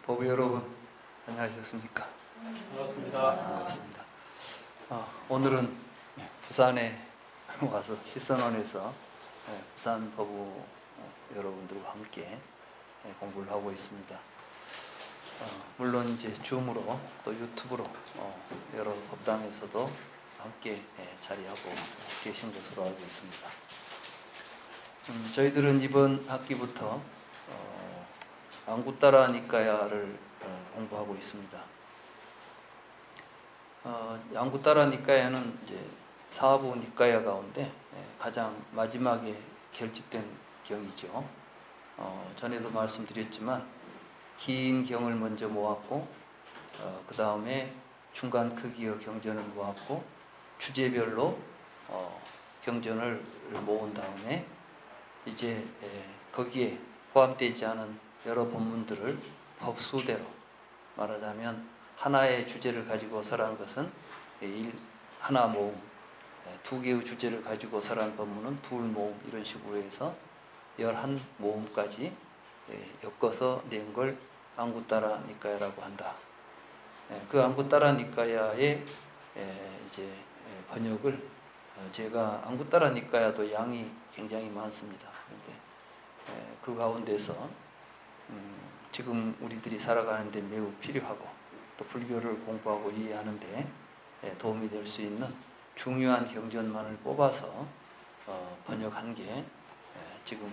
보부 여러분, 안녕하셨습니까? 반갑습니다. 반갑습니다. 오늘은 부산에 와서 시선원에서 부산 법우 여러분들과 함께 공부를 하고 있습니다. 물론 이제 줌으로 또 유튜브로 여러 법당에서도 함께 자리하고 계신 것으로 알고 있습니다. 저희들은 이번 학기부터 앙구따라 니까야를 공부하고 있습니다. 앙구따라 니까야는 이제 사부 니까야 가운데 가장 마지막에 결집된 경이죠. 전에도 말씀드렸지만 긴 경을 먼저 모았고 그 다음에 중간 크기의 경전을 모았고 주제별로 경전을 모은 다음에 이제 거기에 포함되지 않은 여러 본문들을 법수대로 말하자면 하나의 주제를 가지고 설한 것은 하나 모음, 두 개의 주제를 가지고 설한 본문은 둘 모음, 이런 식으로 해서 11모음까지 엮어서 낸 걸 앙구따라 니까야라고 한다. 그 앙구따라 니까야의 이제 번역을 제가 앙구따라 니까야도 양이 굉장히 많습니다. 그 가운데서 지금 우리들이 살아가는데 매우 필요하고 또 불교를 공부하고 이해하는데 도움이 될 수 있는 중요한 경전만을 뽑아서 번역한 게 지금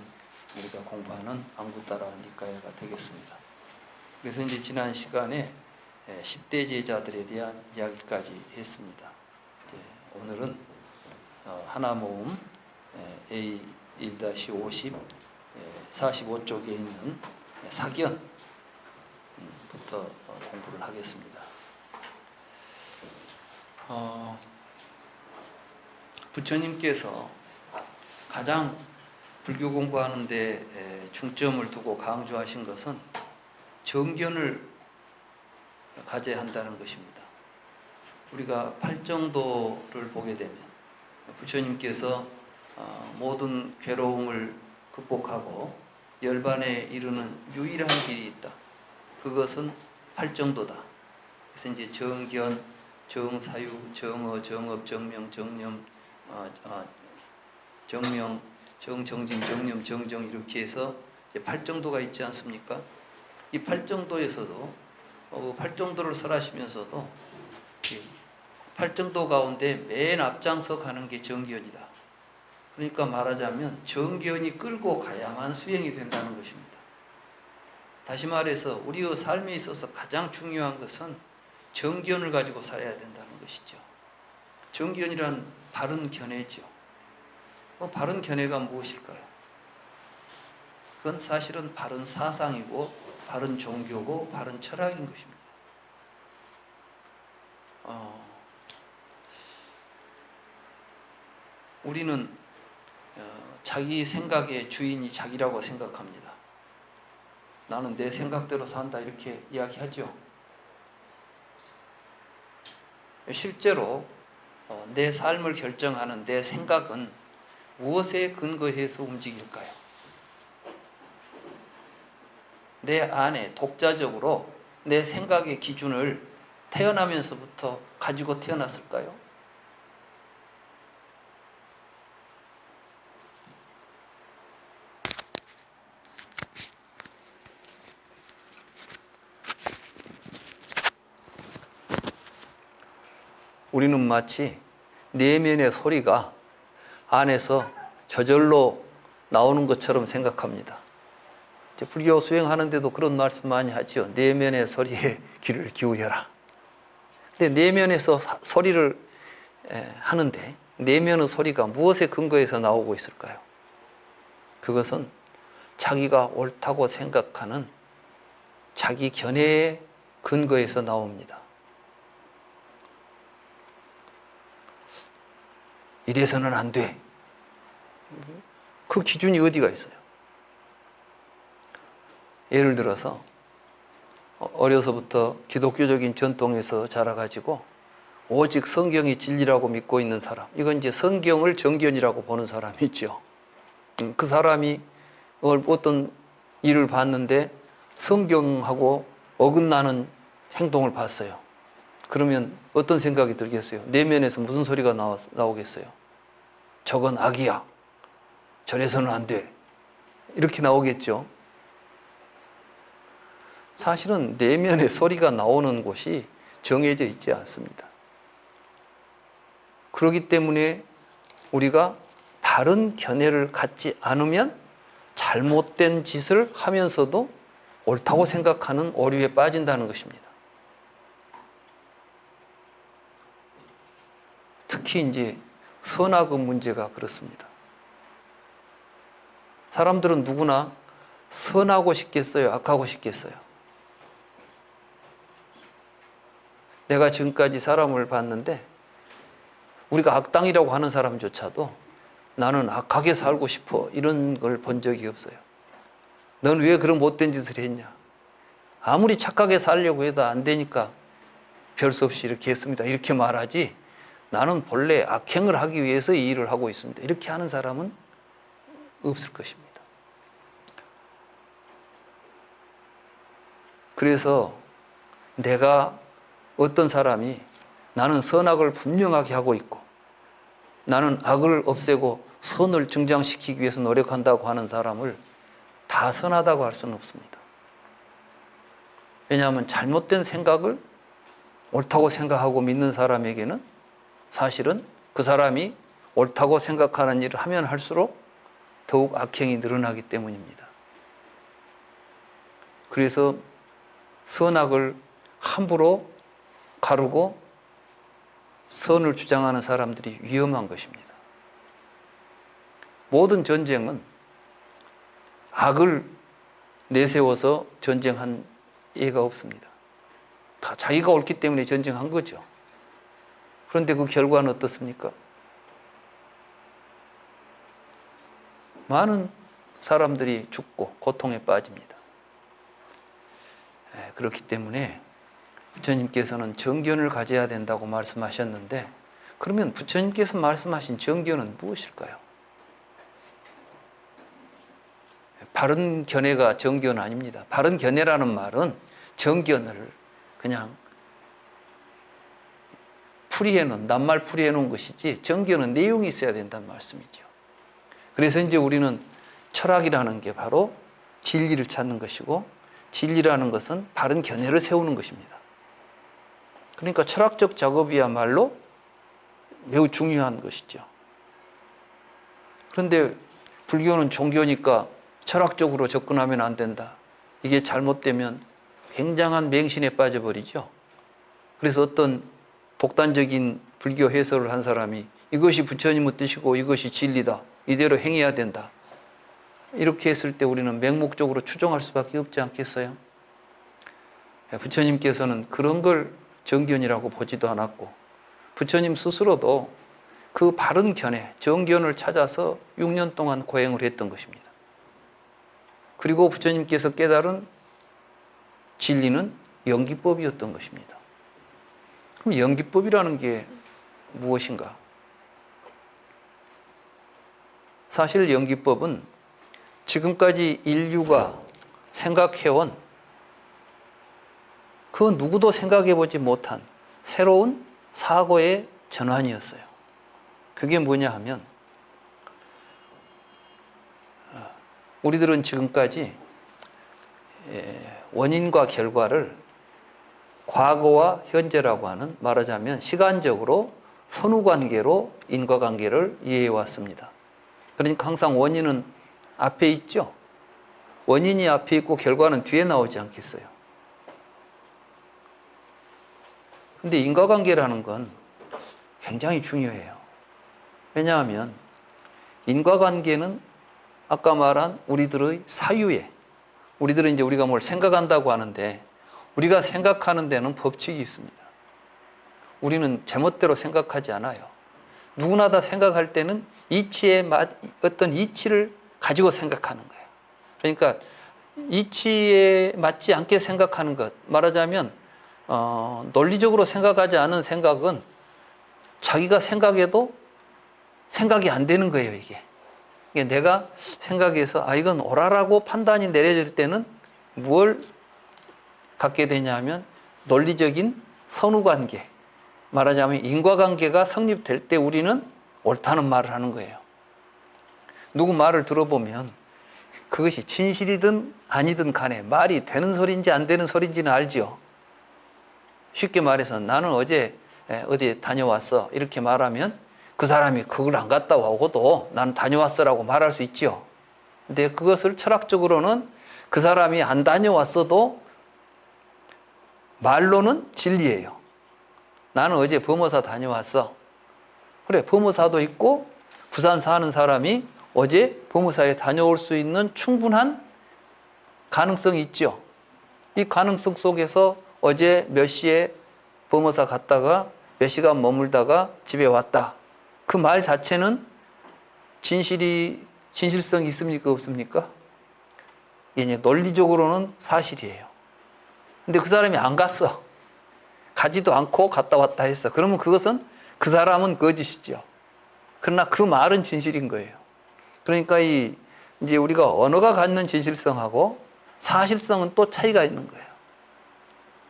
우리가 공부하는 앙구따라 니까야가 되겠습니다. 그래서 이제 지난 시간에 10대 제자들에 대한 이야기까지 했습니다. 오늘은 하나 모음 A1-50 45쪽에 있는 사견부터 공부를 하겠습니다. 부처님께서 가장 불교 공부하는데 중점을 두고 강조하신 것은 정견을 가져야 한다는 것입니다. 우리가 팔정도를 보게 되면 부처님께서 모든 괴로움을 극복하고 열반에 이르는 유일한 길이 있다. 그것은 팔정도다. 그래서 이제 정견, 정사유, 정어, 정업, 정명, 정념, 정명, 정정진, 정념, 정정 이렇게 해서 이제 팔정도가 있지 않습니까? 이 팔정도에서도 팔정도를 설하시면서도 팔정도 가운데 맨 앞장서 가는 게 정견이다. 그러니까 말하자면 정견이 끌고 가야만 수행이 된다는 것입니다. 다시 말해서 우리의 삶에 있어서 가장 중요한 것은 정견을 가지고 살아야 된다는 것이죠. 정견이란 바른 견해죠. 바른 견해가 무엇일까요? 그건 사실은 바른 사상이고 바른 종교고 바른 철학인 것입니다. 우리는 자기 생각의 주인이 자기라고 생각합니다. 나는 내 생각대로 산다 이렇게 이야기하죠. 실제로 내 삶을 결정하는 내 생각은 무엇에 근거해서 움직일까요? 내 안에 독자적으로 내 생각의 기준을 태어나면서부터 가지고 태어났을까요? 우리는 마치 내면의 소리가 안에서 저절로 나오는 것처럼 생각합니다. 불교 수행하는데도 그런 말씀 많이 하죠. 내면의 소리에 귀를 기울여라. 근데 내면에서 소리를 하는데 내면의 소리가 무엇에 근거해서 나오고 있을까요? 그것은 자기가 옳다고 생각하는 자기 견해에 근거해서 나옵니다. 이래서는 안 돼. 그 기준이 어디가 있어요? 예를 들어서 어려서부터 기독교적인 전통에서 자라가지고 오직 성경이 진리라고 믿고 있는 사람, 이건 이제 성경을 정견이라고 보는 사람이 있죠. 그 사람이 어떤 일을 봤는데 성경하고 어긋나는 행동을 봤어요. 그러면 어떤 생각이 들겠어요? 내면에서 무슨 소리가 나오겠어요? 저건 악이야. 저래서는 안 돼. 이렇게 나오겠죠. 사실은 내면의 소리가 나오는 곳이 정해져 있지 않습니다. 그렇기 때문에 우리가 바른 견해를 갖지 않으면 잘못된 짓을 하면서도 옳다고 생각하는 오류에 빠진다는 것입니다. 특히 이제 선악의 문제가 그렇습니다. 사람들은 누구나 선하고 싶겠어요? 악하고 싶겠어요? 내가 지금까지 사람을 봤는데 우리가 악당이라고 하는 사람조차도 나는 악하게 살고 싶어 이런 걸 본 적이 없어요. 넌 왜 그런 못된 짓을 했냐? 아무리 착하게 살려고 해도 안 되니까 별 수 없이 이렇게 했습니다. 이렇게 말하지 나는 본래 악행을 하기 위해서 이 일을 하고 있습니다. 이렇게 하는 사람은 없을 것입니다. 그래서 내가 어떤 사람이 나는 선악을 분명하게 하고 있고 나는 악을 없애고 선을 증장시키기 위해서 노력한다고 하는 사람을 다 선하다고 할 수는 없습니다. 왜냐하면 잘못된 생각을 옳다고 생각하고 믿는 사람에게는 사실은 그 사람이 옳다고 생각하는 일을 하면 할수록 더욱 악행이 늘어나기 때문입니다. 그래서 선악을 함부로 가르고 선을 주장하는 사람들이 위험한 것입니다. 모든 전쟁은 악을 내세워서 전쟁한 예가 없습니다. 다 자기가 옳기 때문에 전쟁한 거죠. 그런데 그 결과는 어떻습니까? 많은 사람들이 죽고 고통에 빠집니다. 그렇기 때문에 부처님께서는 정견을 가져야 된다고 말씀하셨는데 그러면 부처님께서 말씀하신 정견은 무엇일까요? 바른 견해가 정견 아닙니다. 바른 견해라는 말은 정견을 그냥 낱말 풀이해 놓은 것이지 정견은 내용이 있어야 된다는 말씀이죠. 그래서 이제 우리는 철학이라는 게 바로 진리를 찾는 것이고 진리라는 것은 바른 견해를 세우는 것입니다. 그러니까 철학적 작업이야말로 매우 중요한 것이죠. 그런데 불교는 종교니까 철학적으로 접근하면 안 된다. 이게 잘못되면 굉장한 맹신에 빠져버리죠. 그래서 어떤 독단적인 불교 해설을 한 사람이 이것이 부처님의 뜻이고 이것이 진리다. 이대로 행해야 된다. 이렇게 했을 때 우리는 맹목적으로 추종할 수밖에 없지 않겠어요? 부처님께서는 그런 걸 정견이라고 보지도 않았고 부처님 스스로도 그 바른 견해, 정견을 찾아서 6년 동안 고행을 했던 것입니다. 그리고 부처님께서 깨달은 진리는 연기법이었던 것입니다. 그럼 연기법이라는 게 무엇인가? 사실 연기법은 지금까지 인류가 생각해온 그 누구도 생각해보지 못한 새로운 사고의 전환이었어요. 그게 뭐냐 하면 우리들은 지금까지 원인과 결과를 과거와 현재라고 하는 말하자면 시간적으로 선후관계로 인과관계를 이해해 왔습니다. 그러니까 항상 원인은 앞에 있죠. 원인이 앞에 있고 결과는 뒤에 나오지 않겠어요. 근데 인과관계라는 건 굉장히 중요해요. 왜냐하면 인과관계는 아까 말한 우리들의 사유에 우리들은 이제 우리가 뭘 생각한다고 하는데 우리가 생각하는 데는 법칙이 있습니다. 우리는 제멋대로 생각하지 않아요. 누구나 다 생각할 때는 어떤 이치를 가지고 생각하는 거예요. 그러니까 이치에 맞지 않게 생각하는 것, 말하자면 논리적으로 생각하지 않은 생각은 자기가 생각해도 생각이 안 되는 거예요, 이게. 내가 생각해서 이건 옳아라고 판단이 내려질 때는 뭘 갖게 되냐면 논리적인 선후관계, 말하자면 인과관계가 성립될 때 우리는 옳다는 말을 하는 거예요. 누구 말을 들어보면 그것이 진실이든 아니든 간에 말이 되는 소리인지 안 되는 소리인지는 알죠. 쉽게 말해서 나는 어제 어디 다녀왔어 이렇게 말하면 그 사람이 그걸 안 갔다 오고도 나는 다녀왔어라고 말할 수 있죠. 근데 그것을 철학적으로는 그 사람이 안 다녀왔어도 말로는 진리예요. 나는 어제 범어사 다녀왔어. 그래, 범어사도 있고 부산 사는 사람이 어제 범어사에 다녀올 수 있는 충분한 가능성이 있죠. 이 가능성 속에서 어제 몇 시에 범어사 갔다가 몇 시간 머물다가 집에 왔다. 그 말 자체는 진실성이 있습니까? 없습니까? 이게 논리적으로는 사실이에요. 근데 그 사람이 안 갔어. 가지도 않고 갔다 왔다 했어. 그러면 그것은 그 사람은 거짓이죠. 그러나 그 말은 진실인 거예요. 그러니까 이제 우리가 언어가 갖는 진실성하고 사실성은 또 차이가 있는 거예요.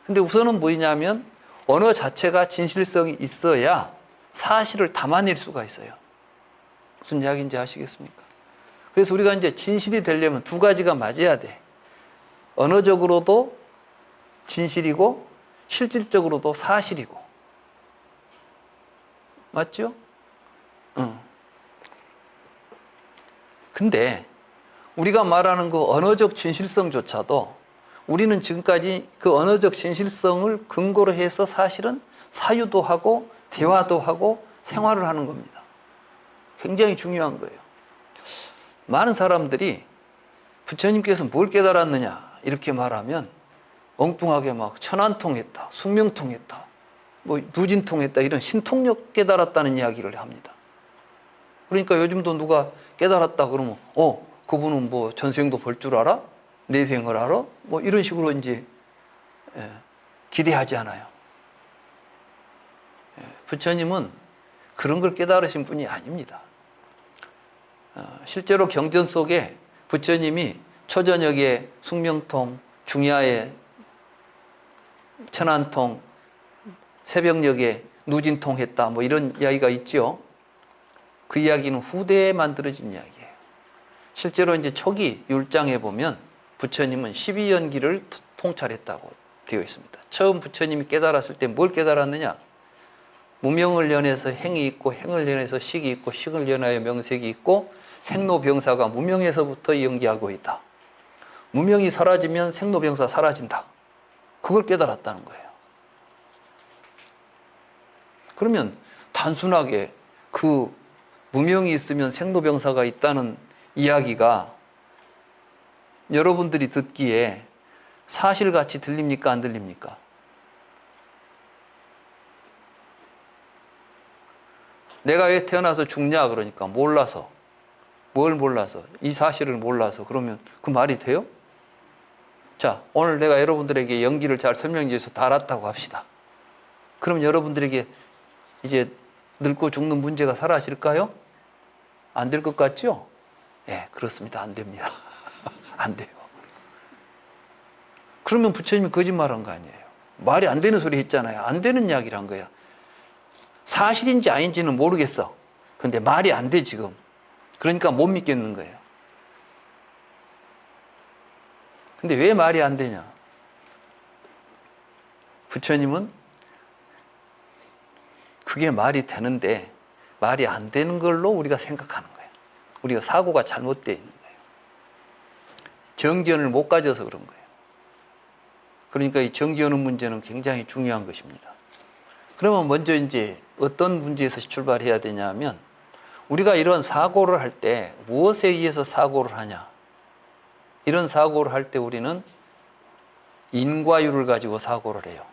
근데 우선은 뭐냐면 언어 자체가 진실성이 있어야 사실을 담아낼 수가 있어요. 무슨 이야기인지 아시겠습니까? 그래서 우리가 이제 진실이 되려면 두 가지가 맞아야 돼. 언어적으로도 진실이고 실질적으로도 사실이고. 맞죠? 응. 근데 우리가 말하는 그 언어적 진실성조차도 우리는 지금까지 그 언어적 진실성을 근거로 해서 사실은 사유도 하고 대화도 하고 생활을 하는 겁니다. 굉장히 중요한 거예요. 많은 사람들이 부처님께서 뭘 깨달았느냐 이렇게 말하면 엉뚱하게 막 천안통했다, 숙명통했다, 뭐 누진통했다 이런 신통력 깨달았다는 이야기를 합니다. 그러니까 요즘도 누가 깨달았다 그러면 그분은 뭐 전생도 볼 줄 알아? 내생을 알아? 뭐 이런 식으로 이제 기대하지 않아요. 부처님은 그런 걸 깨달으신 분이 아닙니다. 실제로 경전 속에 부처님이 초저녁에 숙명통, 중야에 천안통, 새벽녘에 누진통 했다 뭐 이런 이야기가 있죠. 그 이야기는 후대에 만들어진 이야기예요. 실제로 이제 초기 율장에 보면 부처님은 12연기를 통찰했다고 되어 있습니다. 처음 부처님이 깨달았을 때 뭘 깨달았느냐? 무명을 연해서 행이 있고 행을 연해서 식이 있고 식을 연하여 명색이 있고 생로병사가 무명에서부터 연기하고 있다. 무명이 사라지면 생로병사 사라진다. 그걸 깨달았다는 거예요. 그러면 단순하게 그 무명이 있으면 생로병사가 있다는 이야기가 여러분들이 듣기에 사실같이 들립니까? 안 들립니까? 내가 왜 태어나서 죽냐? 그러니까 몰라서. 뭘 몰라서? 이 사실을 몰라서. 그러면 그 말이 돼요? 자, 오늘 내가 여러분들에게 연기를 잘 설명해 줘서 다 알았다고 합시다. 그럼 여러분들에게 이제 늙고 죽는 문제가 사라질까요? 안 될 것 같죠? 예, 그렇습니다. 안 됩니다. 안 돼요. 그러면 부처님이 거짓말한 거 아니에요. 말이 안 되는 소리 했잖아요. 안 되는 이야기를 한 거야. 사실인지 아닌지는 모르겠어. 그런데 말이 안 돼, 지금. 그러니까 못 믿겠는 거예요. 근데 왜 말이 안 되냐? 부처님은 그게 말이 되는데 말이 안 되는 걸로 우리가 생각하는 거예요. 우리가 사고가 잘못되어 있는 거예요. 정견을 못 가져서 그런 거예요. 그러니까 이 정견의 문제는 굉장히 중요한 것입니다. 그러면 먼저 이제 어떤 문제에서 출발해야 되냐면 우리가 이런 사고를 할 때 무엇에 의해서 사고를 하냐? 이런 사고를 할 때 우리는 인과율을 가지고 사고를 해요.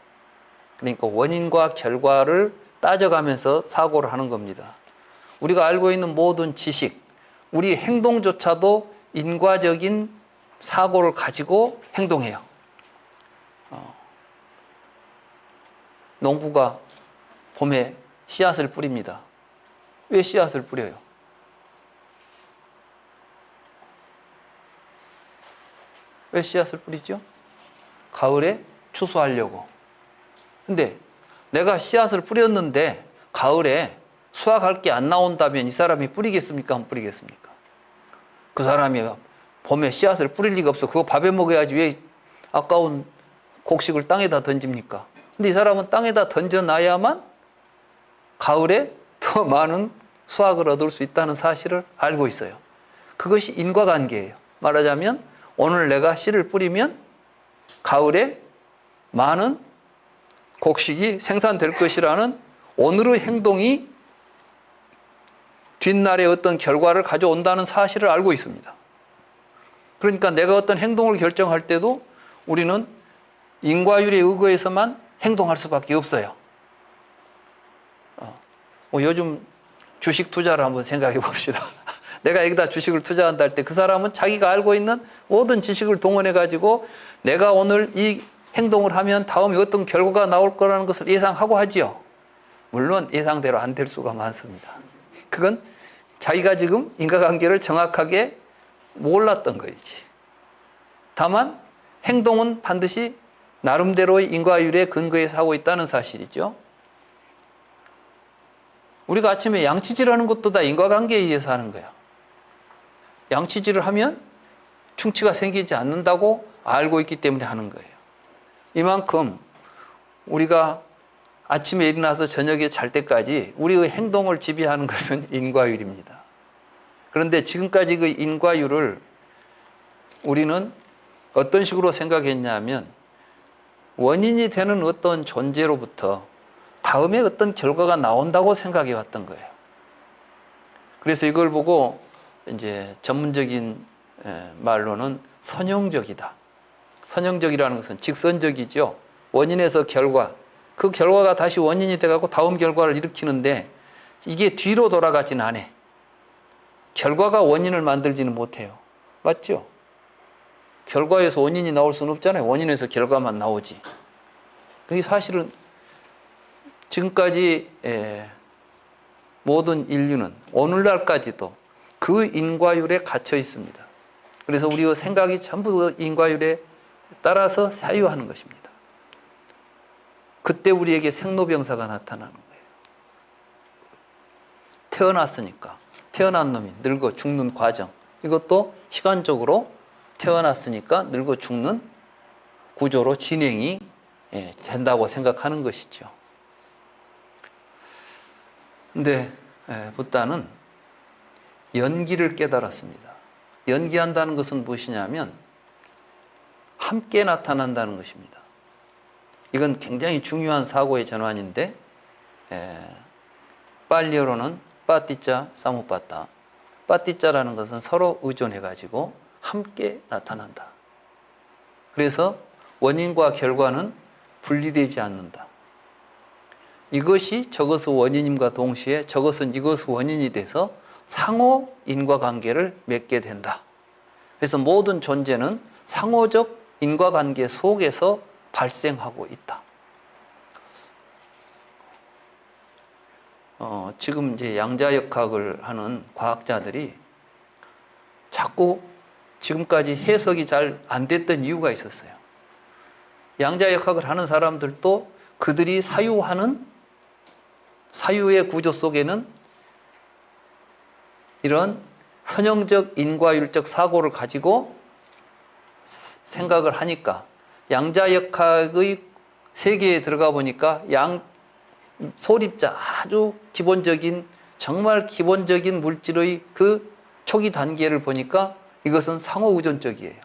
그러니까 원인과 결과를 따져가면서 사고를 하는 겁니다. 우리가 알고 있는 모든 지식, 우리 행동조차도 인과적인 사고를 가지고 행동해요. 농부가 봄에 씨앗을 뿌립니다. 왜 씨앗을 뿌려요? 왜 씨앗을 뿌리죠? 가을에 추수하려고. 근데 내가 씨앗을 뿌렸는데 가을에 수확할 게 안 나온다면 이 사람이 뿌리겠습니까? 안 뿌리겠습니까? 그 사람이 봄에 씨앗을 뿌릴 리가 없어. 그거 밥에 먹어야지 왜 아까운 곡식을 땅에다 던집니까? 근데 이 사람은 땅에다 던져놔야만 가을에 더 많은 수확을 얻을 수 있다는 사실을 알고 있어요. 그것이 인과관계예요. 말하자면 오늘 내가 씨를 뿌리면 가을에 많은 곡식이 생산될 것이라는 오늘의 행동이 뒷날에 어떤 결과를 가져온다는 사실을 알고 있습니다. 그러니까 내가 어떤 행동을 결정할 때도 우리는 인과율에 의거해서만 행동할 수밖에 없어요. 요즘 주식 투자를 한번 생각해 봅시다. 내가 여기다 주식을 투자한다 할 때 그 사람은 자기가 알고 있는 모든 지식을 동원해 가지고 내가 오늘 이 행동을 하면 다음에 어떤 결과가 나올 거라는 것을 예상하고 하지요. 물론 예상대로 안 될 수가 많습니다. 그건 자기가 지금 인과관계를 정확하게 몰랐던 거이지. 다만 행동은 반드시 나름대로의 인과율에 근거해서 하고 있다는 사실이죠. 우리가 아침에 양치질하는 것도 다 인과관계에 의해서 하는 거야. 양치질을 하면 충치가 생기지 않는다고 알고 있기 때문에 하는 거예요. 이만큼 우리가 아침에 일어나서 저녁에 잘 때까지 우리의 행동을 지배하는 것은 인과율입니다. 그런데 지금까지 그 인과율을 우리는 어떤 식으로 생각했냐면 원인이 되는 어떤 존재로부터 다음에 어떤 결과가 나온다고 생각해 왔던 거예요. 그래서 이걸 보고 이제 전문적인 말로는 선형적이다. 선형적이라는 것은 직선적이죠. 원인에서 결과, 그 결과가 다시 원인이 돼가고 다음 결과를 일으키는데 이게 뒤로 돌아가진 않아. 결과가 원인을 만들지는 못해요. 맞죠? 결과에서 원인이 나올 수는 없잖아요. 원인에서 결과만 나오지. 그게 사실은 지금까지 모든 인류는 오늘날까지도 그 인과율에 갇혀 있습니다. 그래서 우리의 생각이 전부 그 인과율에 따라서 사유하는 것입니다. 그때 우리에게 생로병사가 나타나는 거예요. 태어났으니까 태어난 놈이 늙어 죽는 과정, 이것도 시간적으로 태어났으니까 늙어 죽는 구조로 진행이 된다고 생각하는 것이죠. 근데 부다는 연기를 깨달았습니다. 연기한다는 것은 무엇이냐면 함께 나타난다는 것입니다. 이건 굉장히 중요한 사고의 전환인데 빨리어로는 빠띠자 사무빠따, 빠띠자라는 것은 서로 의존해가지고 함께 나타난다. 그래서 원인과 결과는 분리되지 않는다. 이것이 저것의 원인임과 동시에 저것은 이것의 원인이 돼서 상호 인과관계를 맺게 된다. 그래서 모든 존재는 상호적 인과관계 속에서 발생하고 있다. 지금 이제 양자역학을 하는 과학자들이 자꾸 지금까지 해석이 잘 안 됐던 이유가 있었어요. 양자역학을 하는 사람들도 그들이 사유하는 사유의 구조 속에는 이런 선형적 인과율적 사고를 가지고 생각을 하니까 양자역학의 세계에 들어가 보니까 소립자 아주 기본적인 정말 기본적인 물질의 그 초기 단계를 보니까 이것은 상호의존적이에요.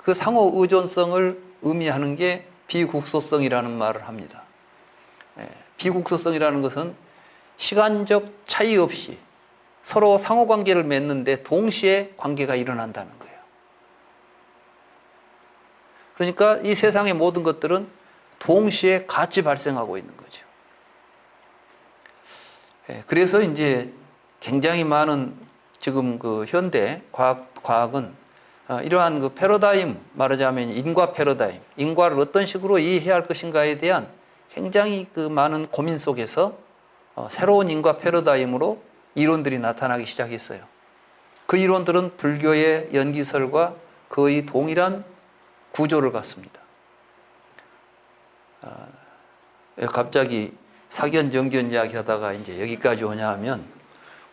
그 상호의존성을 의미하는 게 비국소성이라는 말을 합니다. 비국소성이라는 것은 시간적 차이 없이 서로 상호관계를 맺는데 동시에 관계가 일어난다는 거예요. 그러니까 이 세상의 모든 것들은 동시에 같이 발생하고 있는 거죠. 그래서 이제 굉장히 많은 지금 그 현대 과학은 이러한 그 패러다임, 말하자면 인과 패러다임, 인과를 어떤 식으로 이해해야 할 것인가에 대한 굉장히 그 많은 고민 속에서 새로운 인과 패러다임으로 이론들이 나타나기 시작했어요. 그 이론들은 불교의 연기설과 거의 동일한 구조를 갖습니다. 왜 갑자기 사견 정견 이야기 하다가 이제 여기까지 오냐 하면,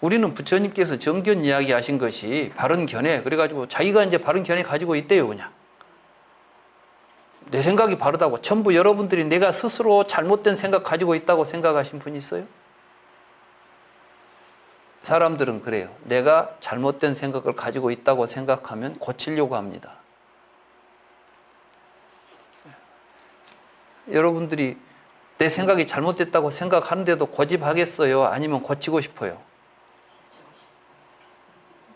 우리는 부처님께서 정견 이야기 하신 것이 바른 견해, 그래가지고 자기가 이제 바른 견해 가지고 있대요. 그냥 내 생각이 바르다고. 전부 여러분들이 내가 스스로 잘못된 생각 가지고 있다고 생각하신 분 있어요? 사람들은 그래요. 내가 잘못된 생각을 가지고 있다고 생각하면 고치려고 합니다. 여러분들이 내 생각이 잘못됐다고 생각하는데도 고집하겠어요? 아니면 고치고 싶어요?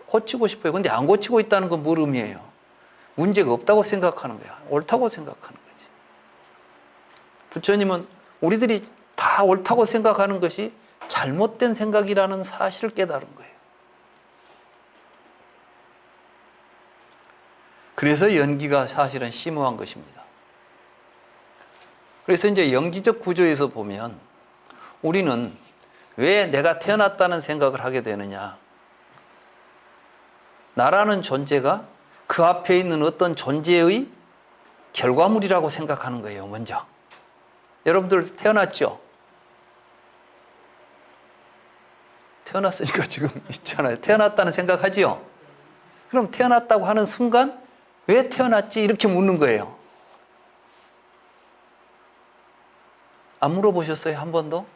고치고 싶어요. 근데 안 고치고 있다는 건 뭘 의미해요? 문제가 없다고 생각하는 거야. 옳다고 생각하는 거지. 부처님은 우리들이 다 옳다고 생각하는 것이 잘못된 생각이라는 사실을 깨달은 거예요. 그래서 연기가 사실은 심오한 것입니다. 그래서 이제 연기적 구조에서 보면 우리는 왜 내가 태어났다는 생각을 하게 되느냐? 나라는 존재가 그 앞에 있는 어떤 존재의 결과물이라고 생각하는 거예요, 먼저. 여러분들 태어났죠? 태어났으니까 지금 있잖아요. 태어났다는 생각하지요? 그럼 태어났다고 하는 순간 왜 태어났지? 이렇게 묻는 거예요. 안 물어보셨어요? 한 번도?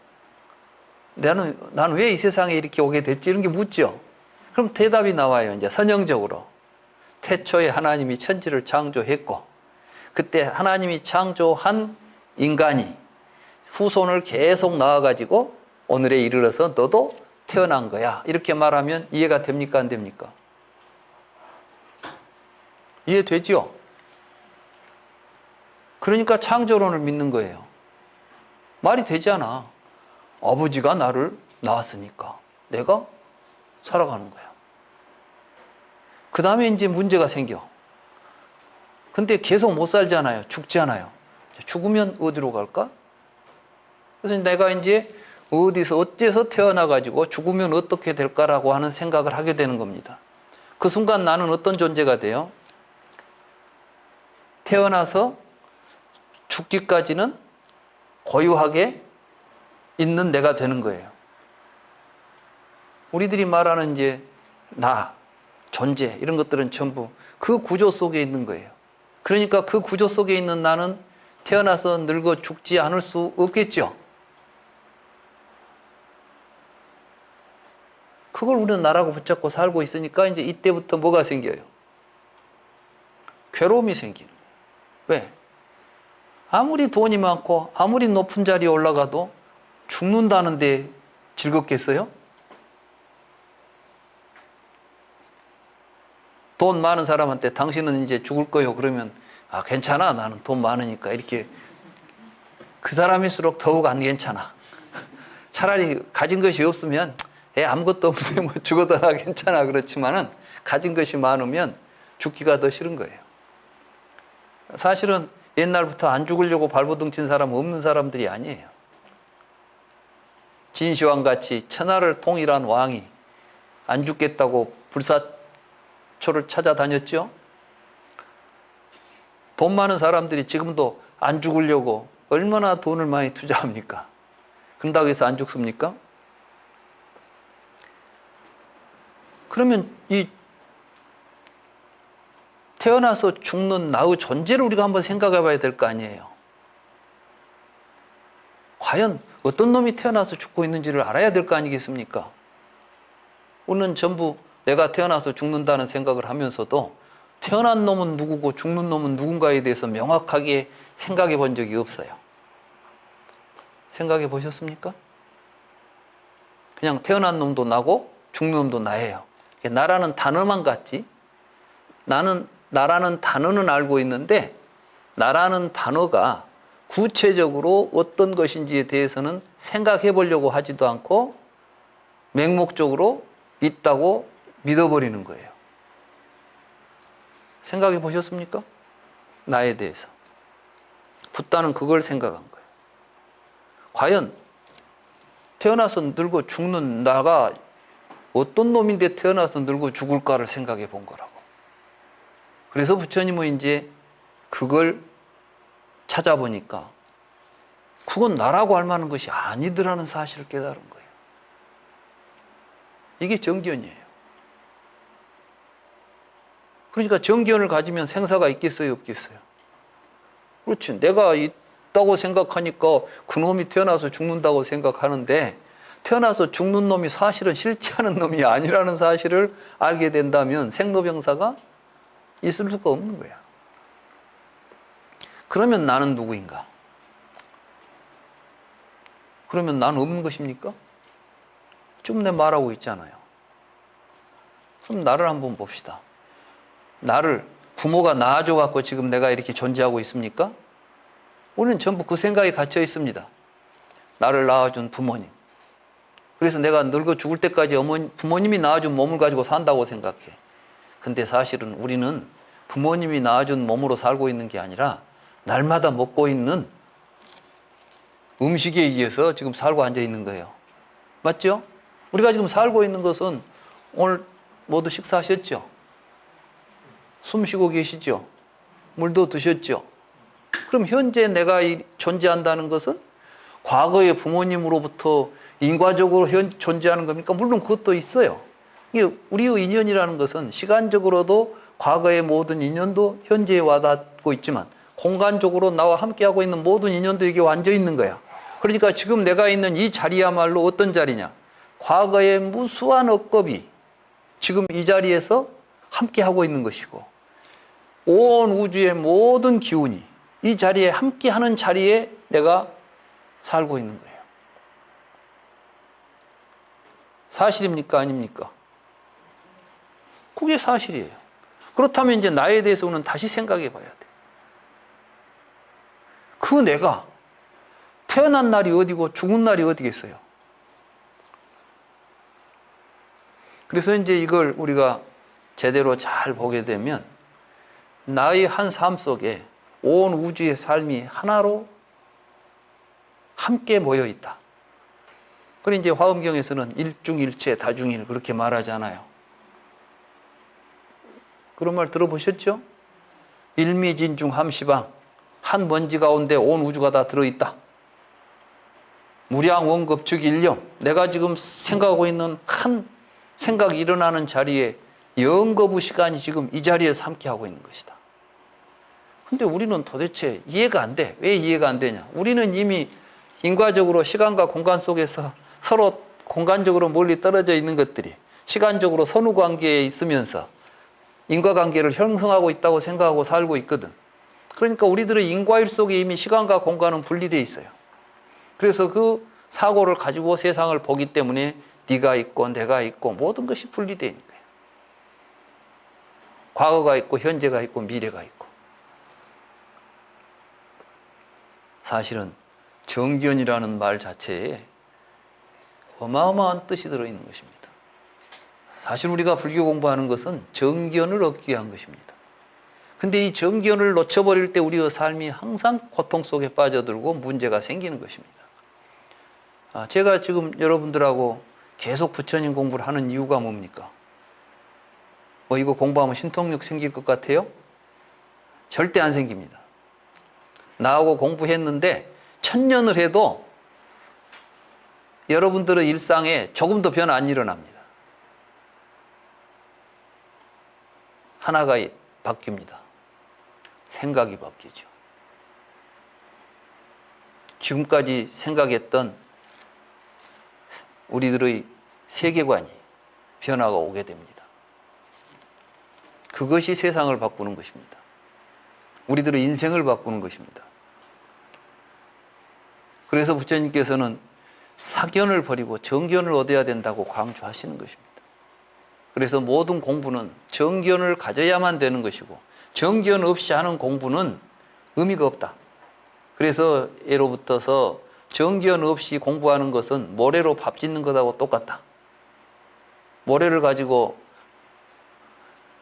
나는 왜 이 세상에 이렇게 오게 됐지? 이런 게 묻죠? 그럼 대답이 나와요. 이제 선형적으로. 태초에 하나님이 천지를 창조했고, 그때 하나님이 창조한 인간이 후손을 계속 낳아가지고 오늘에 이르러서 너도 태어난 거야. 이렇게 말하면 이해가 됩니까? 안 됩니까? 이해되죠? 그러니까 창조론을 믿는 거예요. 말이 되지 않아. 아버지가 나를 낳았으니까 내가 살아가는 거야. 그 다음에 이제 문제가 생겨. 근데 계속 못 살잖아요. 죽잖아요. 죽으면 어디로 갈까? 그래서 내가 이제 어디서 어째서 태어나가지고 죽으면 어떻게 될까라고 하는 생각을 하게 되는 겁니다. 그 순간 나는 어떤 존재가 돼요? 태어나서 죽기까지는 고유하게 있는 내가 되는 거예요. 우리들이 말하는 이제 나, 존재 이런 것들은 전부 그 구조 속에 있는 거예요. 그러니까 그 구조 속에 있는 나는 태어나서 늙어 죽지 않을 수 없겠죠. 그걸 우리는 나라고 붙잡고 살고 있으니까 이제 이때부터 뭐가 생겨요? 괴로움이 생기는 거예요. 왜? 아무리 돈이 많고 아무리 높은 자리에 올라가도 죽는다는데 즐겁겠어요? 돈 많은 사람한테 당신은 이제 죽을 거요. 그러면 아 괜찮아. 나는 돈 많으니까. 이렇게 그 사람일수록 더욱 안 괜찮아. 차라리 가진 것이 없으면 아무것도 없는데 뭐 죽어도 나 괜찮아. 그렇지만은 가진 것이 많으면 죽기가 더 싫은 거예요. 사실은 옛날부터 안 죽으려고 발버둥 친 사람 없는 사람들이 아니에요. 진시황같이 천하를 통일한 왕이 안 죽겠다고 불사초를 찾아다녔죠. 돈 많은 사람들이 지금도 안 죽으려고 얼마나 돈을 많이 투자합니까? 그런다고 해서 안 죽습니까? 그러면 이 태어나서 죽는 나의 존재를 우리가 한번 생각해 봐야 될 거 아니에요. 과연 어떤 놈이 태어나서 죽고 있는지를 알아야 될 거 아니겠습니까? 우리는 전부 내가 태어나서 죽는다는 생각을 하면서도 태어난 놈은 누구고 죽는 놈은 누군가에 대해서 명확하게 생각해 본 적이 없어요. 생각해 보셨습니까? 그냥 태어난 놈도 나고 죽는 놈도 나예요. 나라는 단어만 같지. 나라는 단어는 알고 있는데 나라는 단어가 구체적으로 어떤 것인지에 대해서는 생각해 보려고 하지도 않고 맹목적으로 있다고 믿어버리는 거예요. 생각해 보셨습니까? 나에 대해서. 붓다는 그걸 생각한 거예요. 과연 태어나서 늙어 죽는 나가 어떤 놈인데 태어나서 늙어 죽을까를 생각해 본 거라고. 그래서 부처님은 이제 그걸 찾아보니까 그건 나라고 할 만한 것이 아니더라는 사실을 깨달은 거예요. 이게 정견이에요. 그러니까 정견을 가지면 생사가 있겠어요, 없겠어요? 그렇지. 내가 있다고 생각하니까 그놈이 태어나서 죽는다고 생각하는데, 태어나서 죽는 놈이 사실은 싫지 않은 놈이 아니라는 사실을 알게 된다면 생로병사가 있을 수가 없는 거야. 그러면 나는 누구인가? 그러면 나는 없는 것입니까? 좀 내 말하고 있잖아요. 그럼 나를 한번 봅시다. 나를 부모가 낳아줘갖고 지금 내가 이렇게 존재하고 있습니까? 우리는 전부 그 생각에 갇혀 있습니다. 나를 낳아준 부모님. 그래서 내가 늙어 죽을 때까지 부모님이 낳아준 몸을 가지고 산다고 생각해. 근데 사실은 우리는 부모님이 낳아준 몸으로 살고 있는 게 아니라 날마다 먹고 있는 음식에 의해서 지금 살고 앉아 있는 거예요. 맞죠? 우리가 지금 살고 있는 것은 오늘 모두 식사하셨죠? 숨 쉬고 계시죠? 물도 드셨죠? 그럼 현재 내가 존재한다는 것은 과거의 부모님으로부터 인과적으로 존재하는 겁니까? 물론 그것도 있어요. 이게 우리의 인연이라는 것은 시간적으로도 과거의 모든 인연도 현재에 와닿고 있지만 공간적으로 나와 함께하고 있는 모든 인연도 이게 완전 있는 거야. 그러니까 지금 내가 있는 이 자리야말로 어떤 자리냐? 과거의 무수한 억겁이 지금 이 자리에서 함께하고 있는 것이고, 온 우주의 모든 기운이 이 자리에 함께하는 자리에 내가 살고 있는 거예요. 사실입니까? 아닙니까? 그게 사실이에요. 그렇다면 이제 나에 대해서는 다시 생각해 봐야 돼. 그 내가 태어난 날이 어디고 죽은 날이 어디겠어요? 그래서 이제 이걸 우리가 제대로 잘 보게 되면 나의 한 삶 속에 온 우주의 삶이 하나로 함께 모여 있다. 그리고 이제 화엄경에서는 일중일체 다중일 그렇게 말하잖아요. 그런 말 들어보셨죠? 일미진중 함시방, 한 먼지 가운데 온 우주가 다 들어있다. 무량원급 즉 일념, 내가 지금 생각하고 있는 한 생각이 일어나는 자리에 영거부 시간이 지금 이 자리에서 함께하고 있는 것이다. 근데 우리는 도대체 이해가 안 돼. 왜 이해가 안 되냐? 우리는 이미 인과적으로 시간과 공간 속에서 서로 공간적으로 멀리 떨어져 있는 것들이 시간적으로 선후관계에 있으면서 인과관계를 형성하고 있다고 생각하고 살고 있거든. 그러니까 우리들의 인과일 속에 이미 시간과 공간은 분리되어 있어요. 그래서 그 사고를 가지고 세상을 보기 때문에 네가 있고 내가 있고 모든 것이 분리되어 있는 거예요. 과거가 있고 현재가 있고 미래가 있고. 사실은 정견이라는 말 자체에 어마어마한 뜻이 들어있는 것입니다. 사실 우리가 불교 공부하는 것은 정견을 얻기 위한 것입니다. 근데 이 정견을 놓쳐버릴 때 우리의 삶이 항상 고통 속에 빠져들고 문제가 생기는 것입니다. 제가 지금 여러분들하고 계속 부처님 공부를 하는 이유가 뭡니까? 뭐 이거 공부하면 신통력 생길 것 같아요? 절대 안 생깁니다. 나하고 공부했는데 1000년을 해도 여러분들의 일상에 조금도 변화 안 일어납니다. 하나가 바뀝니다. 생각이 바뀌죠. 지금까지 생각했던 우리들의 세계관이 변화가 오게 됩니다. 그것이 세상을 바꾸는 것입니다. 우리들의 인생을 바꾸는 것입니다. 그래서 부처님께서는 사견을 버리고 정견을 얻어야 된다고 강조하시는 것입니다. 그래서 모든 공부는 정견을 가져야만 되는 것이고 정견 없이 하는 공부는 의미가 없다. 그래서 예로부터서 정견 없이 공부하는 것은 모래로 밥 짓는 것하고 똑같다. 모래를 가지고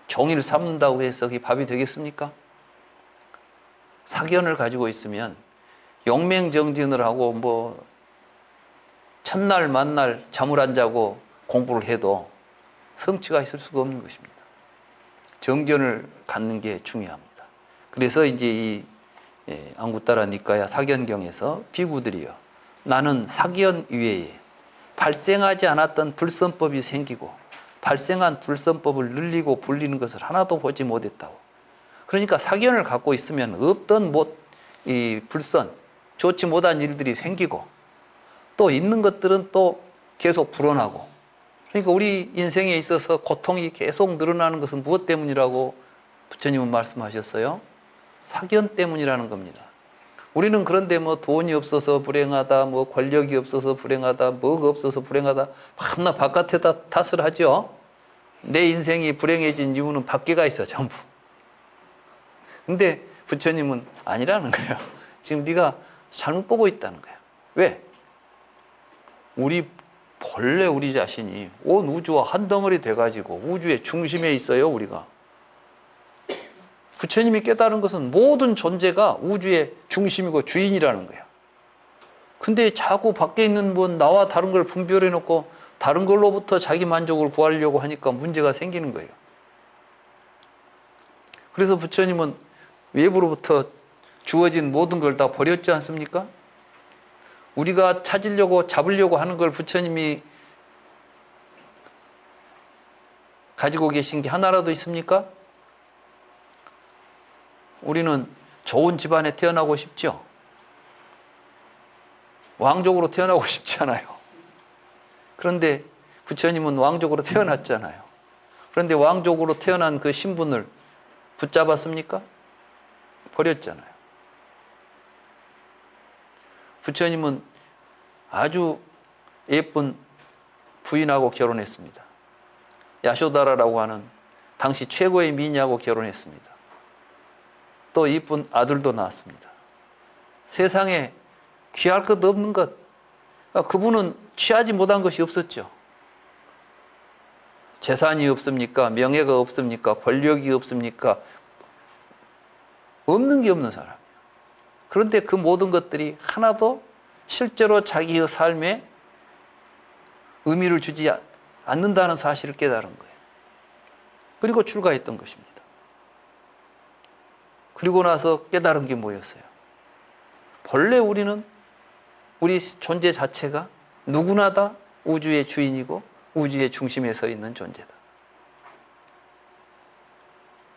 종이를 삶는다고 해서 그게 밥이 되겠습니까? 사견을 가지고 있으면 용맹정진을 하고 뭐 첫날 만날 잠을 안 자고 공부를 해도 성취가 있을 수가 없는 것입니다. 정견을 갖는 게 중요합니다. 그래서 이제 이 안구따라 니까야 사견경에서 비구들이여 나는 사견 이외에 발생하지 않았던 불선법이 생기고 발생한 불선법을 늘리고 불리는 것을 하나도 보지 못했다고. 그러니까 사견을 갖고 있으면 없던 이 불선, 좋지 못한 일들이 생기고 또 있는 것들은 또 계속 불어나고. 그러니까 우리 인생에 있어서 고통이 계속 늘어나는 것은 무엇 때문이라고 부처님은 말씀하셨어요? 사견 때문이라는 겁니다. 우리는 그런데 뭐 돈이 없어서 불행하다, 뭐 권력이 없어서 불행하다, 뭐가 없어서 불행하다, 밤낮 바깥에다 탓을 하죠. 내 인생이 불행해진 이유는 밖에가 있어, 전부. 근데 부처님은 아니라는 거예요. 지금 네가 잘못 보고 있다는 거예요. 왜? 본래 우리 자신이 온 우주와 한 덩어리 돼가지고 우주의 중심에 있어요, 우리가. 부처님이 깨달은 것은 모든 존재가 우주의 중심이고 주인이라는 거예요. 근데 자꾸 밖에 있는 나와 다른 걸 분별해 놓고 다른 걸로부터 자기 만족을 구하려고 하니까 문제가 생기는 거예요. 그래서 부처님은 외부로부터 주어진 모든 걸 다 버렸지 않습니까? 우리가 찾으려고 잡으려고 하는 걸 부처님이 가지고 계신 게 하나라도 있습니까? 우리는 좋은 집안에 태어나고 싶죠? 왕족으로 태어나고 싶지 않아요. 그런데 부처님은 왕족으로 태어났잖아요. 그런데 왕족으로 태어난 그 신분을 붙잡았습니까? 버렸잖아요. 부처님은 아주 예쁜 부인하고 결혼했습니다. 야쇼다라라고 하는 당시 최고의 미녀하고 결혼했습니다. 또 이쁜 아들도 낳았습니다. 세상에 귀할 것 없는 것, 그분은 취하지 못한 것이 없었죠. 재산이 없습니까? 명예가 없습니까? 권력이 없습니까? 없는 게 없는 사람이에요. 그런데 그 모든 것들이 하나도 실제로 자기의 삶에 의미를 주지 않는다는 사실을 깨달은 거예요. 그리고 출가했던 것입니다. 그리고 나서 깨달은 게 뭐였어요? 본래 우리는 우리 존재 자체가 누구나 다 우주의 주인이고 우주의 중심에 서 있는 존재다.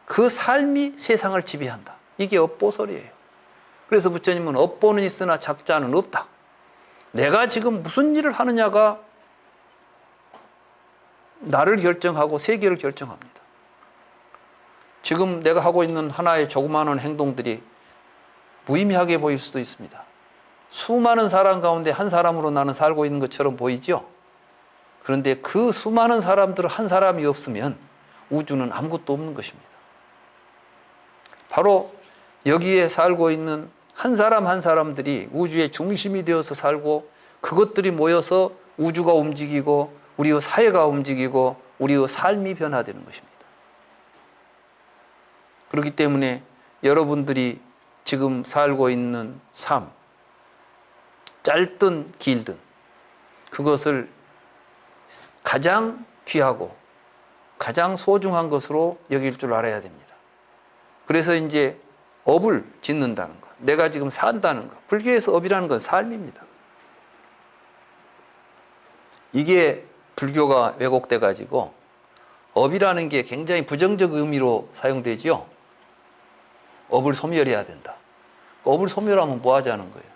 그 삶이 세상을 지배한다. 이게 업보설이에요. 그래서 부처님은 업보는 있으나 작자는 없다. 내가 지금 무슨 일을 하느냐가 나를 결정하고 세계를 결정합니다. 지금 내가 하고 있는 하나의 조그마한 행동들이 무의미하게 보일 수도 있습니다. 수많은 사람 가운데 한 사람으로 나는 살고 있는 것처럼 보이죠? 그런데 그 수많은 사람들 한 사람이 없으면 우주는 아무것도 없는 것입니다. 바로 여기에 살고 있는 한 사람 한 사람들이 우주의 중심이 되어서 살고 그것들이 모여서 우주가 움직이고 우리의 사회가 움직이고 우리의 삶이 변화되는 것입니다. 그렇기 때문에 여러분들이 지금 살고 있는 삶, 짧든 길든 그것을 가장 귀하고 가장 소중한 것으로 여길 줄 알아야 됩니다. 그래서 이제 업을 짓는다는 것, 내가 지금 산다는 것, 불교에서 업이라는 건 삶입니다. 이게 불교가 왜곡돼 가지고 업이라는 게 굉장히 부정적 의미로 사용되지요. 업을 소멸해야 된다. 업을 소멸하면 뭐 하자는 거예요?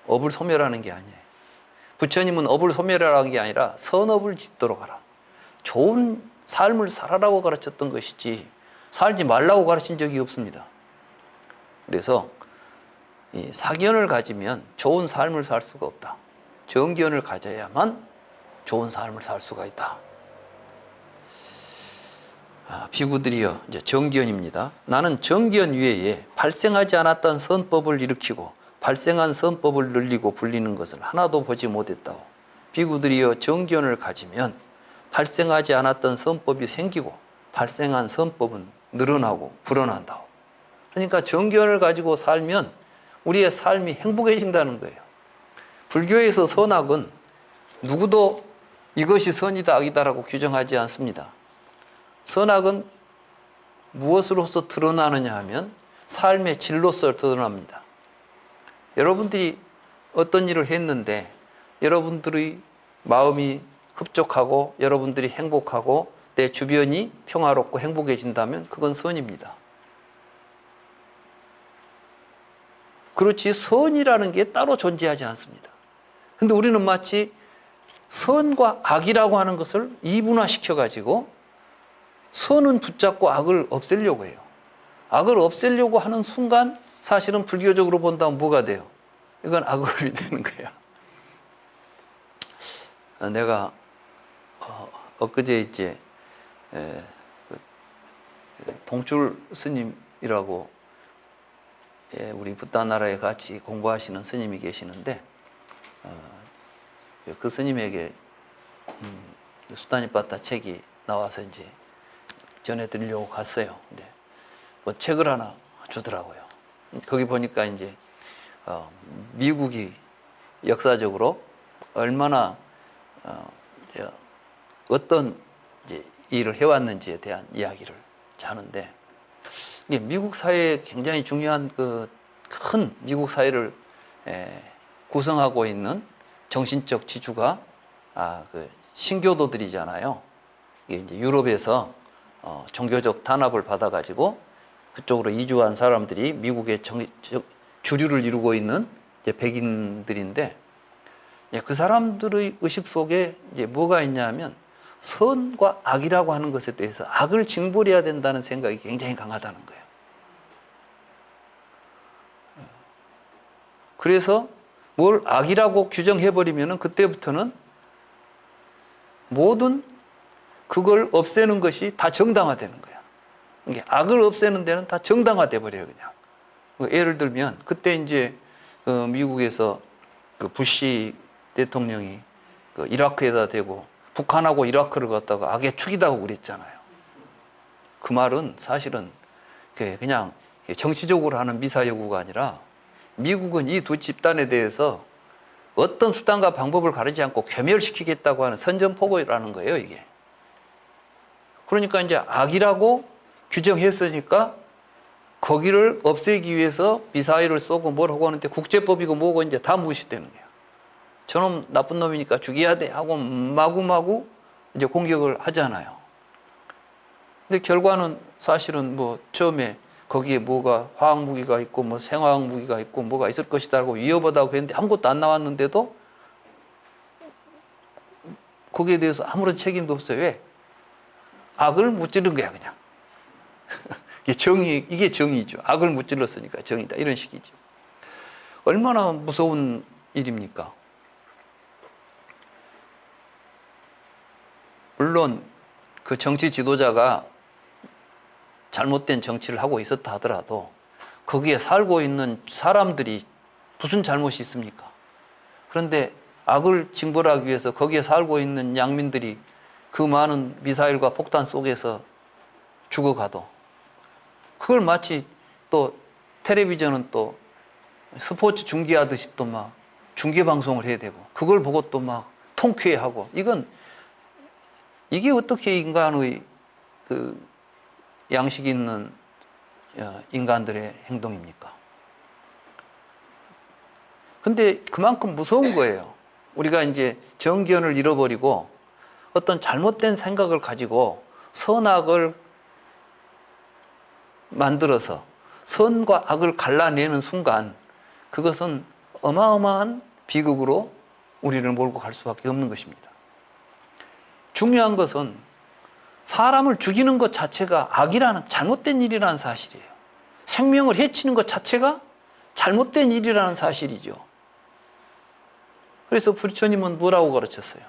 업을 소멸하는 게 아니에요. 부처님은 업을 소멸하라는 게 아니라 선업을 짓도록 하라. 좋은 삶을 살아라고 가르쳤던 것이지 살지 말라고 가르친 적이 없습니다. 그래서 이 사견을 가지면 좋은 삶을 살 수가 없다. 정견을 가져야만 좋은 삶을 살 수가 있다. 비구들이여, 이제 정견입니다. 나는 정견 위에 발생하지 않았던 선법을 일으키고 발생한 선법을 늘리고 불리는 것을 하나도 보지 못했다고. 비구들이여, 정견을 가지면 발생하지 않았던 선법이 생기고 발생한 선법은 늘어나고 불어난다고. 그러니까 정견을 가지고 살면 우리의 삶이 행복해진다는 거예요. 불교에서 선악은 누구도 이것이 선이다 악이다라고 규정하지 않습니다. 선악은 무엇으로서 드러나느냐 하면 삶의 질로서 드러납니다. 여러분들이 어떤 일을 했는데 여러분들의 마음이 흡족하고 여러분들이 행복하고 내 주변이 평화롭고 행복해진다면 그건 선입니다. 그렇지 선이라는 게 따로 존재하지 않습니다. 근데 우리는 마치 선과 악이라고 하는 것을 이분화시켜가지고 선은 붙잡고 악을 없애려고 해요. 악을 없애려고 하는 순간 사실은 불교적으로 본다면 뭐가 돼요? 이건 악업이 되는 거야. 내가 엊그제 이제 동출 스님이라고 우리 붓다 나라에 같이 공부하시는 스님이 계시는데 그 스님에게 수다니빠따 책이 나와서 이제 전해드리려고 갔어요. 근데 뭐 책을 하나 주더라고요. 거기 보니까 이제 미국이 역사적으로 얼마나 어떤 이제 일을 해왔는지에 대한 이야기를 하는데 이게 미국 사회에 굉장히 중요한 그 큰 미국 사회를 구성하고 있는 정신적 지주가 그 신교도들이잖아요. 이게 이제 유럽에서 종교적 단합을 받아가지고 그쪽으로 이주한 사람들이 미국의 주류를 이루고 있는 이제 백인들인데 그 사람들의 의식 속에 이제 뭐가 있냐면 선과 악이라고 하는 것에 대해서 악을 징벌해야 된다는 생각이 굉장히 강하다는 거예요. 그래서 뭘 악이라고 규정해버리면 그때부터는 모든 그걸 없애는 것이 다 정당화되는 거야. 이게 악을 없애는 데는 다 정당화돼 버려요, 그냥. 예를 들면 그때 이제 미국에서 그 부시 대통령이 그 이라크에다 대고 북한하고 이라크를 갖다가 악의 축이다고 그랬잖아요. 그 말은 사실은 그냥 정치적으로 하는 미사여구가 아니라 미국은 이 두 집단에 대해서 어떤 수단과 방법을 가리지 않고 괴멸시키겠다고 하는 선전포고라는 거예요, 이게. 그러니까 이제 악이라고 규정했으니까 거기를 없애기 위해서 미사일을 쏘고 뭘 하고 하는데 국제법이고 뭐고 이제 다 무시되는 거예요. 저놈 나쁜 놈이니까 죽여야 돼 하고 마구마구 이제 공격을 하잖아요. 근데 결과는 사실은 뭐 처음에 거기에 뭐가 화학무기가 있고 뭐 생화학무기가 있고 뭐가 있을 것이다라고 위협하다고 했는데 아무것도 안 나왔는데도 거기에 대해서 아무런 책임도 없어요. 왜? 악을 무찌른 거야, 그냥. 이게 정의죠. 악을 무찔렀으니까 정의다. 이런 식이죠. 얼마나 무서운 일입니까? 물론 그 정치 지도자가 잘못된 정치를 하고 있었다 하더라도 거기에 살고 있는 사람들이 무슨 잘못이 있습니까? 그런데 악을 징벌하기 위해서 거기에 살고 있는 양민들이 그 많은 미사일과 폭탄 속에서 죽어가도 그걸 마치 또 텔레비전은 또 스포츠 중계하듯이 또 막 중계 방송을 해야 되고 그걸 보고 또 막 통쾌해하고 이게 어떻게 인간의 그 양식 있는 인간들의 행동입니까? 근데 그만큼 무서운 거예요. 우리가 이제 정견을 잃어버리고 어떤 잘못된 생각을 가지고 선악을 만들어서 선과 악을 갈라내는 순간 그것은 어마어마한 비극으로 우리를 몰고 갈 수밖에 없는 것입니다. 중요한 것은 사람을 죽이는 것 자체가 악이라는 잘못된 일이라는 사실이에요. 생명을 해치는 것 자체가 잘못된 일이라는 사실이죠. 그래서 부처님은 뭐라고 가르쳤어요?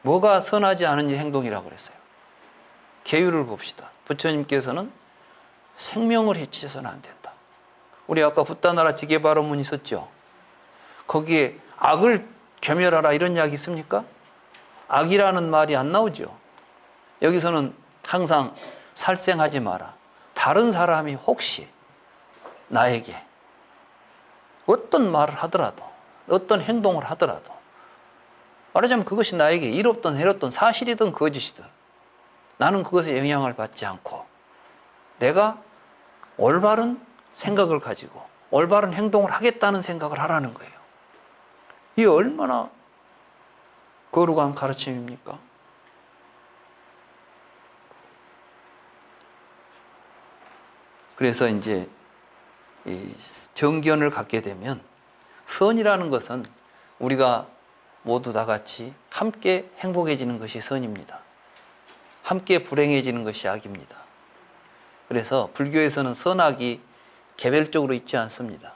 뭐가 선하지 않은 행동이라고 그랬어요? 계율을 봅시다. 부처님께서는 생명을 해치셔서는 안 된다. 우리 아까 붓다나라 지게바론문 있었죠? 거기에 악을 겸열하라 이런 이야기 있습니까? 악이라는 말이 안 나오죠. 여기서는 항상 살생하지 마라. 다른 사람이 혹시 나에게 어떤 말을 하더라도 어떤 행동을 하더라도 말하자면 그것이 나에게 이롭든 해롭든 사실이든 거짓이든 나는 그것에 영향을 받지 않고 내가 올바른 생각을 가지고 올바른 행동을 하겠다는 생각을 하라는 거예요. 이게 얼마나 거룩한 가르침입니까? 그래서 이제 이 정견을 갖게 되면 선이라는 것은 우리가 모두 다 같이 함께 행복해지는 것이 선입니다. 함께 불행해지는 것이 악입니다. 그래서 불교에서는 선악이 개별적으로 있지 않습니다.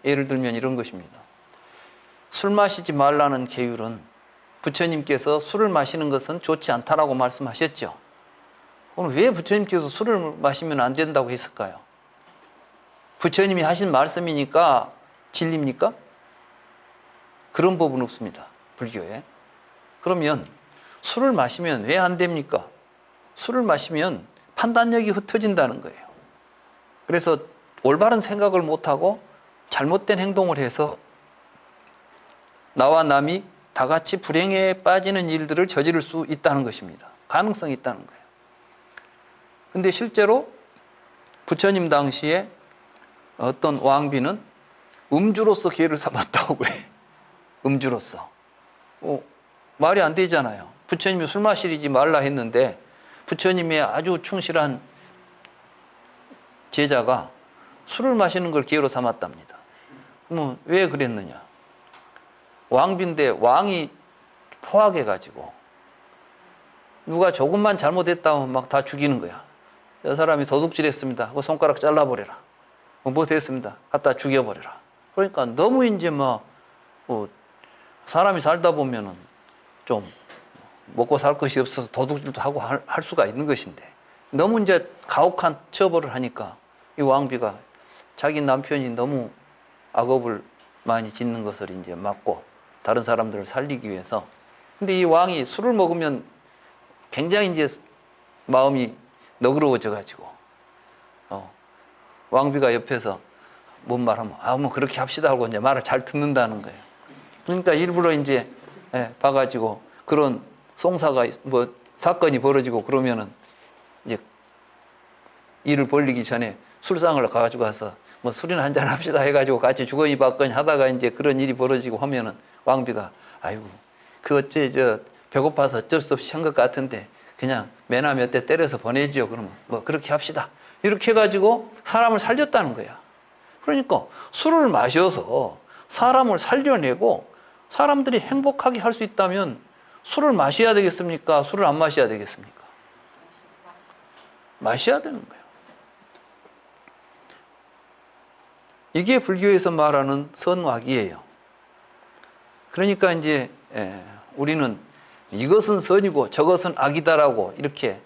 예를 들면 이런 것입니다. 술 마시지 말라는 계율은 부처님께서 술을 마시는 것은 좋지 않다라고 말씀하셨죠. 그럼 왜 부처님께서 술을 마시면 안 된다고 했을까요? 부처님이 하신 말씀이니까 진리입니까? 그런 법은 없습니다. 불교에. 그러면 술을 마시면 왜 안 됩니까? 술을 마시면 판단력이 흩어진다는 거예요. 그래서 올바른 생각을 못하고 잘못된 행동을 해서 나와 남이 다 같이 불행에 빠지는 일들을 저지를 수 있다는 것입니다. 가능성이 있다는 거예요. 근데 실제로 부처님 당시에 어떤 왕비는 음주로서 기회를 삼았다고 그래. 음주로서. 말이 안 되잖아요. 부처님이 술 마시지 말라 했는데 부처님의 아주 충실한 제자가 술을 마시는 걸 기회로 삼았답니다. 그러면 왜 그랬느냐? 왕비인데 왕이 포악해가지고 누가 조금만 잘못했다면 막 다 죽이는 거야. 저 사람이 도둑질했습니다. 그 손가락 잘라버려라. 뭐 됐습니다. 갖다 죽여버려라. 그러니까 너무 이제 뭐 사람이 살다 보면은 좀 먹고 살 것이 없어서 도둑질도 하고 할 수가 있는 것인데 너무 이제 가혹한 처벌을 하니까 이 왕비가 자기 남편이 너무 악업을 많이 짓는 것을 이제 막고 다른 사람들을 살리기 위해서. 근데 이 왕이 술을 먹으면 굉장히 이제 마음이 너그러워져 가지고 왕비가 옆에서 뭔 말하면 뭐 그렇게 합시다 하고 이제 말을 잘 듣는다는 거예요. 그러니까 일부러 이제 봐가지고 그런 송사가 뭐 사건이 벌어지고 그러면은 이제 일을 벌리기 전에 술상을 가지고 가서 뭐 술이나 한잔 합시다 해가지고 같이 주거니 받거니 하다가 이제 그런 일이 벌어지고 하면은 왕비가 아이고 그 어째 배고파서 어쩔 수 없이 한 것 같은데 그냥 매나 몇 대 때려서 보내지요. 그러면 뭐 그렇게 합시다. 이렇게 해가지고 사람을 살렸다는 거야. 그러니까 술을 마셔서 사람을 살려내고 사람들이 행복하게 할 수 있다면 술을 마셔야 되겠습니까? 술을 안 마셔야 되겠습니까? 마셔야 되는 거예요. 이게 불교에서 말하는 선악이에요. 그러니까 이제 우리는 이것은 선이고 저것은 악이다라고 이렇게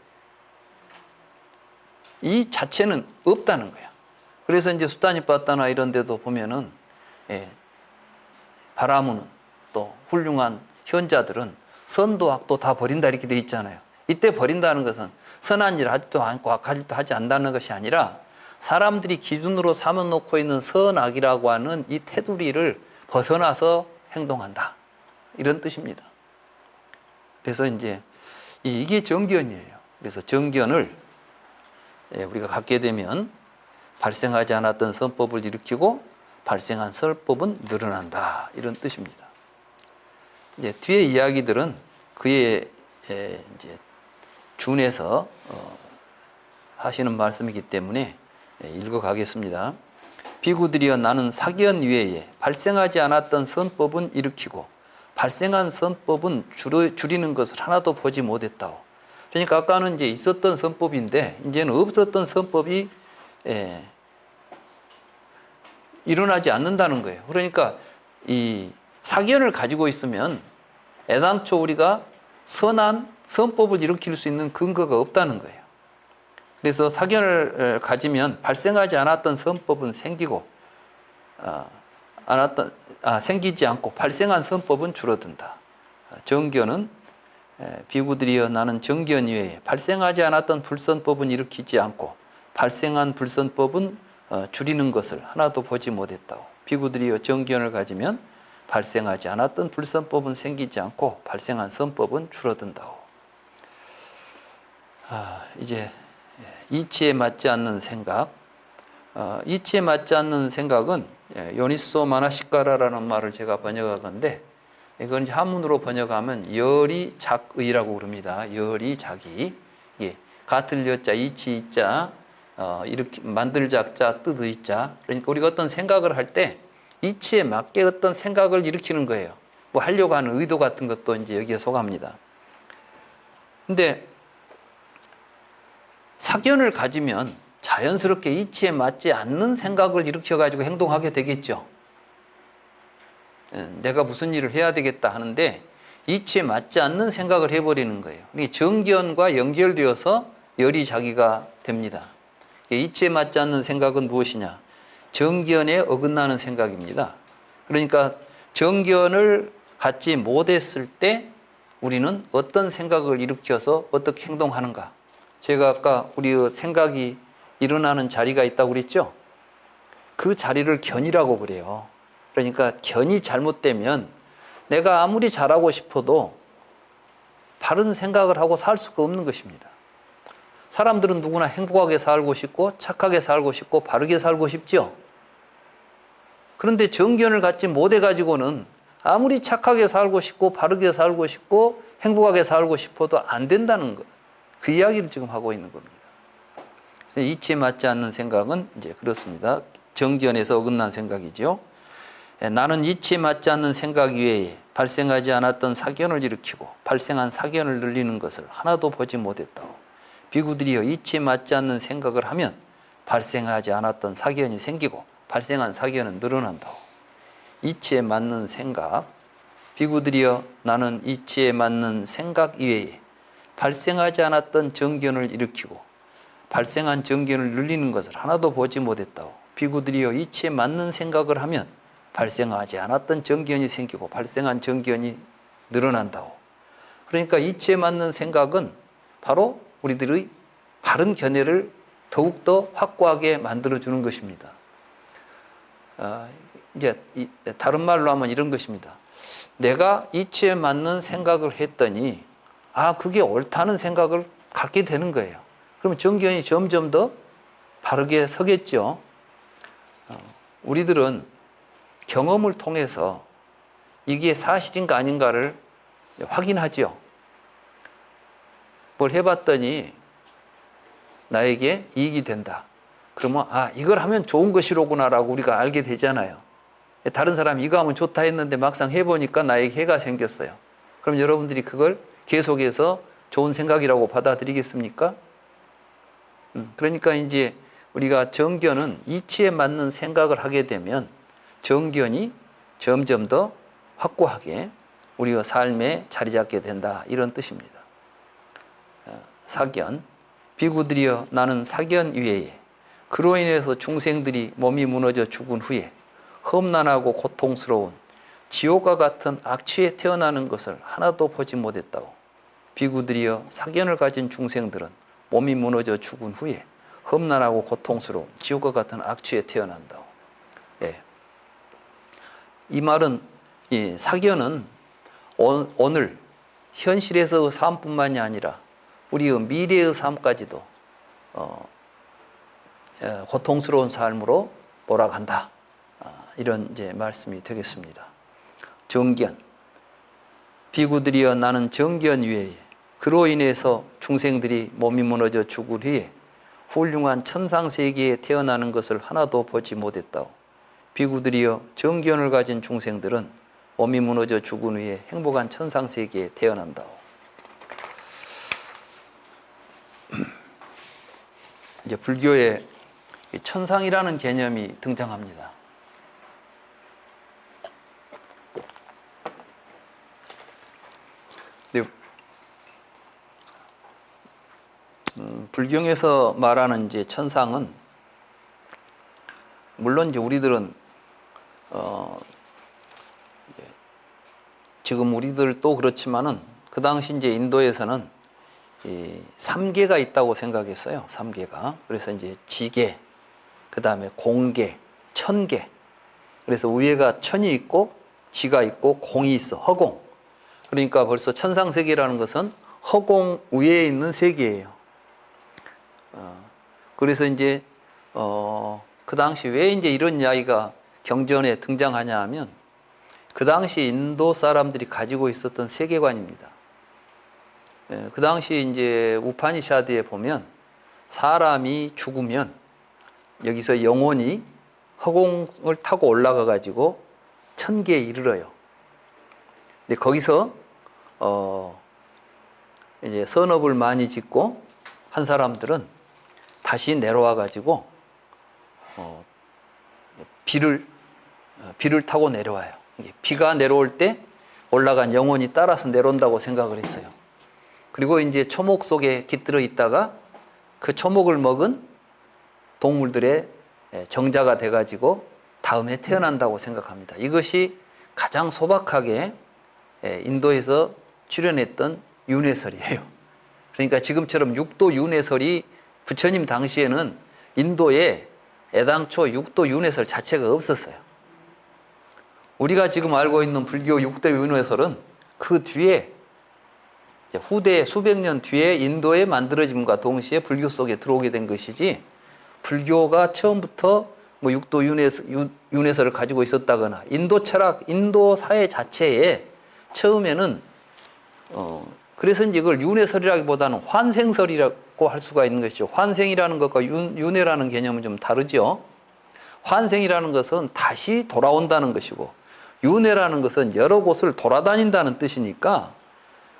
이 자체는 없다는 거야. 그래서 이제 수다니빠따나 이런 데도 보면은 바라무는 또 훌륭한 현자들은 선도 악도 다 버린다 이렇게 돼 있잖아요. 이때 버린다는 것은 선한 일 하지도 않고 악한 일도 하지 않는다는 것이 아니라 사람들이 기준으로 삼아놓고 있는 선악이라고 하는 이 테두리를 벗어나서 행동한다. 이런 뜻입니다. 그래서 이제 이게 정견이에요. 그래서 정견을 우리가 갖게 되면 발생하지 않았던 선법을 일으키고 발생한 설법은 늘어난다. 이런 뜻입니다. 이제 뒤에 이야기들은 그에 이제 준해서 하시는 말씀이기 때문에 읽어가겠습니다. 비구들이여 나는 사견 위에 발생하지 않았던 선법은 일으키고 발생한 선법은 줄이는 것을 하나도 보지 못했다오. 그러니까 아까는 이제 있었던 선법인데 이제는 없었던 선법이 일어나지 않는다는 거예요. 그러니까 이 사견을 가지고 있으면 애당초 우리가 선한 선법을 일으킬 수 있는 근거가 없다는 거예요. 그래서 사견을 가지면 발생하지 않았던 선법은 생기고 생기지 않고 발생한 선법은 줄어든다. 정견은 비구들이여 나는 정견 외에 발생하지 않았던 불선법은 일으키지 않고 발생한 불선법은 줄이는 것을 하나도 보지 못했다고. 비구들이여 정견을 가지면 발생하지 않았던 불선법은 생기지 않고 발생한 선법은 줄어든다고. 이제 이치에 맞지 않는 생각, 이치에 맞지 않는 생각은 요니소 마나시카라라는 말을 제가 번역하건데 이건 이제 한문으로 번역하면 열이작의라고 그럽니다. 열이작의. 예. 같을 여자, 이치 이자, 이렇게 만들 작자, 뜻 의자. 그러니까 우리가 어떤 생각을 할 때 이치에 맞게 어떤 생각을 일으키는 거예요. 뭐 하려고 하는 의도 같은 것도 이제 여기에 속합니다. 근데 사견을 가지면 자연스럽게 이치에 맞지 않는 생각을 일으켜가지고 행동하게 되겠죠. 내가 무슨 일을 해야 되겠다 하는데 이치에 맞지 않는 생각을 해버리는 거예요. 이게 정견과 연결되어서 열이 자기가 됩니다. 이치에 맞지 않는 생각은 무엇이냐? 정견에 어긋나는 생각입니다. 그러니까 정견을 갖지 못했을 때 우리는 어떤 생각을 일으켜서 어떻게 행동하는가? 제가 아까 우리 생각이 일어나는 자리가 있다고 그랬죠? 그 자리를 견이라고 그래요. 그러니까 견이 잘못되면 내가 아무리 잘하고 싶어도 바른 생각을 하고 살 수가 없는 것입니다. 사람들은 누구나 행복하게 살고 싶고 착하게 살고 싶고 바르게 살고 싶죠. 그런데 정견을 갖지 못해가지고는 아무리 착하게 살고 싶고 바르게 살고 싶고 행복하게 살고 싶어도 안 된다는 것. 그 이야기를 지금 하고 있는 겁니다. 그래서 이치에 맞지 않는 생각은 이제 그렇습니다. 정견에서 어긋난 생각이죠. 나는 이치에 맞지 않는 생각 외에 발생하지 않았던 사견을 일으키고 발생한 사견을 늘리는 것을 하나도 보지 못했다고. 비구들이여 이치에 맞지 않는 생각을 하면 발생하지 않았던 사견이 생기고 발생한 사견은 늘어난다고. 이치에 맞는 생각. 비구들이여 나는 이치에 맞는 생각 이외에 발생하지 않았던 정견을 일으키고 발생한 정견을 늘리는 것을 하나도 보지 못했다고. 비구들이여 이치에 맞는 생각을 하면 발생하지 않았던 정견이 생기고 발생한 정견이 늘어난다고. 그러니까 이치에 맞는 생각은 바로 우리들의 바른 견해를 더욱더 확고하게 만들어주는 것입니다. 이제 다른 말로 하면 이런 것입니다. 내가 이치에 맞는 생각을 했더니 그게 옳다는 생각을 갖게 되는 거예요. 그러면 정견이 점점 더 바르게 서겠죠. 우리들은 경험을 통해서 이게 사실인가 아닌가를 확인하죠. 뭘 해봤더니 나에게 이익이 된다. 그러면 이걸 하면 좋은 것이로구나라고 우리가 알게 되잖아요. 다른 사람이 이거 하면 좋다 했는데 막상 해보니까 나에게 해가 생겼어요. 그럼 여러분들이 그걸 계속해서 좋은 생각이라고 받아들이겠습니까? 그러니까 이제 우리가 정견은 이치에 맞는 생각을 하게 되면 정견이 점점 더 확고하게 우리의 삶에 자리 잡게 된다. 이런 뜻입니다. 사견. 비구들이여 나는 사견 위에 그로 인해서 중생들이 몸이 무너져 죽은 후에 험난하고 고통스러운 지옥과 같은 악취에 태어나는 것을 하나도 보지 못했다고. 비구들이여 사견을 가진 중생들은 몸이 무너져 죽은 후에 험난하고 고통스러운 지옥과 같은 악취에 태어난다고. 예. 이 말은 이 사견은 오늘 현실에서의 삶뿐만이 아니라 우리의 미래의 삶까지도 고통스러운 삶으로 몰아간다. 이런 이제 말씀이 되겠습니다. 정견. 비구들이여 나는 정견 위에 그로 인해서 중생들이 몸이 무너져 죽을 후에 훌륭한 천상세계에 태어나는 것을 하나도 보지 못했다고. 비구들이여 정견을 가진 중생들은 몸이 무너져 죽은 후에 행복한 천상세계에 태어난다고. 이제 불교에 천상이라는 개념이 등장합니다. 불경에서 말하는 이제 천상은 물론 이제 우리들은 지금 우리들도 그렇지만은 그 당시 이제 인도에서는 이 3계가 있다고 생각했어요. 3계가. 그래서 이제 지계, 그 다음에 공계, 천계. 그래서 위에가 천이 있고 지가 있고 공이 있어. 허공. 그러니까 벌써 천상세계라는 것은 허공 위에 있는 세계예요. 그래서 이제 그 그 당시 왜 이제 이런 이야기가 경전에 등장하냐 하면 그 당시 인도 사람들이 가지고 있었던 세계관입니다. 그 당시 이제 우파니샤드에 보면 사람이 죽으면 여기서 영혼이 허공을 타고 올라가 가지고 천계에 이르러요. 근데 거기서 이제 선업을 많이 짓고 한 사람들은 다시 내려와 가지고 비를 타고 내려와요. 비가 내려올 때 올라간 영혼이 따라서 내려온다고 생각을 했어요. 그리고 이제 초목 속에 깃들어 있다가 그 초목을 먹은 동물들의 정자가 돼가지고 다음에 태어난다고 생각합니다. 이것이 가장 소박하게 인도에서 출현했던 윤회설이에요. 그러니까 지금처럼 육도 윤회설이 부처님 당시에는 인도에 애당초 육도 윤회설 자체가 없었어요. 우리가 지금 알고 있는 불교 육도 윤회설은 그 뒤에 후대 수백 년 뒤에 인도에 만들어짐과 동시에 불교 속에 들어오게 된 것이지, 불교가 처음부터 뭐 육도 윤회설을 가지고 있었다거나 인도 철학, 인도 사회 자체에 처음에는 그래서 이제 이걸 윤회설이라기보다는 환생설이라고 할 수가 있는 것이죠. 환생이라는 것과 윤회라는 개념은 좀 다르죠. 환생이라는 것은 다시 돌아온다는 것이고, 윤회라는 것은 여러 곳을 돌아다닌다는 뜻이니까,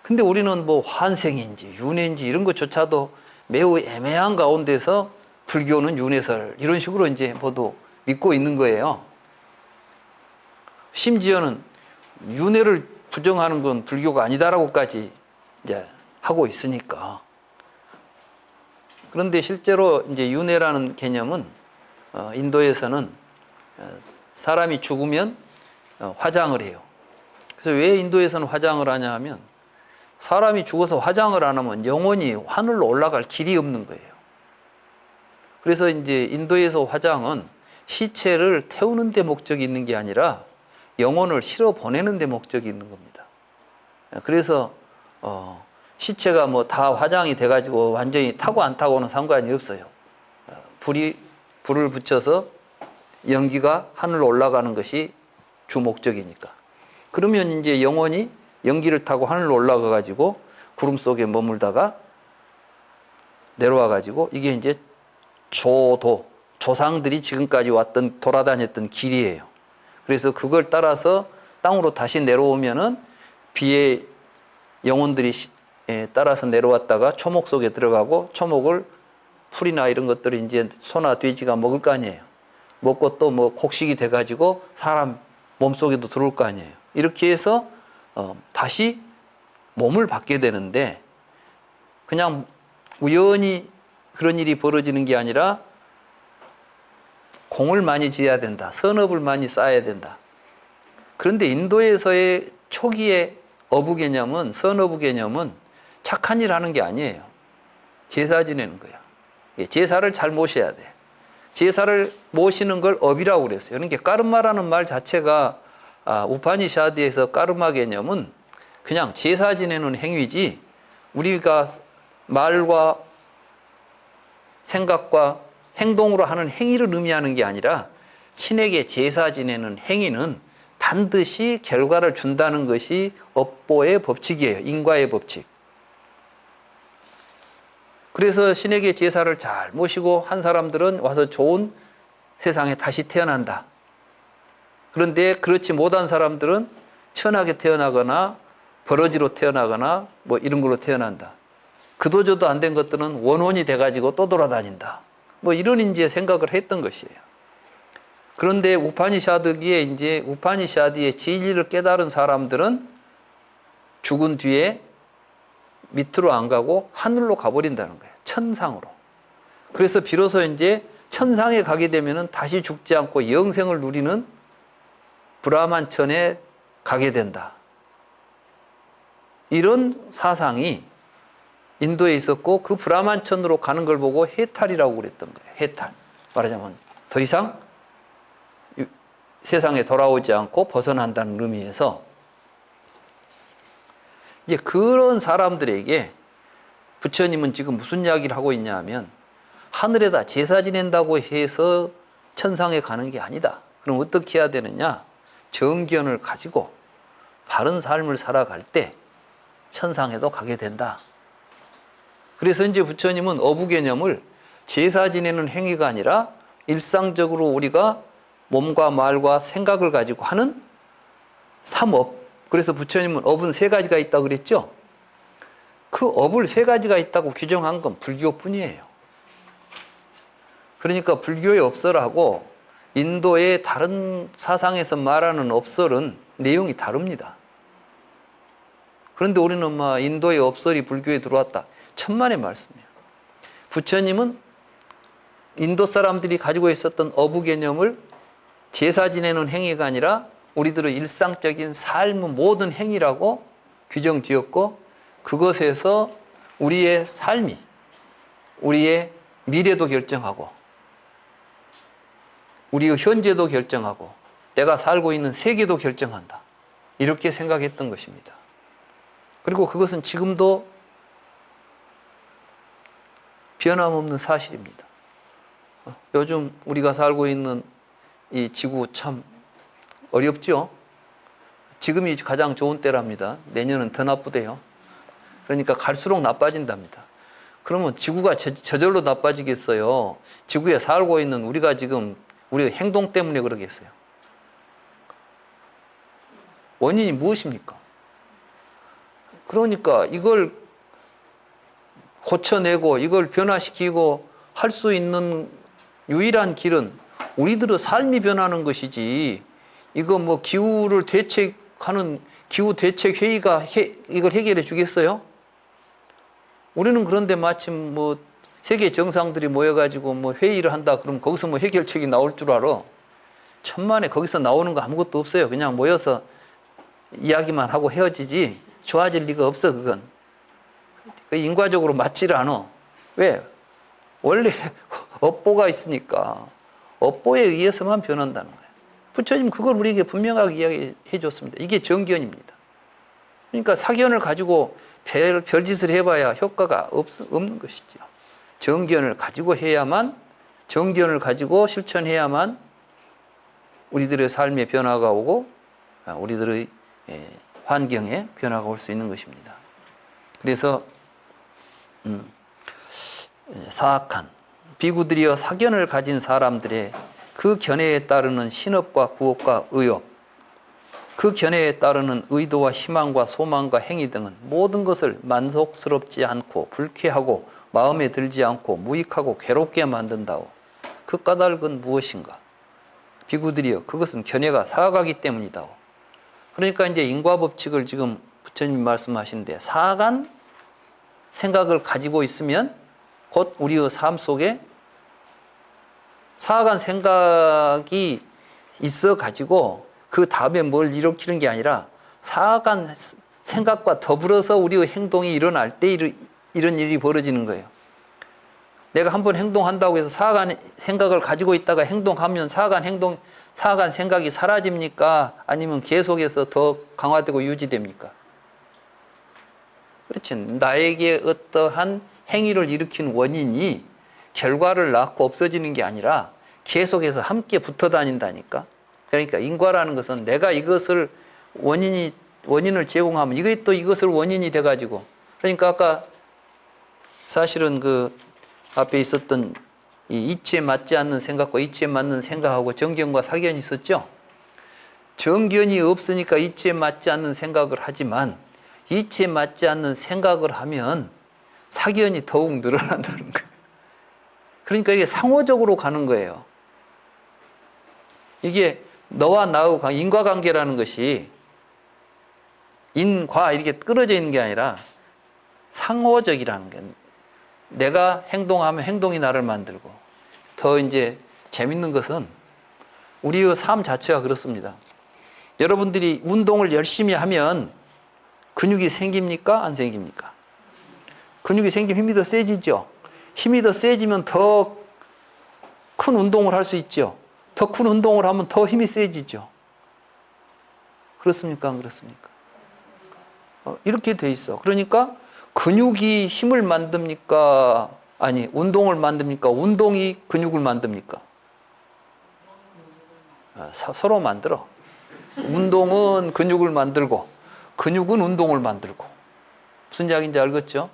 근데 우리는 뭐 환생인지 윤회인지 이런 것조차도 매우 애매한 가운데서 불교는 윤회설 이런 식으로 이제 모두 믿고 있는 거예요. 심지어는 윤회를 부정하는 건 불교가 아니다라고까지 이제 하고 있으니까. 그런데 실제로 이제 윤회라는 개념은 인도에서는 사람이 죽으면 화장을 해요. 그래서 왜 인도에서는 화장을 하냐 하면, 사람이 죽어서 화장을 안 하면 영혼이 하늘로 올라갈 길이 없는 거예요. 그래서 이제 인도에서 화장은 시체를 태우는 데 목적이 있는 게 아니라 영혼을 실어 보내는 데 목적이 있는 겁니다. 그래서 시체가 뭐 다 화장이 돼가지고 완전히 타고 안 타고는 상관이 없어요. 불을 붙여서 연기가 하늘로 올라가는 것이 주 목적이니까. 그러면 이제 영혼이 연기를 타고 하늘로 올라가 가지고 구름 속에 머물다가 내려와 가지고, 이게 이제 조상들이 지금까지 왔던 돌아다녔던 길이에요. 그래서 그걸 따라서 땅으로 다시 내려오면은 비의 영혼들이 따라서 내려왔다가 초목 속에 들어가고, 초목을 풀이나 이런 것들을 이제 소나 돼지가 먹을 거 아니에요. 먹고 또 뭐 곡식이 돼 가지고 사람 몸속에도 들어올 거 아니에요. 이렇게 해서 다시 몸을 받게 되는데, 그냥 우연히 그런 일이 벌어지는 게 아니라 공을 많이 지어야 된다. 선업을 많이 쌓아야 된다. 그런데 인도에서의 초기의 어부 개념은, 선어부 개념은 착한 일 하는 게 아니에요. 제사 지내는 거야. 제사를 잘 모셔야 돼. 제사를 모시는 걸 업이라고 그랬어요. 그러니까 까르마라는 말 자체가 우파니샤드에서 까르마 개념은 그냥 제사 지내는 행위지, 우리가 말과 생각과 행동으로 하는 행위를 의미하는 게 아니라, 신에게 제사 지내는 행위는 반드시 결과를 준다는 것이 업보의 법칙이에요. 인과의 법칙. 그래서 신에게 제사를 잘 모시고 한 사람들은 와서 좋은 세상에 다시 태어난다. 그런데 그렇지 못한 사람들은 천하게 태어나거나 버러지로 태어나거나 뭐 이런 걸로 태어난다. 그도저도 안 된 것들은 원혼이 돼가지고 또 돌아다닌다. 뭐 이런 이제 생각을 했던 것이에요. 그런데 우파니샤드의 진리를 깨달은 사람들은 죽은 뒤에 밑으로 안 가고 하늘로 가버린다는 거예요. 천상으로. 그래서 비로소 이제 천상에 가게 되면은 다시 죽지 않고 영생을 누리는 브라만천에 가게 된다. 이런 사상이 인도에 있었고, 그 브라만천으로 가는 걸 보고 해탈이라고 그랬던 거예요. 해탈. 말하자면 더 이상 세상에 돌아오지 않고 벗어난다는 의미에서, 이제 그런 사람들에게 부처님은 지금 무슨 이야기를 하고 있냐 하면, 하늘에다 제사 지낸다고 해서 천상에 가는 게 아니다. 그럼 어떻게 해야 되느냐? 정견을 가지고 바른 삶을 살아갈 때 천상에도 가게 된다. 그래서 이제 부처님은 어부 개념을 제사 지내는 행위가 아니라 일상적으로 우리가 몸과 말과 생각을 가지고 하는 삼업. 그래서 부처님은 업은 세 가지가 있다고 그랬죠? 그 업을 세 가지가 있다고 규정한 건 불교뿐이에요. 그러니까 불교의 업설하고 인도의 다른 사상에서 말하는 업설은 내용이 다릅니다. 그런데 우리는 인도의 업설이 불교에 들어왔다. 천만의 말씀이에요. 부처님은 인도 사람들이 가지고 있었던 어부 개념을 제사 지내는 행위가 아니라 우리들의 일상적인 삶의 모든 행위라고 규정 지었고, 그것에서 우리의 삶이, 우리의 미래도 결정하고, 우리의 현재도 결정하고, 내가 살고 있는 세계도 결정한다. 이렇게 생각했던 것입니다. 그리고 그것은 지금도 변함없는 사실입니다. 요즘 우리가 살고 있는 이 지구 참 어렵죠? 지금이 가장 좋은 때랍니다. 내년은 더 나쁘대요. 그러니까 갈수록 나빠진답니다. 그러면 지구가 저절로 나빠지겠어요? 지구에 살고 있는 우리가 지금 우리의 행동 때문에 그러겠어요? 원인이 무엇입니까? 그러니까 이걸 고쳐내고 이걸 변화시키고 할 수 있는 유일한 길은 우리들의 삶이 변하는 것이지, 이거 기후를 대책하는 기후 대책 회의가 이걸 해결해 주겠어요? 우리는 그런데 마침 세계 정상들이 모여가지고 회의를 한다 그러면 거기서 해결책이 나올 줄 알아? 천만에 거기서 나오는 거 아무것도 없어요. 그냥 모여서 이야기만 하고 헤어지지 좋아질 리가 없어. 그건 인과적으로 맞지를 않아. 왜? 원래 업보가 있으니까 업보에 의해서만 변한다는 거예요. 부처님 그걸 우리에게 분명하게 이야기해 줬습니다. 이게 정견입니다. 그러니까 사견을 가지고 별짓을 해봐야 효과가 없는 것이죠. 정견을 가지고 해야만, 정견을 가지고 실천해야만 우리들의 삶의 변화가 오고 우리들의 환경에 변화가 올 수 있는 것입니다. 그래서 사악한 비구들이여 사견을 가진 사람들의 그 견해에 따르는 신업과 구업과 의업, 그 견해에 따르는 의도와 희망과 소망과 행위 등은 모든 것을 만족스럽지 않고 불쾌하고 마음에 들지 않고 무익하고 괴롭게 만든다오. 그 까닭은 무엇인가? 비구들이여 그것은 견해가 사악하기 때문이다오. 그러니까 이제 인과법칙을 지금 부처님 말씀하시는데, 사악한 생각을 가지고 있으면 곧 우리의 삶 속에 사악한 생각이 있어 가지고 그 다음에 뭘 일으키는 게 아니라 사악한 생각과 더불어서 우리의 행동이 일어날 때 이런 일이 벌어지는 거예요. 내가 한번 행동한다고 해서 사악한 생각을 가지고 있다가 행동하면 사악한 생각이 사라집니까? 아니면 계속해서 더 강화되고 유지됩니까? 그렇지. 나에게 어떠한 행위를 일으킨 원인이 결과를 낳고 없어지는 게 아니라 계속해서 함께 붙어 다닌다니까. 그러니까 인과라는 것은 내가 이것을 원인을 제공하면 이게 또 이것을 원인이 돼가지고, 그러니까 아까 사실은 그 앞에 있었던 이 이치에 맞지 않는 생각과 이치에 맞는 생각하고 정견과 사견이 있었죠. 정견이 없으니까 이치에 맞지 않는 생각을 하지만 이치에 맞지 않는 생각을 하면 사견이 더욱 늘어난다는 거예요. 그러니까 이게 상호적으로 가는 거예요. 이게 너와 나의 인과관계라는 것이 인과 이렇게 끊어져 있는 게 아니라 상호적이라는 게, 내가 행동하면 행동이 나를 만들고, 더 이제 재밌는 것은 우리의 삶 자체가 그렇습니다. 여러분들이 운동을 열심히 하면 근육이 생깁니까? 안 생깁니까? 근육이 생기면 힘이 더 세지죠. 힘이 더 세지면 더 큰 운동을 할 수 있죠. 더 큰 운동을 하면 더 힘이 세지죠. 그렇습니까? 안 그렇습니까? 이렇게 돼 있어. 그러니까 근육이 힘을 만듭니까? 아니, 운동을 만듭니까? 운동이 근육을 만듭니까? 서로 만들어. 운동은 근육을 만들고 근육은 운동을 만들고. 무슨 이야기인지 알겠죠?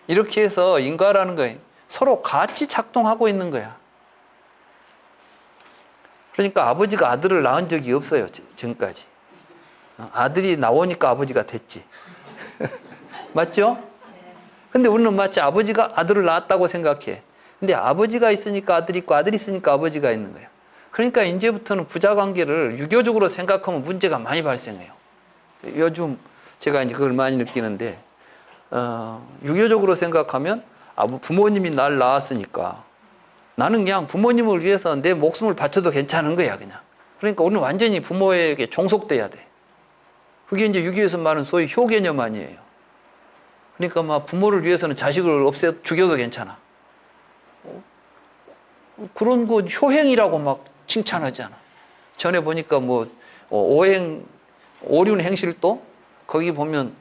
이렇게 해서 인과라는 거예요. 서로 같이 작동하고 있는 거야. 그러니까 아버지가 아들을 낳은 적이 없어요. 지금까지. 아들이 나오니까 아버지가 됐지. 맞죠? 근데 우리는 마치 아버지가 아들을 낳았다고 생각해. 근데 아버지가 있으니까 아들이 있고 아들이 있으니까 아버지가 있는 거예요. 그러니까 이제부터는 부자관계를 유교적으로 생각하면 문제가 많이 발생해요. 요즘 제가 이제 그걸 많이 느끼는데 유교적으로 생각하면 부모님이 날 낳았으니까 나는 그냥 부모님을 위해서 내 목숨을 바쳐도 괜찮은 거야 그냥. 그러니까 우리는 완전히 부모에게 종속돼야 돼. 그게 이제 유교에서 말하는 소위 효개념 아니에요. 그러니까 막 부모를 위해서는 자식을 죽여도 괜찮아. 그런 거 효행이라고 막 칭찬하잖아. 전에 보니까 뭐 오륜 행실도 거기 보면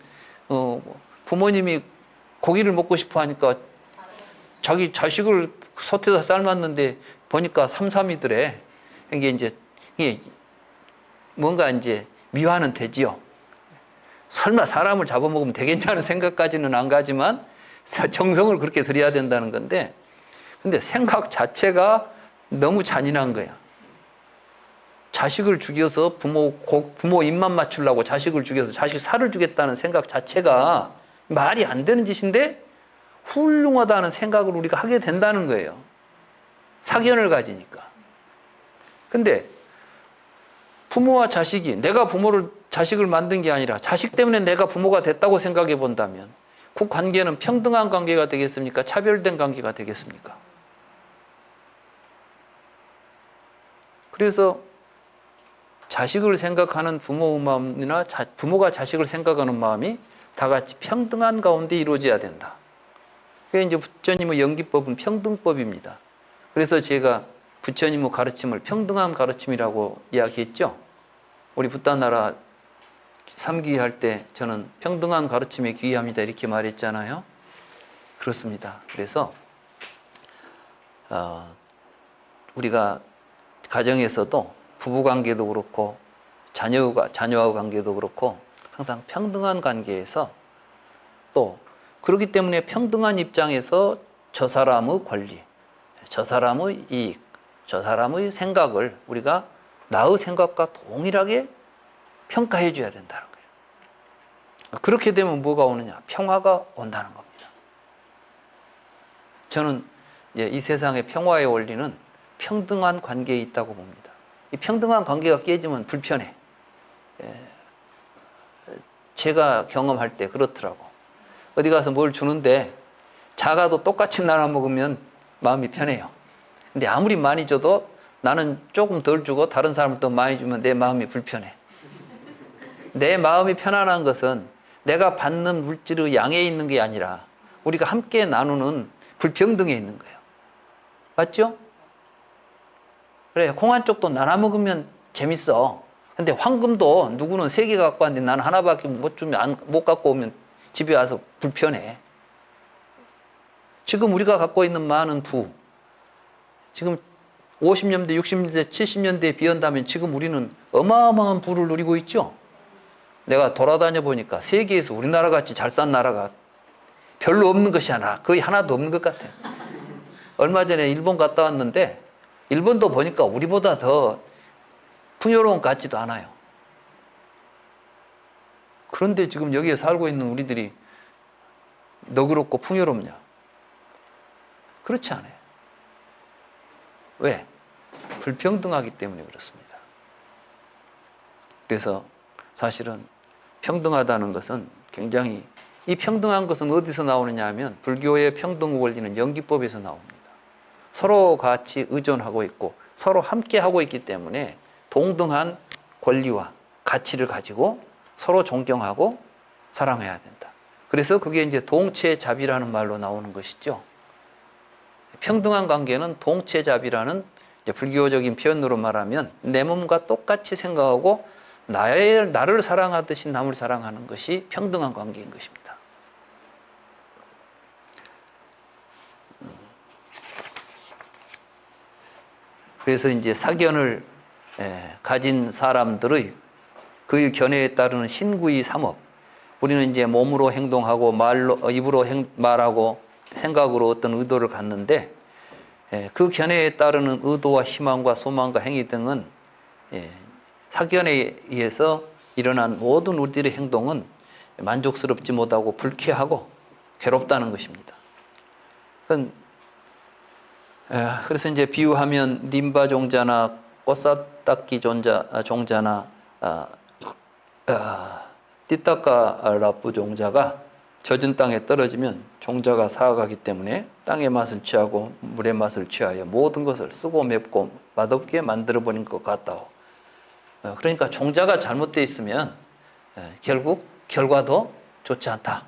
부모님이 고기를 먹고 싶어 하니까 자기 자식을 솥에다 삶았는데 보니까 삼삼이더래. 이게 뭔가 이제 미화는 되지요. 설마 사람을 잡아먹으면 되겠냐는 생각까지는 안 가지만 정성을 그렇게 들여야 된다는 건데, 근데 생각 자체가 너무 잔인한 거야. 자식을 죽여서 부모 입맛 맞추려고 자식을 죽여서 자식 살을 주겠다는 생각 자체가 말이 안 되는 짓인데 훌륭하다는 생각을 우리가 하게 된다는 거예요. 사견을 가지니까. 근데 부모와 자식이, 내가 자식을 만든 게 아니라 자식 때문에 내가 부모가 됐다고 생각해 본다면 그 관계는 평등한 관계가 되겠습니까? 차별된 관계가 되겠습니까? 그래서 자식을 생각하는 부모의 마음이나 부모가 자식을 생각하는 마음이 다 같이 평등한 가운데 이루어져야 된다. 그게 이제 부처님의 연기법은 평등법입니다. 그래서 제가 부처님의 가르침을 평등한 가르침이라고 이야기했죠. 우리 붓다나라 3기 할 때 저는 평등한 가르침에 귀의합니다 이렇게 말했잖아요. 그렇습니다. 그래서 우리가 가정에서도 부부관계도 그렇고 자녀와 관계도 그렇고 항상 평등한 관계에서, 또 그렇기 때문에 평등한 입장에서 저 사람의 권리, 저 사람의 이익, 저 사람의 생각을 우리가 나의 생각과 동일하게 평가해 줘야 된다는 거예요. 그렇게 되면 뭐가 오느냐? 평화가 온다는 겁니다. 저는 이 세상의 평화의 원리는 평등한 관계에 있다고 봅니다. 이 평등한 관계가 깨지면 불편해. 제가 경험할 때 그렇더라고. 어디 가서 뭘 주는데 작아도 똑같이 나눠 먹으면 마음이 편해요. 근데 아무리 많이 줘도 나는 조금 덜 주고 다른 사람은 또 많이 주면 내 마음이 불편해. 내 마음이 편안한 것은 내가 받는 물질의 양에 있는 게 아니라 우리가 함께 나누는 불평등에 있는 거예요. 맞죠? 그래, 콩 한 쪽도 나눠 먹으면 재밌어. 근데 황금도 누구는 3개 갖고 왔는데 나는 하나밖에 못 갖고 오면 집에 와서 불편해. 지금 우리가 갖고 있는 많은 지금 50년대, 60년대, 70년대에 비한다면 지금 우리는 어마어마한 부를 누리고 있죠. 내가 돌아다녀 보니까 세계에서 우리나라 같이 잘 산 나라가 별로 없는 것이 거의 하나도 없는 것 같아. 얼마 전에 일본 갔다 왔는데 일본도 보니까 우리보다 더 풍요로운 것 같지도 않아요. 그런데 지금 여기에 살고 있는 우리들이 너그럽고 풍요롭냐? 그렇지 않아요. 왜? 불평등하기 때문에 그렇습니다. 그래서 사실은 평등하다는 것은 굉장히, 이 평등한 것은 어디서 나오느냐 하면 불교의 평등 원리는 연기법에서 나옵니다. 서로 같이 의존하고 있고 서로 함께 하고 있기 때문에 동등한 권리와 가치를 가지고 서로 존경하고 사랑해야 된다. 그래서 그게 이제 동체자비라는 말로 나오는 것이죠. 평등한 관계는 동체자비라는 불교적인 표현으로 말하면 내 몸과 똑같이 생각하고 나를 사랑하듯이 남을 사랑하는 것이 평등한 관계인 것입니다. 그래서 이제 사견을 가진 사람들의 그 견해에 따르는 신구의 삼업, 우리는 이제 몸으로 행동하고 입으로 말하고 생각으로 어떤 의도를 갖는데, 그 견해에 따르는 의도와 희망과 소망과 행위 등은 사견에 의해서 일어난 모든 우리들의 행동은 만족스럽지 못하고 불쾌하고 괴롭다는 것입니다. 그래서 이제 비유하면 님바 종자나 꽃사닦기 종자나 띠따까 라뿌 종자가 젖은 땅에 떨어지면 종자가 사아가기 때문에 땅의 맛을 취하고 물의 맛을 취하여 모든 것을 쓰고 맵고 맛없게 만들어버린 것 같다오. 그러니까 종자가 잘못되어 있으면 결국 결과도 좋지 않다.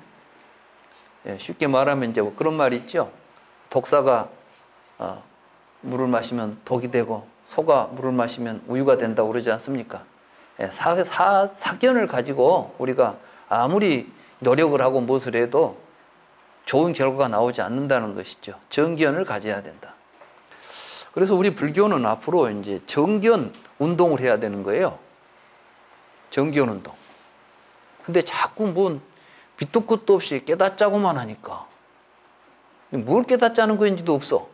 쉽게 말하면 이제 그런 말이 있죠. 독사가 물을 마시면 독이 되고 소가 물을 마시면 우유가 된다고 그러지 않습니까? 사견을 가지고 우리가 아무리 노력을 하고 무엇을 해도 좋은 결과가 나오지 않는다는 것이죠. 정견을 가져야 된다. 그래서 우리 불교는 앞으로 이제 정견 운동을 해야 되는 거예요. 정견 운동. 근데 자꾸 뭔 밑도 끝도 없이 깨닫자고만 하니까 뭘 깨닫자는 거인지도 없어.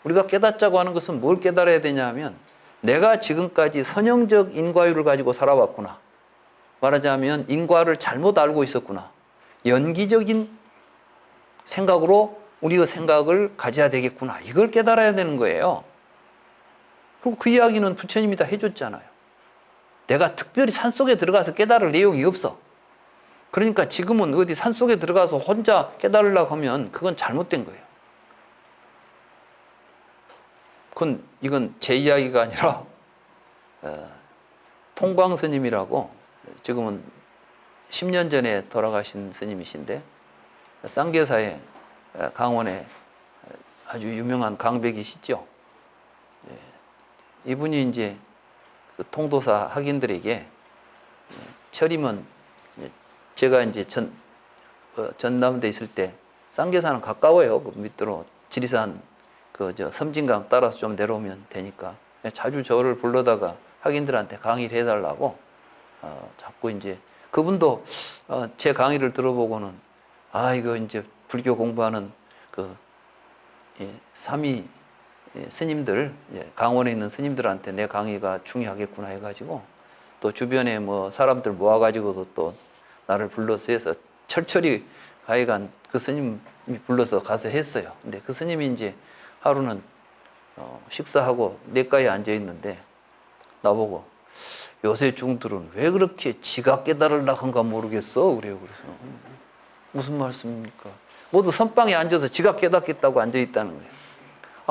우리가 깨닫자고 하는 것은 뭘 깨달아야 되냐 하면 내가 지금까지 선형적 인과율을 가지고 살아왔구나. 말하자면 인과를 잘못 알고 있었구나. 연기적인 생각으로 우리의 생각을 가져야 되겠구나. 이걸 깨달아야 되는 거예요. 그리고 그 이야기는 부처님이 다 해줬잖아요. 내가 특별히 산속에 들어가서 깨달을 내용이 없어. 그러니까 지금은 어디 산속에 들어가서 혼자 깨달으려고 하면 그건 잘못된 거예요. 이건 제 이야기가 아니라 통광 스님이라고 지금은 10년 전에 돌아가신 스님이신데 쌍계사에 강원에 아주 유명한 강백이시죠. 이분이 이제 그 통도사 학인들에게 철이면 제가 이제 전남대 있을 때 쌍계사는 가까워요. 그 밑으로 지리산 섬진강 따라서 좀 내려오면 되니까 자주 저를 불러다가 학인들한테 강의를 해달라고 자꾸 이제 그분도 제 강의를 들어보고는 이거 이제 불교 공부하는 그 삼위 스님들 강원에 있는 스님들한테 내 강의가 중요하겠구나 해가지고 또 주변에 뭐 사람들 모아가지고도 또 나를 불러서 해서 철철이 가해간 그 스님이 불러서 가서 했어요. 근데 그 스님이 이제 하루는 식사하고 내과에 앉아 있는데 나보고 요새 중들은 왜 그렇게 지가 깨달으려고 한가 모르겠어. 그래요. 그래서 무슨 말씀입니까? 모두 선방에 앉아서 지가 깨닫겠다고 앉아 있다는 거예요.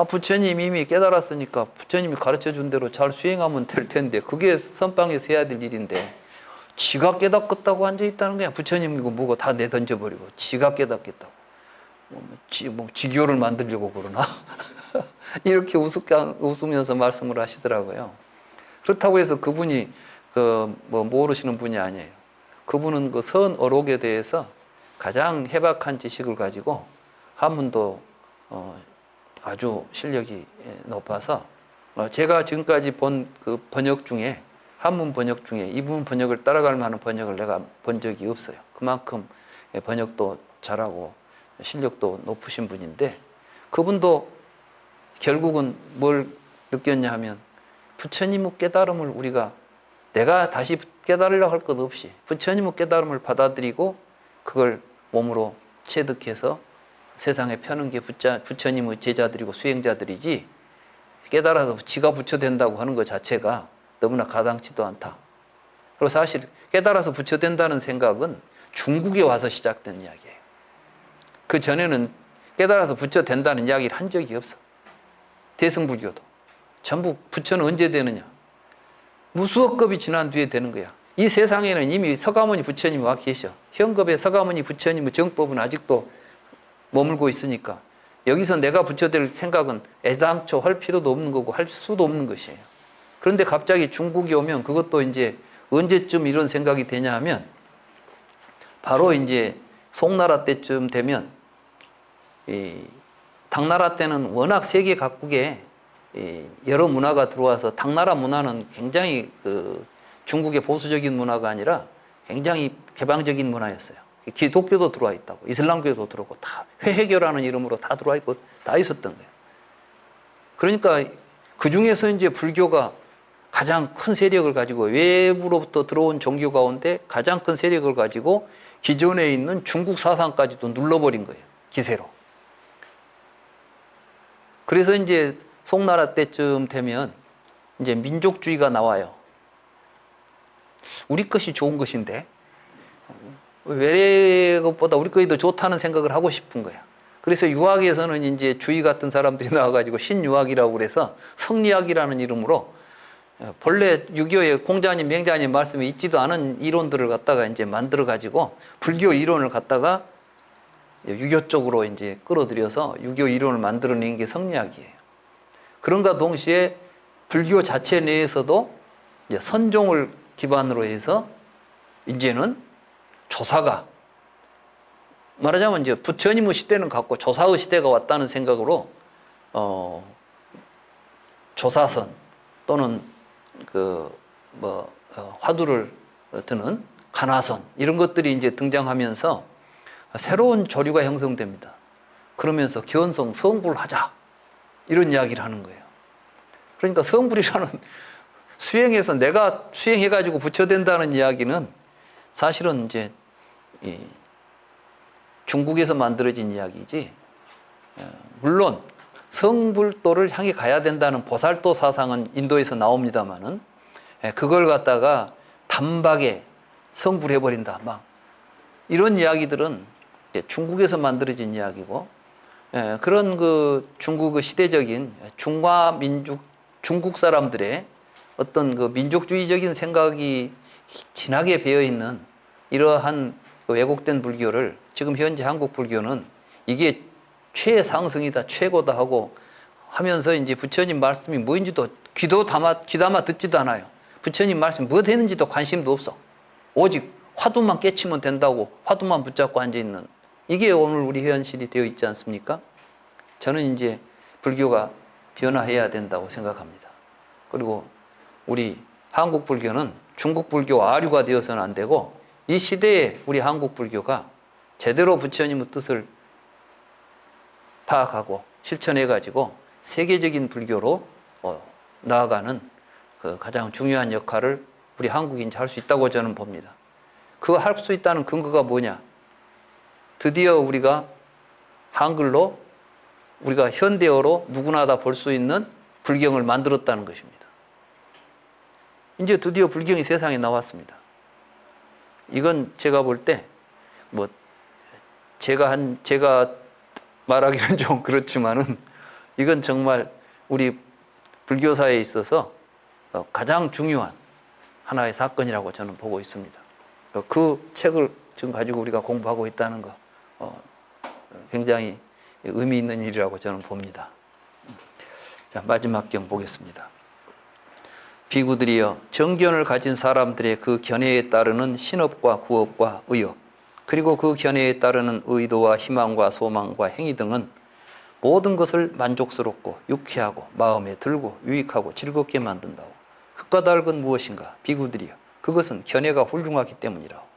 부처님이 이미 깨달았으니까 부처님이 가르쳐 준 대로 잘 수행하면 될 텐데 그게 선방에서 해야 될 일인데 지가 깨닫겠다고 앉아 있다는 거야. 부처님이고 뭐고 다 내던져버리고 지가 깨닫겠다고. 지교를 만들려고 그러나? 이렇게 웃으면서 말씀을 하시더라고요. 그렇다고 해서 그분이 모르시는 분이 아니에요. 그분은 그 선어록에 대해서 가장 해박한 지식을 가지고 한문도 아주 실력이 높아서 제가 지금까지 본 그 번역 중에 한문 번역 중에 이분 번역을 따라갈 만한 번역을 내가 본 적이 없어요. 그만큼 번역도 잘하고 실력도 높으신 분인데 그분도 결국은 뭘 느꼈냐 하면 부처님의 깨달음을 우리가 내가 다시 깨달으려고 할 것 없이 부처님의 깨달음을 받아들이고 그걸 몸으로 체득해서 세상에 펴는 게 부처님의 제자들이고 수행자들이지 깨달아서 지가 부처 된다고 하는 것 자체가 너무나 가당치도 않다. 그리고 사실 깨달아서 부처 된다는 생각은 중국에 와서 시작된 이야기예요. 그 전에는 깨달아서 부처 된다는 이야기를 한 적이 없어. 대승불교도. 전부 부처는 언제 되느냐. 무수억겁이 지난 뒤에 되는 거야. 이 세상에는 이미 서가모니 부처님이 와 계셔. 현급의 서가모니 부처님의 정법은 아직도 머물고 있으니까 여기서 내가 부처 될 생각은 애당초 할 필요도 없는 거고 할 수도 없는 것이에요. 그런데 갑자기 중국이 오면 그것도 이제 언제쯤 이런 생각이 되냐 하면 바로 이제 송나라 때쯤 되면 당나라 때는 워낙 세계 각국에 여러 문화가 들어와서 당나라 문화는 굉장히 그 중국의 보수적인 문화가 아니라 굉장히 개방적인 문화였어요. 기독교도 들어와 있다고, 이슬람교도 들어오고, 다 회해교라는 이름으로 다 들어와 있고 다 있었던 거예요. 그러니까 그 중에서 이제 불교가 가장 큰 세력을 가지고, 외부로부터 들어온 종교 가운데 가장 큰 세력을 가지고 기존에 있는 중국 사상까지도 눌러버린 거예요, 기세로. 그래서 이제 송나라 때쯤 되면 이제 민족주의가 나와요. 우리 것이 좋은 것인데 외래 것보다 우리 것이 더 좋다는 생각을 하고 싶은 거야. 그래서 유학에서는 이제 주의 같은 사람들이 나와가지고 신유학이라고 그래서 성리학이라는 이름으로 본래 유교의 공자님, 맹자님 말씀에 있지도 않은 이론들을 갖다가 이제 만들어가지고 불교 이론을 갖다가 유교 쪽으로 이제 끌어들여서 유교 이론을 만들어낸 게 성리학이에요. 그런가 동시에 불교 자체 내에서도 이제 선종을 기반으로 해서 이제는 조사가, 말하자면 이제 부처님의 시대는 갔고 조사의 시대가 왔다는 생각으로 조사선 또는 화두를 드는 간화선 이런 것들이 이제 등장하면서 새로운 조류가 형성됩니다. 그러면서 견성, 성불을 하자 이런 이야기를 하는 거예요. 그러니까 성불이라는 수행해서 내가 수행해가지고 부처된다는 이야기는 사실은 이제 중국에서 만들어진 이야기지, 물론 성불도를 향해 가야 된다는 보살도 사상은 인도에서 나옵니다만은 그걸 갖다가 단박에 성불해버린다 막 이런 이야기들은 중국에서 만들어진 이야기고, 그런 그 중국의 시대적인 중화 민족, 중국 사람들의 어떤 그 민족주의적인 생각이 진하게 배어 있는 이러한 왜곡된 불교를 지금 현재 한국 불교는 이게 최상승이다, 최고다 하고 하면서 이제 부처님 말씀이 뭐인지도 귀담아 듣지도 않아요. 부처님 말씀이 뭐 되는지도 관심도 없어. 오직 화두만 깨치면 된다고 화두만 붙잡고 앉아있는, 이게 오늘 우리 현실이 되어 있지 않습니까? 저는 이제 불교가 변화해야 된다고 생각합니다. 그리고 우리 한국 불교는 중국 불교 아류가 되어서는 안 되고, 이 시대에 우리 한국 불교가 제대로 부처님의 뜻을 파악하고 실천해가지고 세계적인 불교로 나아가는 그 가장 중요한 역할을 우리 한국인이 할 수 있다고 저는 봅니다. 그거 할 수 있다는 근거가 뭐냐? 드디어 우리가 한글로, 우리가 현대어로 누구나 다 볼 수 있는 불경을 만들었다는 것입니다. 이제 드디어 불경이 세상에 나왔습니다. 이건 제가 볼 때, 제가 말하기는 좀 그렇지만은, 이건 정말 우리 불교사에 있어서 가장 중요한 하나의 사건이라고 저는 보고 있습니다. 그 책을 지금 가지고 우리가 공부하고 있다는 거, 굉장히 의미 있는 일이라고 저는 봅니다. 자, 마지막 경 보겠습니다. 비구들이여, 정견을 가진 사람들의 그 견해에 따르는 신업과 구업과 의업, 그리고 그 견해에 따르는 의도와 희망과 소망과 행위 등은 모든 것을 만족스럽고 유쾌하고 마음에 들고 유익하고 즐겁게 만든다고. 그 까닭은 무엇인가? 비구들이여, 그것은 견해가 훌륭하기 때문이라고.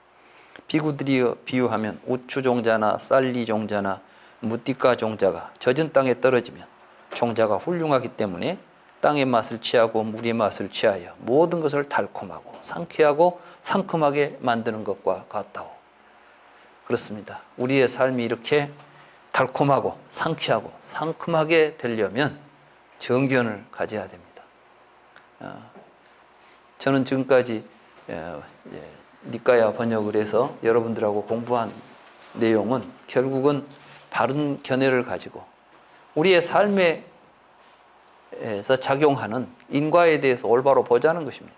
비구들이여 비유하면 우추종자나 쌀리종자나 무띠가 종자가 젖은 땅에 떨어지면 종자가 훌륭하기 때문에 땅의 맛을 취하고 물의 맛을 취하여 모든 것을 달콤하고 상쾌하고 상큼하게 만드는 것과 같다고. 그렇습니다. 우리의 삶이 이렇게 달콤하고 상쾌하고 상큼하게 되려면 정견을 가져야 됩니다. 저는 지금까지 니까야 번역을 해서 여러분들하고 공부한 내용은 결국은 바른 견해를 가지고 우리의 삶에서 작용하는 인과에 대해서 올바로 보자는 것입니다.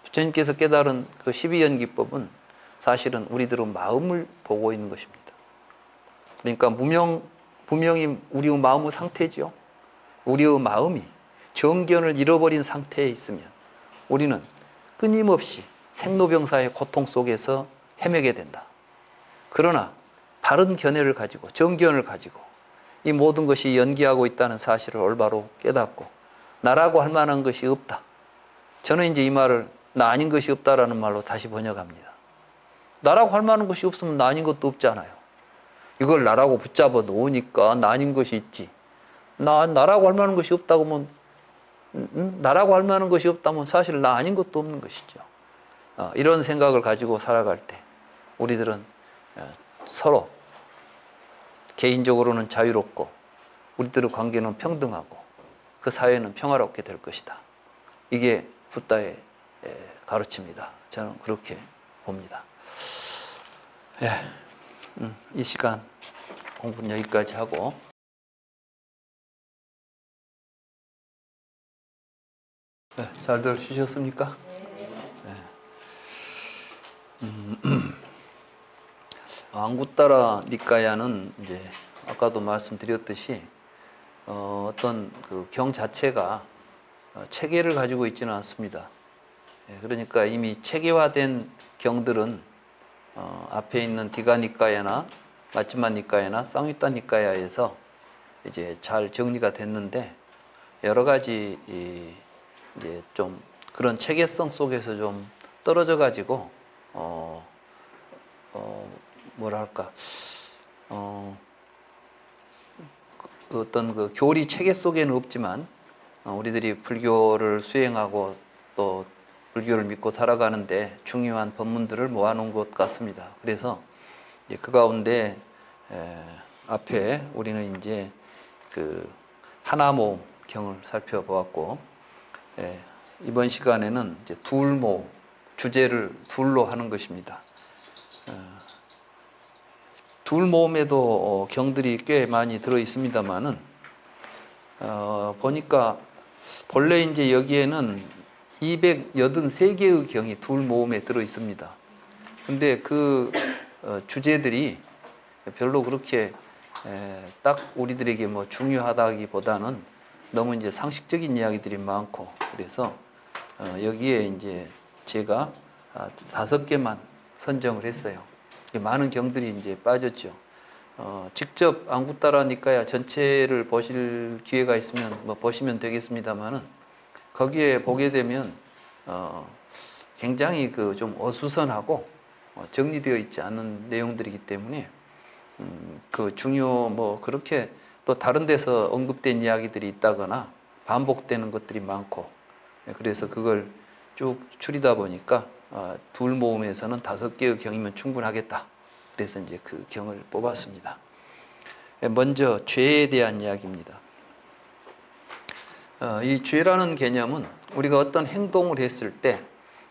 부처님께서 깨달은 그 12연기법은 사실은 우리들의 마음을 보고 있는 것입니다. 그러니까 분명히 우리의 마음의 상태죠. 우리의 마음이 정견을 잃어버린 상태에 있으면 우리는 끊임없이 생로병사의 고통 속에서 헤매게 된다. 그러나 바른 견해를 가지고 정견을 가지고 이 모든 것이 연기하고 있다는 사실을 올바로 깨닫고 나라고 할 만한 것이 없다. 저는 이제 이 말을 나 아닌 것이 없다라는 말로 다시 번역합니다. 나라고 할 만한 것이 없으면 나 아닌 것도 없잖아요. 이걸 나라고 붙잡아 놓으니까 나 아닌 것이 있지. 나라고 할 만한 것이 없다고 하면 나라고 할 만한 것이 없다면 사실 나 아닌 것도 없는 것이죠. 이런 생각을 가지고 살아갈 때 우리들은 서로 개인적으로는 자유롭고 우리들의 관계는 평등하고 그 사회는 평화롭게 될 것이다. 이게 붓다의 가르침이다. 저는 그렇게 봅니다. 이 시간 공부는 여기까지 하고 잘들 쉬셨습니까? 앙구따라 니까야는 이제 아까도 말씀드렸듯이 어떤 그 경 자체가 체계를 가지고 있지는 않습니다. 그러니까 이미 체계화된 경들은 앞에 있는 디가니까야나 마지마니까야나 쌍위따니까야에서 이제 잘 정리가 됐는데 여러 가지 이제 좀 그런 체계성 속에서 좀 떨어져 가지고 뭐랄까 어떤 그 교리 체계 속에는 없지만 우리들이 불교를 수행하고 또 불교를 믿고 살아가는데 중요한 법문들을 모아놓은 것 같습니다. 그래서 이제 그 가운데 앞에 우리는 이제 그 하나모 경을 살펴보았고 이번 시간에는 이제 둘모 주제를 둘로 하는 것입니다. 둘모음에도 경들이 꽤 많이 들어 있습니다만은 보니까 본래 이제 여기에는 283개의 경이 둘모음에 들어 있습니다. 근데 그 주제들이 별로 그렇게 딱 우리들에게 뭐 중요하다기보다는 너무 이제 상식적인 이야기들이 많고 그래서 여기에 이제 제가 5개만 선정을 했어요. 많은 경들이 이제 빠졌죠. 직접 앙구따라 니까야 전체를 보실 기회가 있으면 뭐 보시면 되겠습니다만은 거기에 보게 되면 굉장히 그 좀 어수선하고 정리되어 있지 않은 내용들이기 때문에 그 중요 뭐 그렇게 또 다른 데서 언급된 이야기들이 있다거나 반복되는 것들이 많고 그래서 그걸 쭉 추리다 보니까 둘 모음에서는 5개의 경이면 충분하겠다. 그래서 이제 그 경을 뽑았습니다. 먼저 죄에 대한 이야기입니다. 이 죄라는 개념은 우리가 어떤 행동을 했을 때,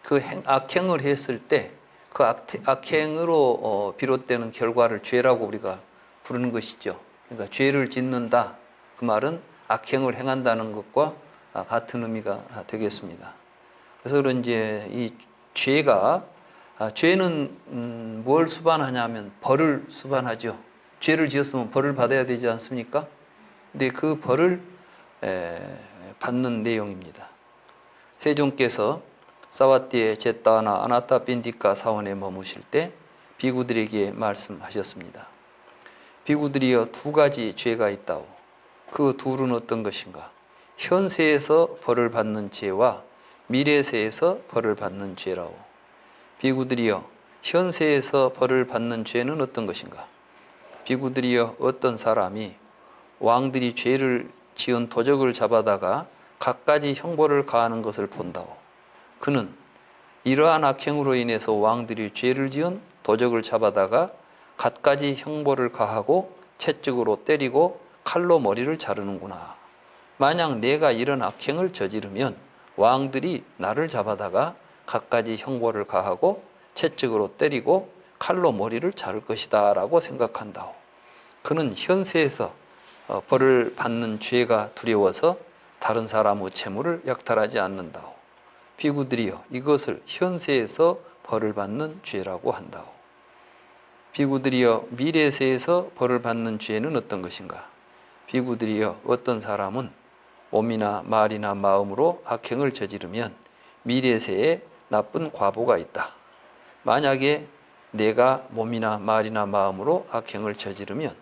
그 악행을 했을 때, 그 악행으로 비롯되는 결과를 죄라고 우리가 부르는 것이죠. 그러니까 죄를 짓는다. 그 말은 악행을 행한다는 것과 같은 의미가 되겠습니다. 그래서 그런지 이 죄가 죄는 뭘 수반하냐면 벌을 수반하죠. 죄를 지었으면 벌을 받아야 되지 않습니까? 근데 그 벌을 받는 내용입니다. 세종께서 사와띠에 제따나 아나타 빈디카 사원에 머무실 때 비구들에게 말씀하셨습니다. 비구들이여 2가지 죄가 있다오. 그 둘은 어떤 것인가? 현세에서 벌을 받는 죄와 미래세에서 벌을 받는 죄라오. 비구들이여 현세에서 벌을 받는 죄는 어떤 것인가? 비구들이여 어떤 사람이 왕들이 죄를 지은 도적을 잡아다가 갖가지 형벌을 가하는 것을 본다오. 그는 이러한 악행으로 인해서 왕들이 죄를 지은 도적을 잡아다가 갖가지 형벌을 가하고 채찍으로 때리고 칼로 머리를 자르는구나. 만약 내가 이런 악행을 저지르면 왕들이 나를 잡아다가 갖가지 형벌을 가하고 채찍으로 때리고 칼로 머리를 자를 것이다 라고 생각한다오. 그는 현세에서 벌을 받는 죄가 두려워서 다른 사람의 재물을 약탈하지 않는다오. 비구들이여 이것을 현세에서 벌을 받는 죄라고 한다오. 비구들이여 미래세에서 벌을 받는 죄는 어떤 것인가? 비구들이여 어떤 사람은 몸이나 말이나 마음으로 악행을 저지르면 미래세에 나쁜 과보가 있다. 만약에 내가 몸이나 말이나 마음으로 악행을 저지르면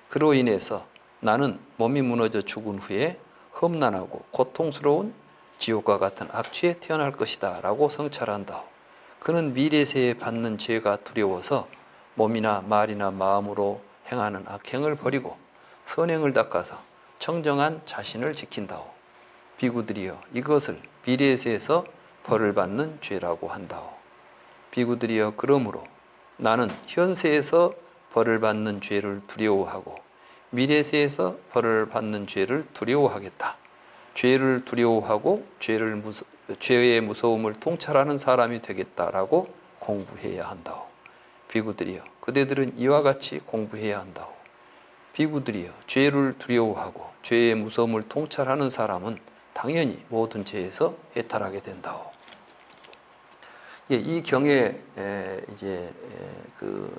그로 인해서 나는 몸이 무너져 죽은 후에 험난하고 고통스러운 지옥과 같은 악취에 태어날 것이다 라고 성찰한다. 그는 미래세에 받는 죄가 두려워서 몸이나 말이나 마음으로 행하는 악행을 버리고 선행을 닦아서 청정한 자신을 지킨다오. 비구들이여 이것을 미래세에서 벌을 받는 죄라고 한다오. 비구들이여 그러므로 나는 현세에서 벌을 받는 죄를 두려워하고 미래세에서 벌을 받는 죄를 두려워하겠다. 죄를 두려워하고 죄의 무서움을 통찰하는 사람이 되겠다라고 공부해야 한다오. 비구들이여 그대들은 이와 같이 공부해야 한다오. 비구들이여 죄를 두려워하고 죄의 무서움을 통찰하는 사람은 당연히 모든 죄에서 해탈하게 된다오. 이 경의 이제 그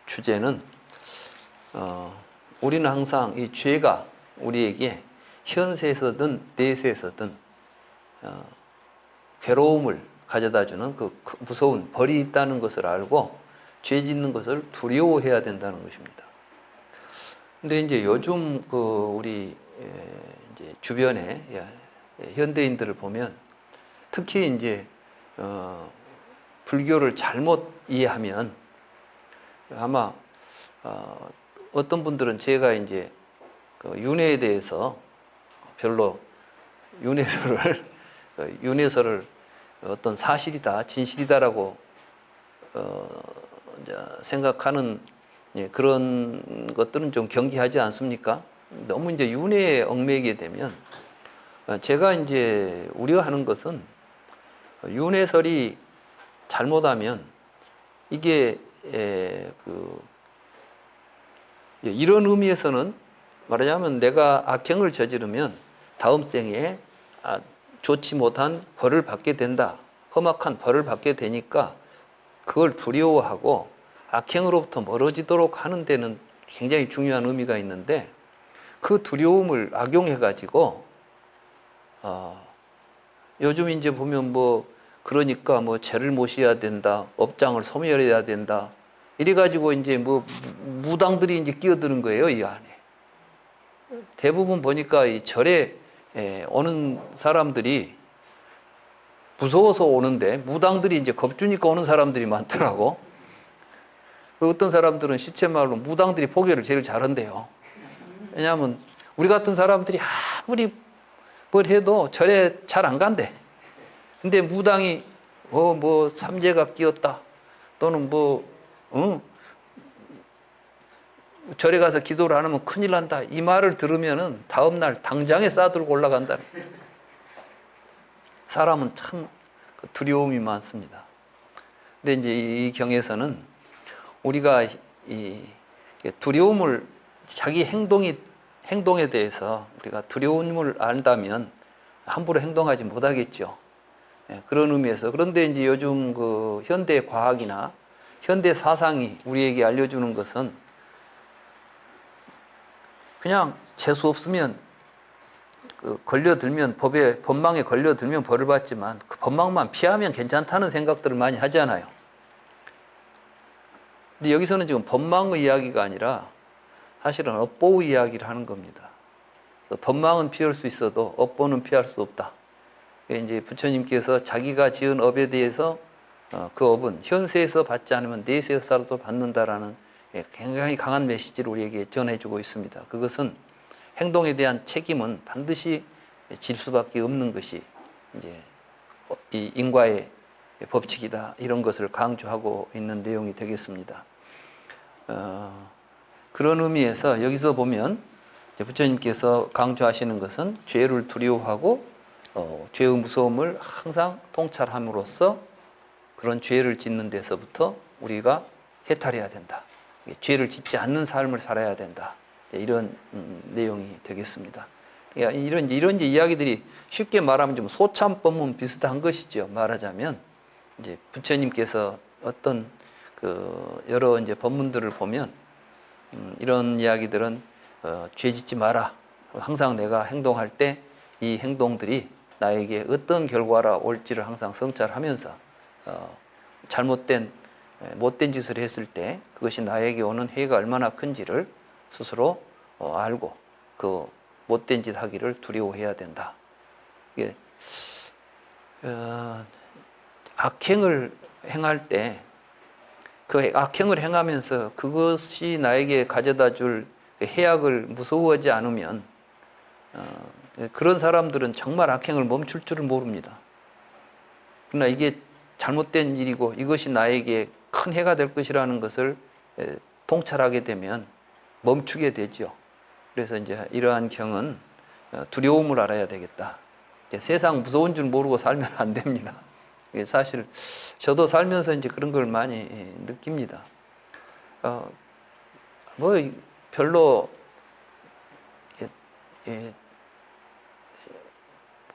주제는 우리는 항상 이 죄가 우리에게 현세에서든 내세에서든 괴로움을 가져다주는 그 무서운 벌이 있다는 것을 알고 죄 짓는 것을 두려워해야 된다는 것입니다. 근데 이제 요즘 그 우리 이제 주변에 현대인들을 보면 특히 이제 불교를 잘못 이해하면 아마 어떤 분들은 제가 이제 그 윤회에 대해서 별로 윤회설을 어떤 사실이다, 진실이다라고 이제 생각하는 그런 것들은 좀 경계하지 않습니까? 너무 이제 윤회에 얽매이게 되면 제가 이제 우려하는 것은 윤회설이 잘못하면 이게 이런 의미에서는 말하자면 내가 악행을 저지르면 다음 생에 좋지 못한 벌을 받게 된다. 험악한 벌을 받게 되니까 그걸 두려워하고 악행으로부터 멀어지도록 하는 데는 굉장히 중요한 의미가 있는데 그 두려움을 악용해가지고 요즘 이제 보면 그러니까 죄를 모셔야 된다, 업장을 소멸해야 된다. 이래가지고 이제 무당들이 이제 끼어드는 거예요, 이 안에. 대부분 보니까 이 절에 오는 사람들이 무서워서 오는데 무당들이 이제 겁주니까 오는 사람들이 많더라고. 어떤 사람들은 시체말로 무당들이 포교를 제일 잘한대요. 왜냐하면 우리 같은 사람들이 아무리 뭘 해도 절에 잘 안 간대. 근데 무당이 삼재가 끼었다 또는 절에 가서 기도를 안 하면 큰일 난다 이 말을 들으면은 다음날 당장에 싸들고 올라간다. 사람은 참 두려움이 많습니다. 근데 이제 이 경에서는 우리가 이 두려움을 자기 행동에 대해서 우리가 두려움을 안다면 함부로 행동하지 못하겠죠. 그런 의미에서 그런데 이제 요즘 그 현대 과학이나 현대 사상이 우리에게 알려주는 것은 그냥 재수 없으면 걸려들면 법망에 걸려들면 벌을 받지만 그 법망만 피하면 괜찮다는 생각들을 많이 하잖아요. 근데 여기서는 지금 법망의 이야기가 아니라 사실은 업보의 이야기를 하는 겁니다. 법망은 피할 수 있어도 업보는 피할 수 없다. 이제 부처님께서 자기가 지은 업에 대해서 그 업은 현세에서 받지 않으면 내세에서라도 받는다라는 굉장히 강한 메시지를 우리에게 전해주고 있습니다. 그것은 행동에 대한 책임은 반드시 질 수밖에 없는 것이 이제 이 인과의 법칙이다. 이런 것을 강조하고 있는 내용이 되겠습니다. 그런 의미에서 여기서 보면 부처님께서 강조하시는 것은 죄를 두려워하고 죄의 무서움을 항상 통찰함으로써 그런 죄를 짓는 데서부터 우리가 해탈해야 된다. 죄를 짓지 않는 삶을 살아야 된다. 이런 내용이 되겠습니다. 이런 이야기들이 쉽게 말하면 좀 소참법문 비슷한 것이죠. 말하자면 이제 부처님께서 어떤 여러 이제 법문들을 보면 이런 이야기들은 죄 짓지 마라. 항상 내가 행동할 때 이 행동들이 나에게 어떤 결과가 올지를 항상 성찰하면서 못된 짓을 했을 때 그것이 나에게 오는 해가 얼마나 큰지를 스스로 알고 그 못된 짓 하기를 두려워해야 된다. 이게 악행을 행할 때 그 악행을 행하면서 그것이 나에게 가져다 줄 해악을 무서워하지 않으면 그런 사람들은 정말 악행을 멈출 줄을 모릅니다. 그러나 이게 잘못된 일이고 이것이 나에게 큰 해가 될 것이라는 것을 통찰하게 되면 멈추게 되죠. 그래서 이제 이러한 경은 두려움을 알아야 되겠다. 세상 무서운 줄 모르고 살면 안 됩니다. 사실 저도 살면서 이제 그런 걸 많이 느낍니다. 뭐 별로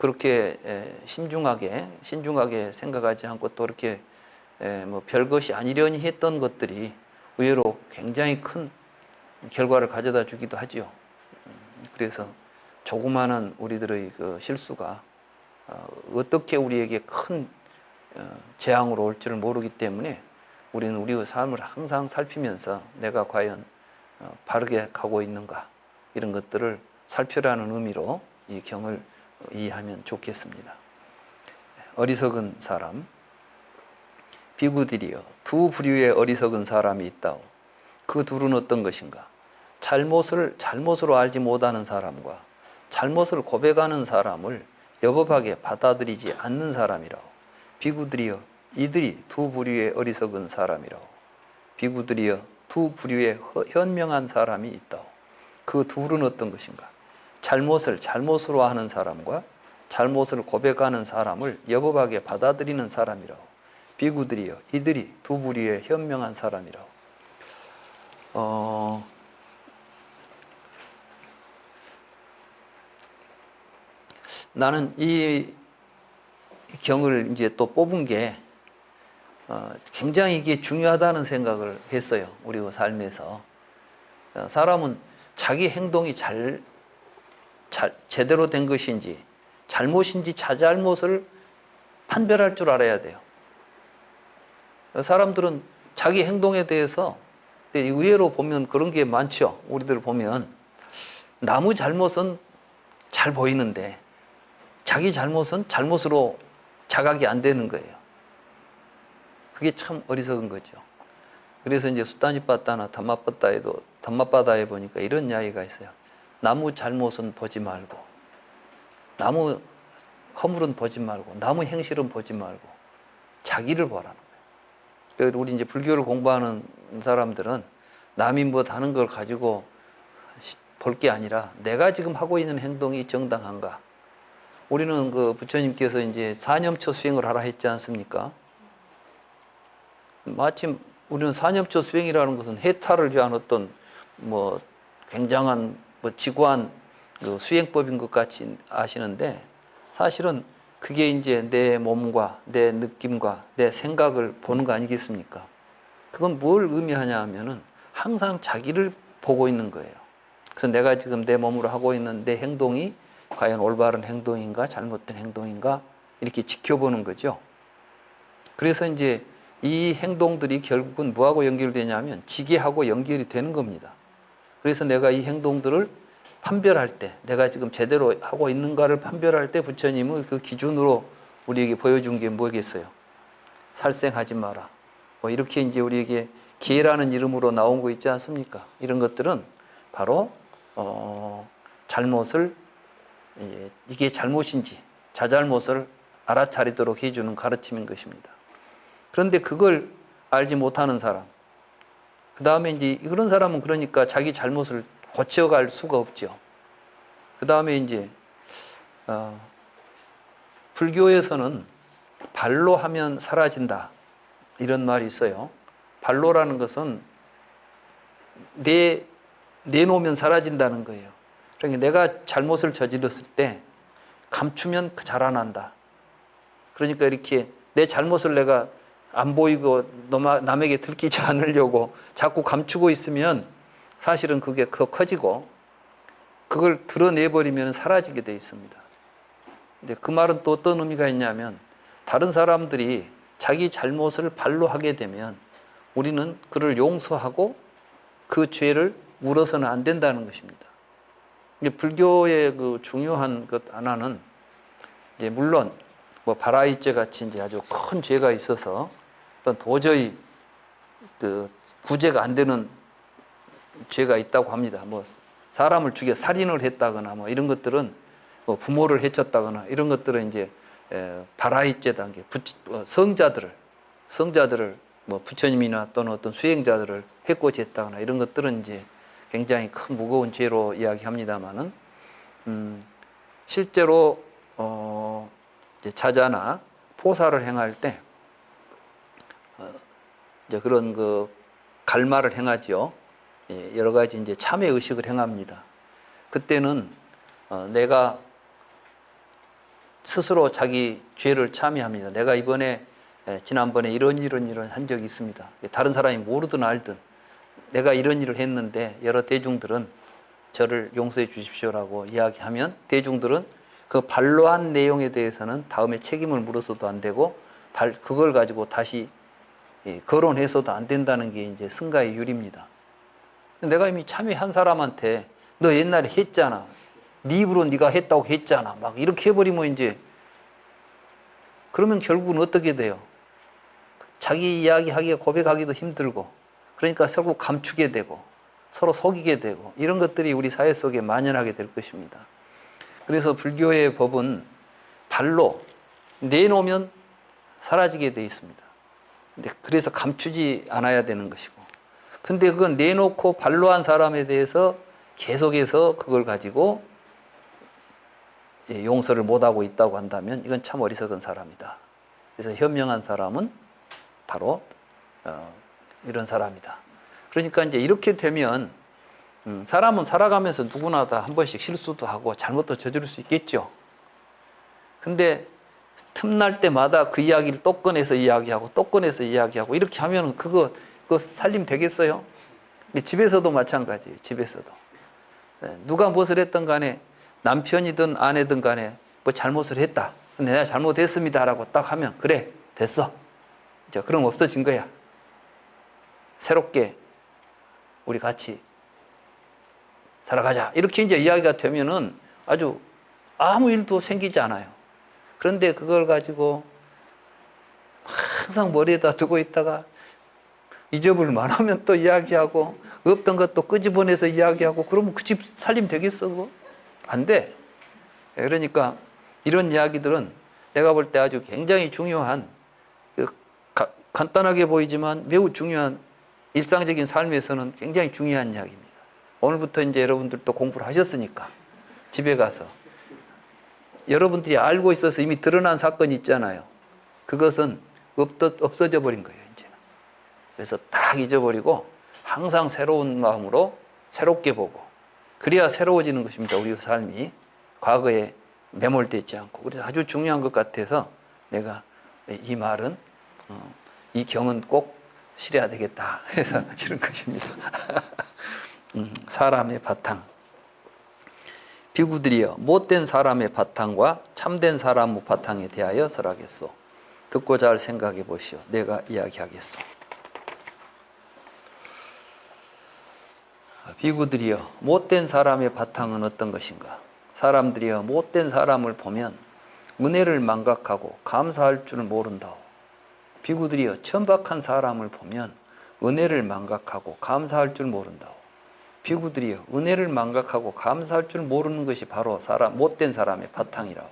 그렇게 신중하게 생각하지 않고 또 이렇게 뭐 별것이 아니려니 했던 것들이 의외로 굉장히 큰 결과를 가져다 주기도 하지요. 그래서 조그마한 우리들의 그 실수가 어떻게 우리에게 큰 재앙으로 올 줄을 모르기 때문에 우리는 우리의 삶을 항상 살피면서 내가 과연 바르게 가고 있는가 이런 것들을 살펴라는 의미로 이 경을 이해하면 좋겠습니다. 어리석은 사람. 비구들이여 두 부류의 어리석은 사람이 있다오. 그 둘은 어떤 것인가? 잘못으로 알지 못하는 사람과 잘못을 고백하는 사람을 여법하게 받아들이지 않는 사람이라오. 비구들이여 이들이 두 부류의 어리석은 사람이라오. 비구들이여 두 부류의 현명한 사람이 있다오. 그 둘은 어떤 것인가? 잘못으로 하는 사람과 잘못을 고백하는 사람을 여법하게 받아들이는 사람이라오. 비구들이여 이들이 두 부류의 현명한 사람이라오. 나는 이 경을 이제 또 뽑은 게 굉장히 이게 중요하다는 생각을 했어요. 우리 삶에서. 사람은 자기 행동이 제대로 된 것인지 잘못인지 자잘못을 판별할 줄 알아야 돼요. 사람들은 자기 행동에 대해서 의외로 보면 그런 게 많죠. 우리들 보면 남의 잘못은 잘 보이는데 자기 잘못은 잘못으로 자각이 안 되는 거예요. 그게 참 어리석은 거죠. 그래서 이제 수타니빠따나 담마바다에 보니까 이런 이야기가 있어요. 나무 잘못은 보지 말고, 나무 허물은 보지 말고, 나무 행실은 보지 말고, 자기를 보라는 거예요. 우리 이제 불교를 공부하는 사람들은 남이 뭐 다른 걸 가지고 볼 게 아니라 내가 지금 하고 있는 행동이 정당한가. 우리는 그 부처님께서 이제 사념처 수행을 하라 했지 않습니까? 마침 우리는 사념처 수행이라는 것은 해탈을 위한 어떤 뭐 굉장한 뭐 지구한 그 수행법인 것 같이 아시는데 사실은 그게 이제 내 몸과 내 느낌과 내 생각을 보는 거 아니겠습니까? 그건 뭘 의미하냐 하면은 항상 자기를 보고 있는 거예요. 그래서 내가 지금 내 몸으로 하고 있는 내 행동이 과연 올바른 행동인가 잘못된 행동인가 이렇게 지켜보는 거죠. 그래서 이제 이 행동들이 결국은 뭐하고 연결되냐면 지게하고 연결이 되는 겁니다. 그래서 내가 이 행동들을 판별할 때 내가 지금 제대로 하고 있는가를 판별할 때 부처님은 그 기준으로 우리에게 보여준 게 뭐겠어요? 살생하지 마라. 뭐 이렇게 이제 우리에게 기회라는 이름으로 나온 거 있지 않습니까? 이런 것들은 바로 잘못을 이게 잘못인지 자잘못을 알아차리도록 해주는 가르침인 것입니다. 그런데 그걸 알지 못하는 사람, 그 다음에 이제 그런 사람은 그러니까 자기 잘못을 고쳐갈 수가 없죠. 그 다음에 이제 불교에서는 발로 하면 사라진다 이런 말이 있어요. 발로라는 것은 내놓으면 사라진다는 거예요. 그러니까 내가 잘못을 저질렀을 때 감추면 자라난다. 그러니까 이렇게 내 잘못을 내가 안 보이고 남에게 들키지 않으려고 자꾸 감추고 있으면 사실은 그게 더 커지고 그걸 드러내버리면 사라지게 돼 있습니다. 근데 그 말은 또 어떤 의미가 있냐면 다른 사람들이 자기 잘못을 발로 하게 되면 우리는 그를 용서하고 그 죄를 물어서는 안 된다는 것입니다. 이제 불교의 그 중요한 것 하나는 이제 물론 뭐 바라이죄 같이 이제 아주 큰 죄가 있어서 어떤 도저히 그 구제가 안 되는 죄가 있다고 합니다. 뭐 사람을 죽여 살인을 했다거나 뭐 이런 것들은 뭐 부모를 해쳤다거나 이런 것들은 이제 바라이죄 단계 성자들을 뭐 부처님이나 또는 어떤 수행자들을 해코지했다거나 이런 것들은 이제 굉장히 큰 무거운 죄로 이야기합니다만은 실제로 이제 자자나 포사를 행할 때 이제 그런 그 갈마를 행하지요. 예, 여러 가지 이제 참회 의식을 행합니다. 그때는 내가 스스로 자기 죄를 참회합니다. 내가 이번에 지난번에 이런 한 적이 있습니다. 다른 사람이 모르든 알든 내가 이런 일을 했는데 여러 대중들은 저를 용서해 주십시오라고 이야기하면 대중들은 그 반로한 내용에 대해서는 다음에 책임을 물어서도 안 되고 그걸 가지고 다시 거론해서도 안 된다는 게 이제 승가의 율입니다. 내가 이미 참여한 사람한테 너 옛날에 했잖아. 네 입으로 네가 했다고 했잖아. 막 이렇게 해버리면 이제 그러면 결국은 어떻게 돼요? 자기 이야기하기가 고백하기도 힘들고 그러니까 결국 감추게 되고 서로 속이게 되고 이런 것들이 우리 사회 속에 만연하게 될 것입니다. 그래서 불교의 법은 발로 내놓으면 사라지게 되어 있습니다. 근데 그래서 감추지 않아야 되는 것이고 근데 그건 내놓고 발로한 사람에 대해서 계속해서 그걸 가지고 용서를 못하고 있다고 한다면 이건 참 어리석은 사람이다. 그래서 현명한 사람은 바로 이런 사람이다. 그러니까 이제 이렇게 되면 사람은 살아가면서 누구나 다 한 번씩 실수도 하고 잘못도 저지를 수 있겠죠. 근데 틈날 때마다 그 이야기를 또 꺼내서 이야기하고 또 꺼내서 이야기하고 이렇게 하면 그거 살림 되겠어요? 집에서도 마찬가지예요. 집에서도. 누가 무엇을 했든 간에 남편이든 아내든 간에 뭐 잘못을 했다. 근데 내가 잘못했습니다라고 딱 하면 그래 됐어. 이제 그럼 없어진 거야. 새롭게 우리 같이 살아가자. 이렇게 이제 이야기가 되면은 아주 아무 일도 생기지 않아요. 그런데 그걸 가지고 항상 머리에다 두고 있다가 잊어버릴만 하면 또 이야기하고 없던 것도 끄집어내서 이야기하고 그러면 그 집 살림 되겠어? 그거? 안 돼. 그러니까 이런 이야기들은 내가 볼 때 아주 굉장히 중요한 간단하게 보이지만 매우 중요한 일상적인 삶에서는 굉장히 중요한 이야기입니다. 오늘부터 이제 여러분들도 공부를 하셨으니까 집에 가서 여러분들이 알고 있어서 이미 드러난 사건이 있잖아요. 그것은 없어져 버린 거예요, 이제는. 그래서 딱 잊어버리고 항상 새로운 마음으로 새롭게 보고 그래야 새로워지는 것입니다. 우리 삶이 과거에 매몰되어 있지 않고. 그래서 아주 중요한 것 같아서 내가 이 말은 이 경은 꼭 실어야 되겠다 해서 이런 것입니다. 사람의 바탕. 비구들이여 못된 사람의 바탕과 참된 사람의 바탕에 대하여 설하겠소. 듣고 잘 생각해 보시오. 내가 이야기하겠소. 비구들이여 못된 사람의 바탕은 어떤 것인가? 사람들이여 못된 사람을 보면 은혜를 망각하고 감사할 줄 모른다오. 비구들이여 천박한 사람을 보면 은혜를 망각하고 감사할 줄 모른다오. 비구들이여 은혜를 망각하고 감사할 줄 모르는 것이 바로 못된 사람의 바탕이라오.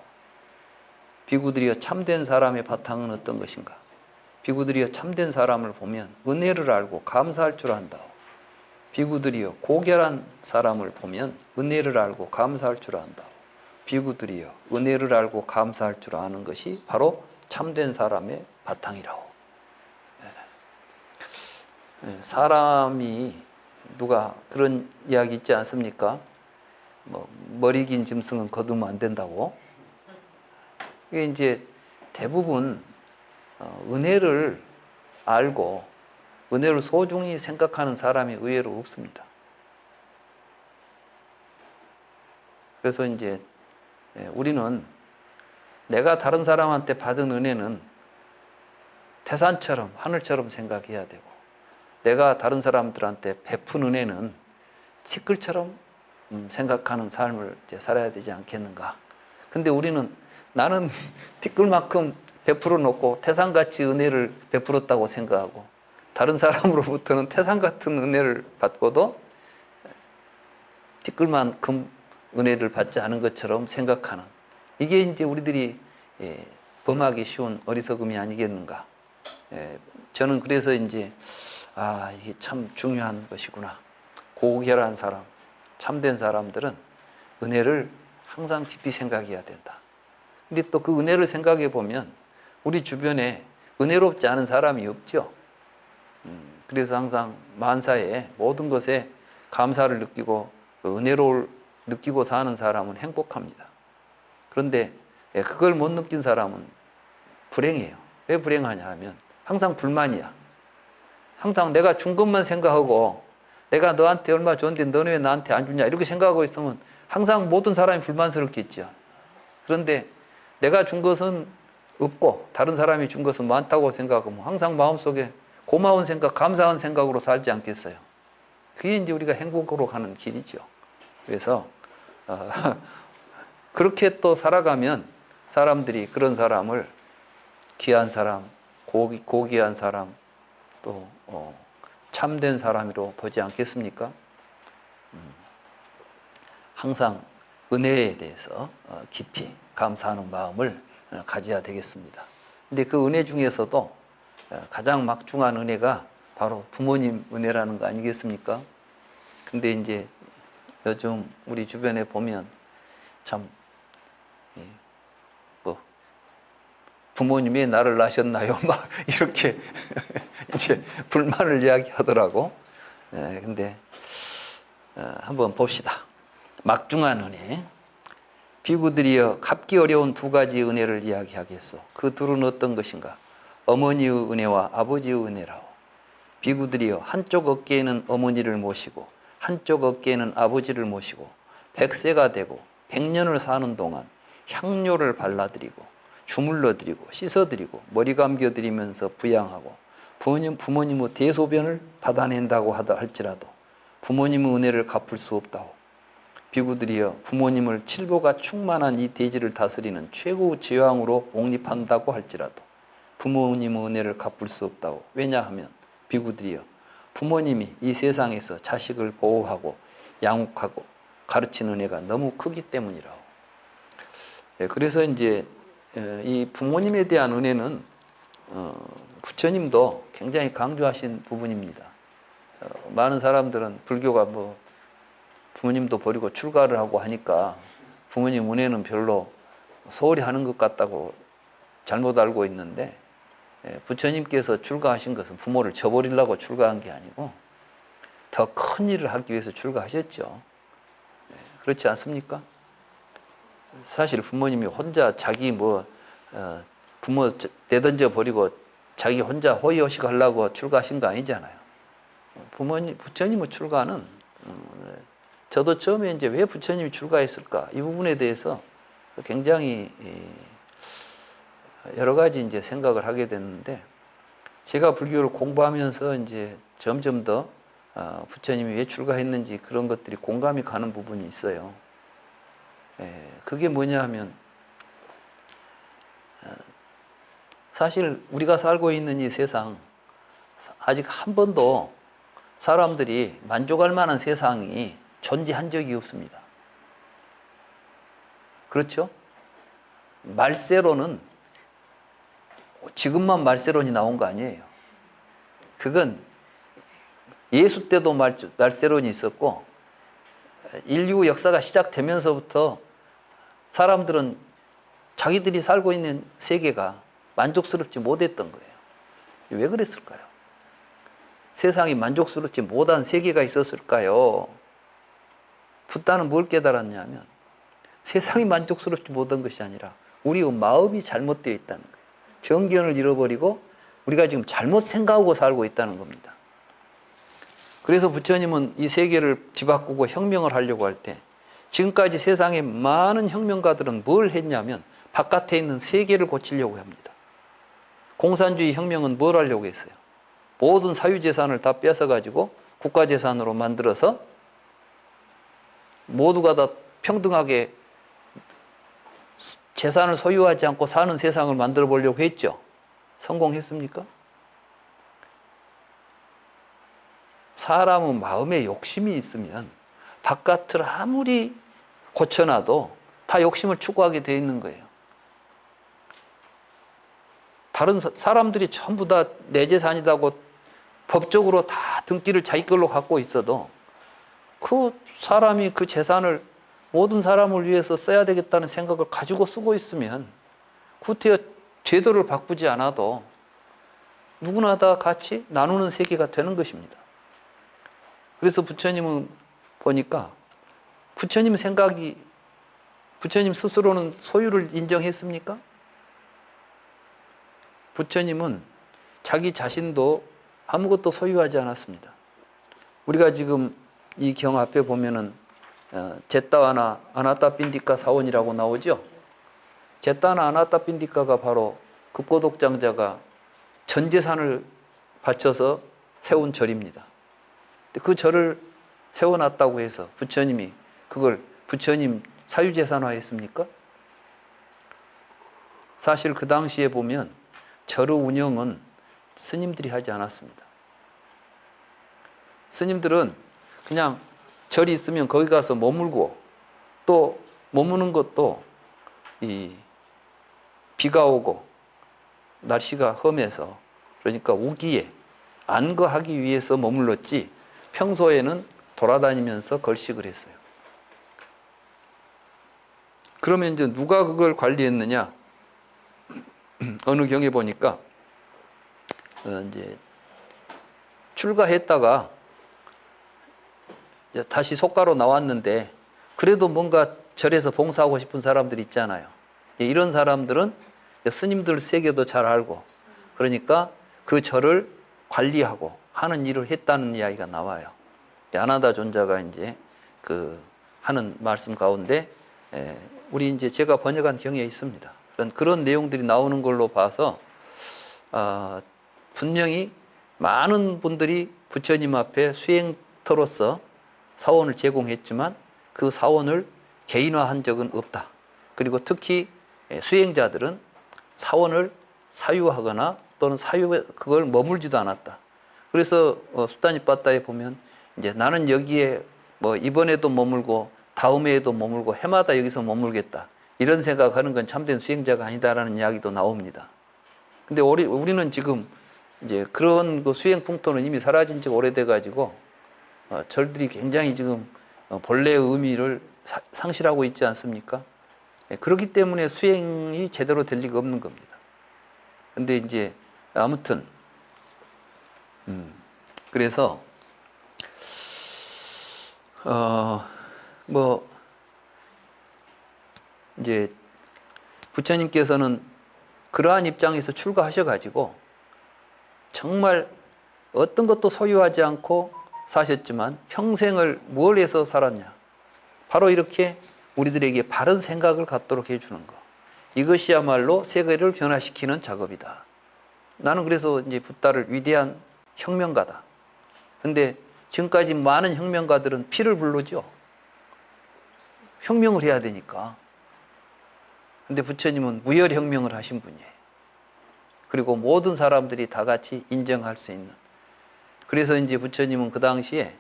비구들이여 참된 사람의 바탕은 어떤 것인가? 비구들이여 참된 사람을 보면 은혜를 알고 감사할 줄 안다오. 비구들이여 고결한 사람을 보면 은혜를 알고 감사할 줄 안다오. 비구들이여 은혜를 알고 감사할 줄 아는 것이 바로 참된 사람의 바탕이라오. 사람이 누가 그런 이야기 있지 않습니까? 머리 긴 짐승은 거두면 안 된다고. 이게 이제 대부분 은혜를 알고 은혜를 소중히 생각하는 사람이 의외로 없습니다. 그래서 이제 우리는 내가 다른 사람한테 받은 은혜는 태산처럼 하늘처럼 생각해야 되고 내가 다른 사람들한테 베푼 은혜는 티끌처럼 생각하는 삶을 이제 살아야 되지 않겠는가. 근데 우리는 나는 티끌만큼 베풀어 놓고 태산 같이 은혜를 베풀었다고 생각하고 다른 사람으로부터는 태산 같은 은혜를 받고도 티끌만큼 은혜를 받지 않은 것처럼 생각하는, 이게 이제 우리들이 범하기 쉬운 어리석음이 아니겠는가. 저는 그래서 이제 이게 참 중요한 것이구나. 고결한 사람, 참된 사람들은 은혜를 항상 깊이 생각해야 된다. 근데 또 그 은혜를 생각해 보면 우리 주변에 은혜롭지 않은 사람이 없죠. 그래서 항상 만사에 모든 것에 감사를 느끼고 은혜를 느끼고 사는 사람은 행복합니다. 그런데 그걸 못 느낀 사람은 불행해요. 왜 불행하냐 하면 항상 불만이야. 항상 내가 준 것만 생각하고 내가 너한테 얼마 줬는데 너는 왜 나한테 안 주냐 이렇게 생각하고 있으면 항상 모든 사람이 불만스럽겠죠. 그런데 내가 준 것은 없고 다른 사람이 준 것은 많다고 생각하면 항상 마음속에 고마운 생각, 감사한 생각으로 살지 않겠어요. 그게 이제 우리가 행복으로 가는 길이죠. 그래서 그렇게 또 살아가면 사람들이 그런 사람을 귀한 사람, 고귀한 사람, 또 참된 사람으로 보지 않겠습니까? 항상 은혜에 대해서 깊이 감사하는 마음을 가져야 되겠습니다. 근데 그 은혜 중에서도 가장 막중한 은혜가 바로 부모님 은혜라는 거 아니겠습니까? 근데 이제 요즘 우리 주변에 보면 참 부모님이 나를 낳으셨나요? 막 이렇게 이제 불만을 이야기하더라고. 근데 한번 봅시다. 막중한 은혜. 비구들이여 갚기 어려운 두 가지 은혜를 이야기하겠소. 그 둘은 어떤 것인가? 어머니의 은혜와 아버지의 은혜라오. 비구들이여 한쪽 어깨에는 어머니를 모시고 한쪽 어깨에는 아버지를 모시고 100세가 되고 100년을 사는 동안 향료를 발라드리고 주물러드리고 씻어드리고 머리 감겨드리면서 부양하고 부모님의 대소변을 받아낸다고 할지라도 부모님의 은혜를 갚을 수 없다오. 비구들이여 부모님을 칠보가 충만한 이 대지를 다스리는 최고 제왕으로 옹립한다고 할지라도 부모님의 은혜를 갚을 수 없다고. 왜냐하면 비구들이여 부모님이 이 세상에서 자식을 보호하고 양육하고 가르치는 은혜가 너무 크기 때문이라고. 그래서 이제 이 부모님에 대한 은혜는 부처님도 굉장히 강조하신 부분입니다. 많은 사람들은 불교가 부모님도 버리고 출가를 하고 하니까 부모님 은혜는 별로 소홀히 하는 것 같다고 잘못 알고 있는데, 부처님께서 출가하신 것은 부모를 저버리려고 출가한 게 아니고 더 큰 일을 하기 위해서 출가하셨죠. 그렇지 않습니까? 사실 부모님이 혼자 자기 부모 내던져 버리고 자기 혼자 호의호식 하려고 출가하신 거 아니잖아요. 부처님의 출가는 저도 처음에 이제 왜 부처님이 출가했을까 이 부분에 대해서 굉장히 여러 가지 이제 생각을 하게 됐는데, 제가 불교를 공부하면서 이제 점점 더 부처님이 왜 출가했는지 그런 것들이 공감이 가는 부분이 있어요. 그게 뭐냐 하면 사실 우리가 살고 있는 이 세상 아직 한 번도 사람들이 만족할 만한 세상이 존재한 적이 없습니다. 그렇죠? 말세로는 지금만 말세론이 나온 거 아니에요. 그건 예수 때도 말세론이 있었고 인류 역사가 시작되면서부터 사람들은 자기들이 살고 있는 세계가 만족스럽지 못했던 거예요. 왜 그랬을까요? 세상이 만족스럽지 못한 세계가 있었을까요? 붓다는 뭘 깨달았냐면 세상이 만족스럽지 못한 것이 아니라 우리의 마음이 잘못되어 있다는 거예요. 정견을 잃어버리고 우리가 지금 잘못 생각하고 살고 있다는 겁니다. 그래서 부처님은 이 세계를 뒤바꾸고 혁명을 하려고 할 때 지금까지 세상의 많은 혁명가들은 뭘 했냐면 바깥에 있는 세계를 고치려고 합니다. 공산주의 혁명은 뭘 하려고 했어요? 모든 사유재산을 다 뺏어가지고 국가재산으로 만들어서 모두가 다 평등하게 재산을 소유하지 않고 사는 세상을 만들어 보려고 했죠. 성공했습니까? 사람은 마음에 욕심이 있으면 바깥을 아무리 고쳐놔도 다 욕심을 추구하게 돼 있는 거예요. 다른 사람들이 전부 다 내 재산이라고 법적으로 다 등기를 자기 걸로 갖고 있어도 그 사람이 그 재산을 모든 사람을 위해서 써야 되겠다는 생각을 가지고 쓰고 있으면 구태여 제도를 바꾸지 않아도 누구나 다 같이 나누는 세계가 되는 것입니다. 그래서 부처님은 보니까 부처님 생각이 부처님 스스로는 소유를 인정했습니까? 부처님은 자기 자신도 아무것도 소유하지 않았습니다. 우리가 지금 이 경 앞에 보면은 제따와나 아나타 빈디카 사원이라고 나오죠. 제따나 아나타 빈디카가 바로 급고독장자가 전 재산을 바쳐서 세운 절입니다. 그 절을 세워놨다고 해서 부처님이 그걸 부처님 사유재산화했습니까? 사실 그 당시에 보면 절의 운영은 스님들이 하지 않았습니다. 스님들은 그냥 절이 있으면 거기 가서 머물고 또 머무는 것도 이 비가 오고 날씨가 험해서 그러니까 우기에 안거하기 위해서 머물렀지 평소에는 돌아다니면서 걸식을 했어요. 그러면 이제 누가 그걸 관리했느냐? 어느 경에 보니까 이제 출가했다가 이제 다시 속가로 나왔는데 그래도 뭔가 절에서 봉사하고 싶은 사람들 있잖아요. 이런 사람들은 스님들 세계도 잘 알고 그러니까 그 절을 관리하고 하는 일을 했다는 이야기가 나와요. 아나다 존자가 이제 그 하는 말씀 가운데 우리 이제 제가 번역한 경에 있습니다. 그런 내용들이 나오는 걸로 봐서 분명히 많은 분들이 부처님 앞에 수행터로서 사원을 제공했지만 그 사원을 개인화한 적은 없다. 그리고 특히 수행자들은 사원을 사유하거나 또는 그걸 머물지도 않았다. 그래서 수다니빠따에 보면 이제 나는 여기에 뭐 이번에도 머물고 다음해에도 머물고 해마다 여기서 머물겠다. 이런 생각하는 건 참된 수행자가 아니다라는 이야기도 나옵니다. 근데 우리는 지금 이제 그런 그 수행 풍토는 이미 사라진 지 오래돼 가지고 절들이 굉장히 지금 본래의 의미를 상실하고 있지 않습니까? 그렇기 때문에 수행이 제대로 될 리가 없는 겁니다. 근데 이제 아무튼 그래서 뭐 이제 부처님께서는 그러한 입장에서 출가하셔가지고 정말 어떤 것도 소유하지 않고 사셨지만 평생을 뭘 해서 살았냐? 바로 이렇게 우리들에게 바른 생각을 갖도록 해주는 것. 이것이야말로 세계를 변화시키는 작업이다. 나는 그래서 이제 붓다를 위대한 혁명가다. 근데 지금까지 많은 혁명가들은 피를 불르죠. 혁명을 해야 되니까. 근데 부처님은 무열혁명을 하신 분이에요. 그리고 모든 사람들이 다 같이 인정할 수 있는. 그래서 이제 부처님은 그 당시에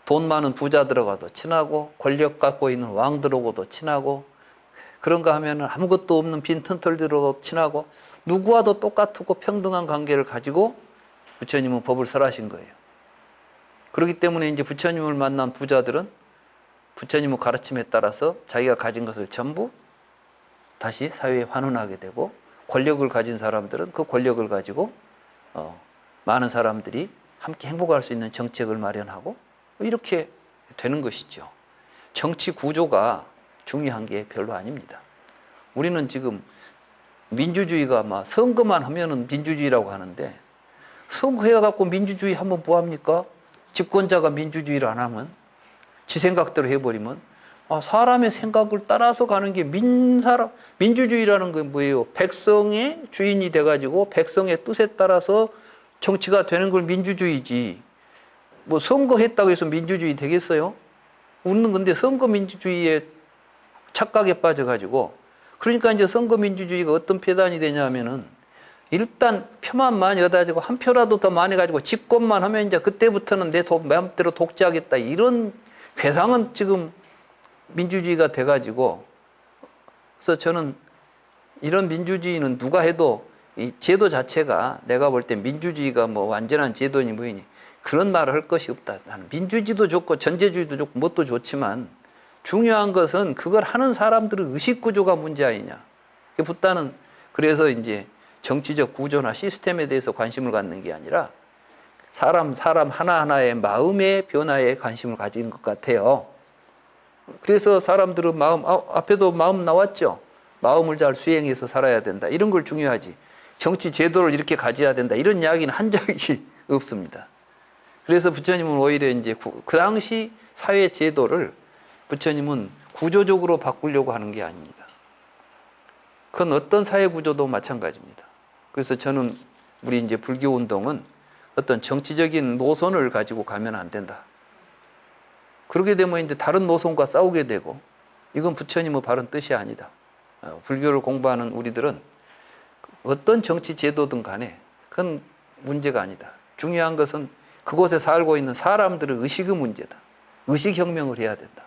돈 많은 부자들하고도 친하고 권력 갖고 있는 왕들하고도 친하고 그런가 하면 아무것도 없는 빈틈털들하고도 친하고 누구와도 똑같고 평등한 관계를 가지고 부처님은 법을 설하신 거예요. 그렇기 때문에 이제 부처님을 만난 부자들은 부처님의 가르침에 따라서 자기가 가진 것을 전부 다시 사회에 환원하게 되고 권력을 가진 사람들은 그 권력을 가지고 많은 사람들이 함께 행복할 수 있는 정책을 마련하고 이렇게 되는 것이죠. 정치 구조가 중요한 게 별로 아닙니다. 우리는 지금 민주주의가 막 선거만 하면은 민주주의라고 하는데 선거해갖고 민주주의 하면 뭐합니까? 집권자가 민주주의를 안 하면 지 생각대로 해버리면 사람의 생각을 따라서 가는 게 민주주의라는 게 뭐예요? 백성의 주인이 돼가지고 백성의 뜻에 따라서 정치가 되는 걸 민주주의지. 뭐 선거했다고 해서 민주주의 되겠어요? 우리는 근데 선거민주주의에 착각에 빠져가지고, 그러니까 이제 선거민주주의가 어떤 폐단이 되냐면은 일단 표만 많이 얻어가지고 한 표라도 더 많이 가지고 집권만 하면 이제 그때부터는 내 마음대로 독재하겠다, 이런 괴상은 지금 민주주의가 돼가지고. 그래서 저는 이런 민주주의는 누가 해도 이 제도 자체가, 내가 볼 때 민주주의가 뭐 완전한 제도니 뭐니 그런 말을 할 것이 없다. 나는 민주주의도 좋고 전제주의도 좋고 뭣도 좋지만 중요한 것은 그걸 하는 사람들의 의식 구조가 문제 아니냐. 붓다는 그래서 이제 정치적 구조나 시스템에 대해서 관심을 갖는 게 아니라 사람 하나하나의 마음의 변화에 관심을 가진 것 같아요. 그래서 사람들은 마음, 앞에도 마음 나왔죠. 마음을 잘 수행해서 살아야 된다, 이런 걸 중요하지, 정치 제도를 이렇게 가져야 된다, 이런 이야기는 한 적이 없습니다. 그래서 부처님은 오히려 이제 그 당시 사회 제도를 부처님은 구조적으로 바꾸려고 하는 게 아닙니다. 그건 어떤 사회 구조도 마찬가지입니다. 그래서 저는 우리 이제 불교 운동은 어떤 정치적인 노선을 가지고 가면 안 된다. 그렇게 되면 이제 다른 노선과 싸우게 되고, 이건 부처님의 바른 뜻이 아니다. 불교를 공부하는 우리들은 어떤 정치 제도든 간에 그건 문제가 아니다. 중요한 것은 그곳에 살고 있는 사람들의 의식의 문제다. 의식혁명을 해야 된다.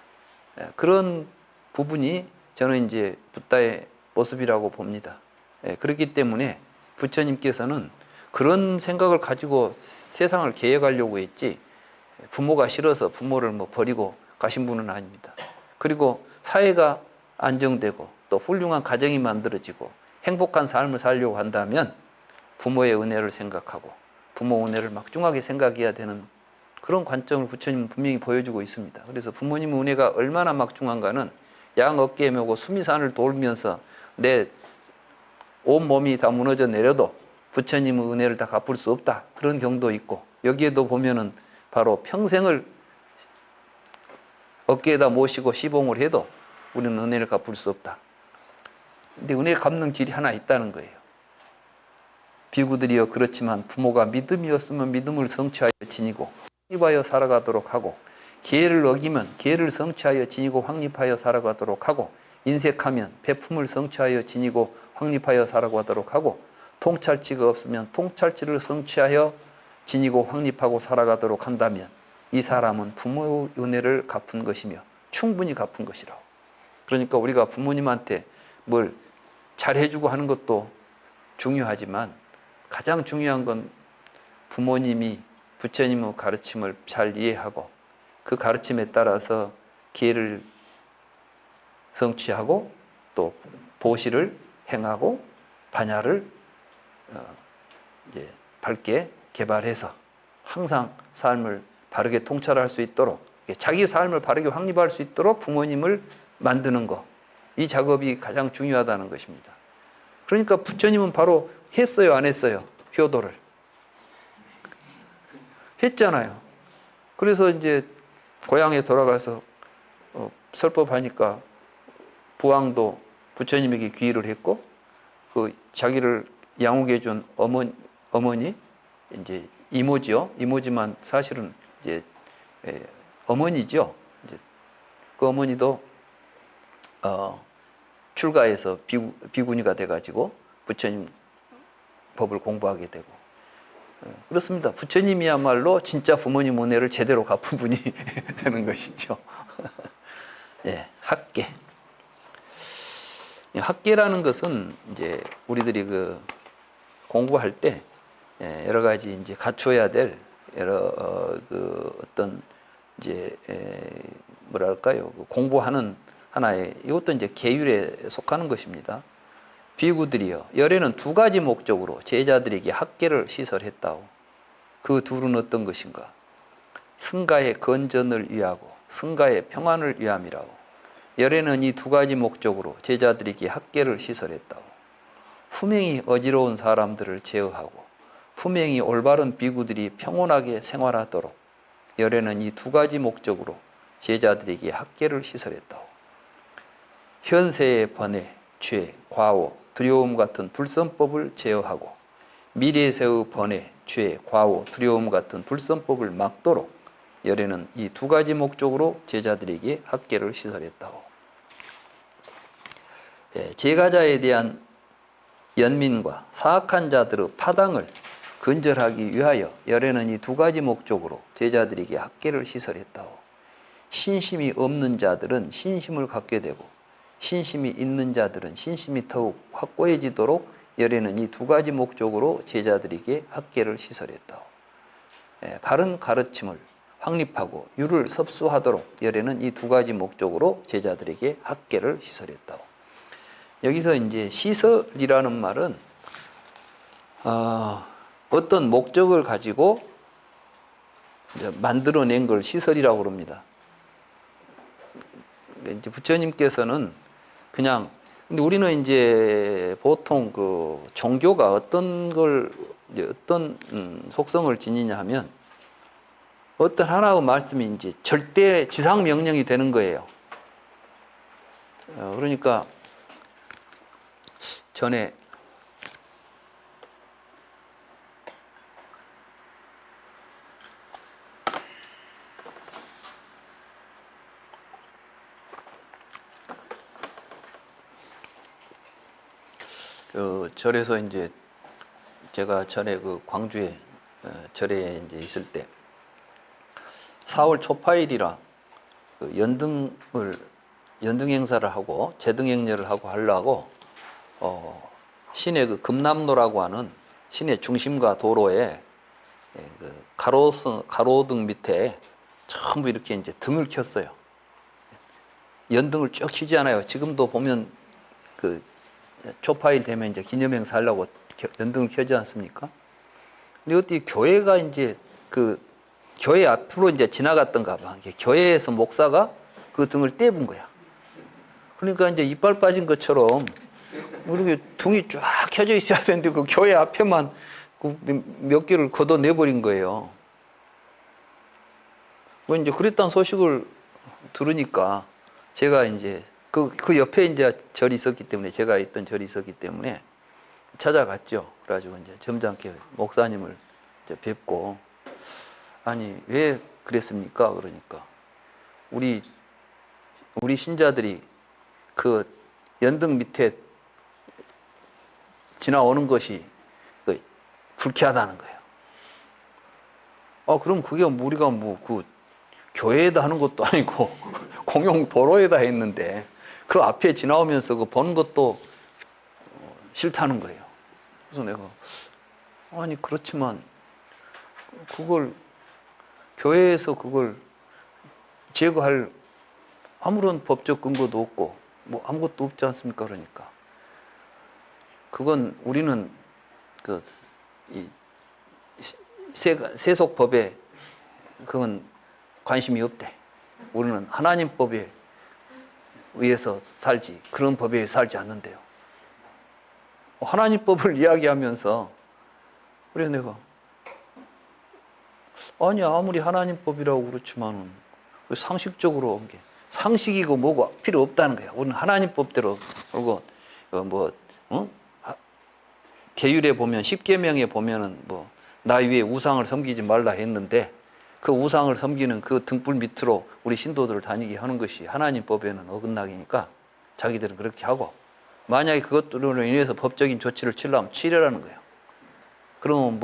그런 부분이 저는 이제 붓다의 모습이라고 봅니다. 그렇기 때문에 부처님께서는 그런 생각을 가지고 세상을 개혁하려고 했지, 부모가 싫어서 부모를 뭐 버리고 가신 분은 아닙니다. 그리고 사회가 안정되고 또 훌륭한 가정이 만들어지고 행복한 삶을 살려고 한다면 부모의 은혜를 생각하고 부모 은혜를 막중하게 생각해야 되는 그런 관점을 부처님은 분명히 보여주고 있습니다. 그래서 부모님의 은혜가 얼마나 막중한가는 양 어깨에 메고 수미산을 돌면서 내 온몸이 다 무너져 내려도 부처님의 은혜를 다 갚을 수 없다, 그런 경도 있고, 여기에도 보면은 바로 평생을 어깨에다 모시고 시봉을 해도 우리는 은혜를 갚을 수 없다. 근데 은혜 갚는 길이 하나 있다는 거예요. 비구들이여 그렇지만 부모가 믿음이었으면 믿음을 성취하여 지니고 확립하여 살아가도록 하고, 계를 어기면 계를 성취하여 지니고 확립하여 살아가도록 하고, 인색하면 배품을 성취하여 지니고 확립하여 살아가도록 하고, 통찰치가 없으면 통찰치를 성취하여 지니고 확립하고 살아가도록 한다면 이 사람은 부모의 은혜를 갚은 것이며 충분히 갚은 것이라고. 그러니까 우리가 부모님한테 뭘 잘해주고 하는 것도 중요하지만 가장 중요한 건 부모님이 부처님의 가르침을 잘 이해하고 그 가르침에 따라서 기회를 성취하고 또 보시를 행하고 반야를 이제 밝게 개발해서 항상 삶을 바르게 통찰할 수 있도록, 자기 삶을 바르게 확립할 수 있도록 부모님을 만드는 것, 이 작업이 가장 중요하다는 것입니다. 그러니까 부처님은 바로 했어요, 안 했어요? 효도를 했잖아요. 그래서 이제 고향에 돌아가서 설법하니까 부왕도 부처님에게 귀의를 했고, 그 자기를 양육해 준 어머니 이제 이모지요. 이모지만 사실은 이제 어머니죠. 이제 그 어머니도 출가해서 비구니가 돼가지고 부처님 법을 공부하게 되고, 그렇습니다. 부처님이야말로 진짜 부모님 은혜를 제대로 갚은 분이 되는 것이죠. 예, 학계. 학계라는 것은 이제 우리들이 그 공부할 때 여러 가지 이제 갖춰야 될 여러 그 어떤 이제 뭐랄까요, 공부하는 하나의, 이것도 이제 계율에 속하는 것입니다. 비구들이요, 열애는 두 가지 목적으로 제자들에게 학계를 시설했다오. 그 둘은 어떤 것인가? 승가의 건전을 위하고 승가의 평안을 위함이라오. 열애는 이 두 가지 목적으로 제자들에게 학계를 시설했다오. 품행이 어지러운 사람들을 제어하고 품행이 올바른 비구들이 평온하게 생활하도록 열애는 이 두 가지 목적으로 제자들에게 학계를 시설했다오. 현세의 번뇌, 죄, 과오, 두려움 같은 불선법을 제어하고 미래세의 번뇌, 죄, 과오, 두려움 같은 불선법을 막도록 열애는 이 두 가지 목적으로 제자들에게 학계를 시설했다고. 제가자에 대한 연민과 사악한 자들의 파당을 근절하기 위하여 열애는 이 두 가지 목적으로 제자들에게 학계를 시설했다고. 신심이 없는 자들은 신심을 갖게 되고 신심이 있는 자들은 신심이 더욱 확고해지도록 열애는 이 두 가지 목적으로 제자들에게 학계를 시설했다고. 바른 가르침을 확립하고 유를 섭수하도록 열애는 이 두 가지 목적으로 제자들에게 학계를 시설했다고. 여기서 이제 시설이라는 말은 어떤 목적을 가지고 만들어낸 걸 시설이라고 그럽니다. 이제 부처님께서는 그냥, 근데 우리는 이제 보통 그 종교가 어떤 걸 이제 어떤 속성을 지니냐 하면 어떤 하나의 말씀이 이제 절대 지상 명령이 되는 거예요. 그러니까 전에 그 절에서 이제 제가 전에 그 광주에 절에 이제 있을 때 4월 초파일이라 그 연등 행사를 하고 제등 행렬을 하려고 시내 그 금남로라고 하는 시내 중심과 도로에 그 가로등 밑에 전부 이렇게 이제 등을 켰어요. 연등을 쭉 켜지 않아요. 지금도 보면 그 초파일 되면 이제 기념행사 하려고 연등을 켜지 않습니까? 근데 어떻게 교회가 이제 그 교회 앞으로 이제 지나갔던가 봐. 교회에서 목사가 그 등을 떼본 거야. 그러니까 이제 이빨 빠진 것처럼 이렇게 등이 쫙 켜져 있어야 되는데 그 교회 앞에만 몇 개를 걷어내버린 거예요. 뭐 이제 그랬다는 소식을 들으니까 제가 이제 그 옆에 이제 절이 있었기 때문에 제가 있던 절이 있었기 때문에 찾아갔죠. 그래가지고 이제 점잖게 목사님을 이제 뵙고 아니 왜 그랬습니까? 그러니까 우리 신자들이 그 연등 밑에 지나오는 것이 불쾌하다는 거예요. 그럼 그게 우리가 뭐 그 교회에다 하는 것도 아니고 공용 도로에다 했는데 그 앞에 지나오면서 그 보는 것도 싫다는 거예요. 그래서 내가 아니 그렇지만 그걸 교회에서 그걸 제거할 아무런 법적 근거도 없고 뭐 아무것도 없지 않습니까? 그러니까 그건 우리는 그 이 세속법에 그건 관심이 없대. 우리는 하나님 법에 의해서 살지 그런 법에 의해서 살지 않는데요. 하나님 법을 이야기하면서 그래 내가 아니 아무리 하나님 법이라고 그렇지만은 상식적으로 온 게 상식이고 뭐고 필요 없다는 거야. 우리는 하나님 법대로 그리고 계율에 보면 10계명에 보면은 뭐 나 위에 우상을 섬기지 말라 했는데 그 우상을 섬기는 그 등불 밑으로 우리 신도들을 다니게 하는 것이 하나님 법에는 어긋나기니까 자기들은 그렇게 하고 만약에 그것들로 인해서 법적인 조치를 취하면 취하라는 거예요. 그러면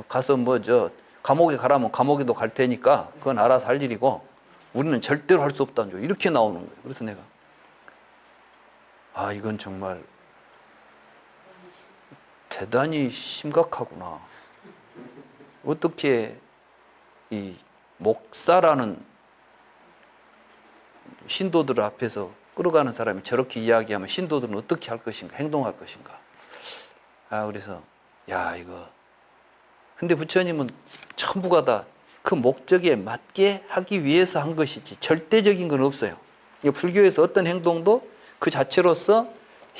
가서 감옥에 가라면 감옥에도 갈 테니까 그건 알아서 할 일이고 우리는 절대로 할 수 없다는 줄 이렇게 나오는 거예요. 그래서 내가 이건 정말 대단히 심각하구나. 어떻게 이 목사라는 신도들 앞에서 끌어가는 사람이 저렇게 이야기하면 신도들은 어떻게 할 것인가, 행동할 것인가. 그래서 이거. 근데 부처님은 전부가 다 그 목적에 맞게 하기 위해서 한 것이지 절대적인 건 없어요. 불교에서 어떤 행동도 그 자체로서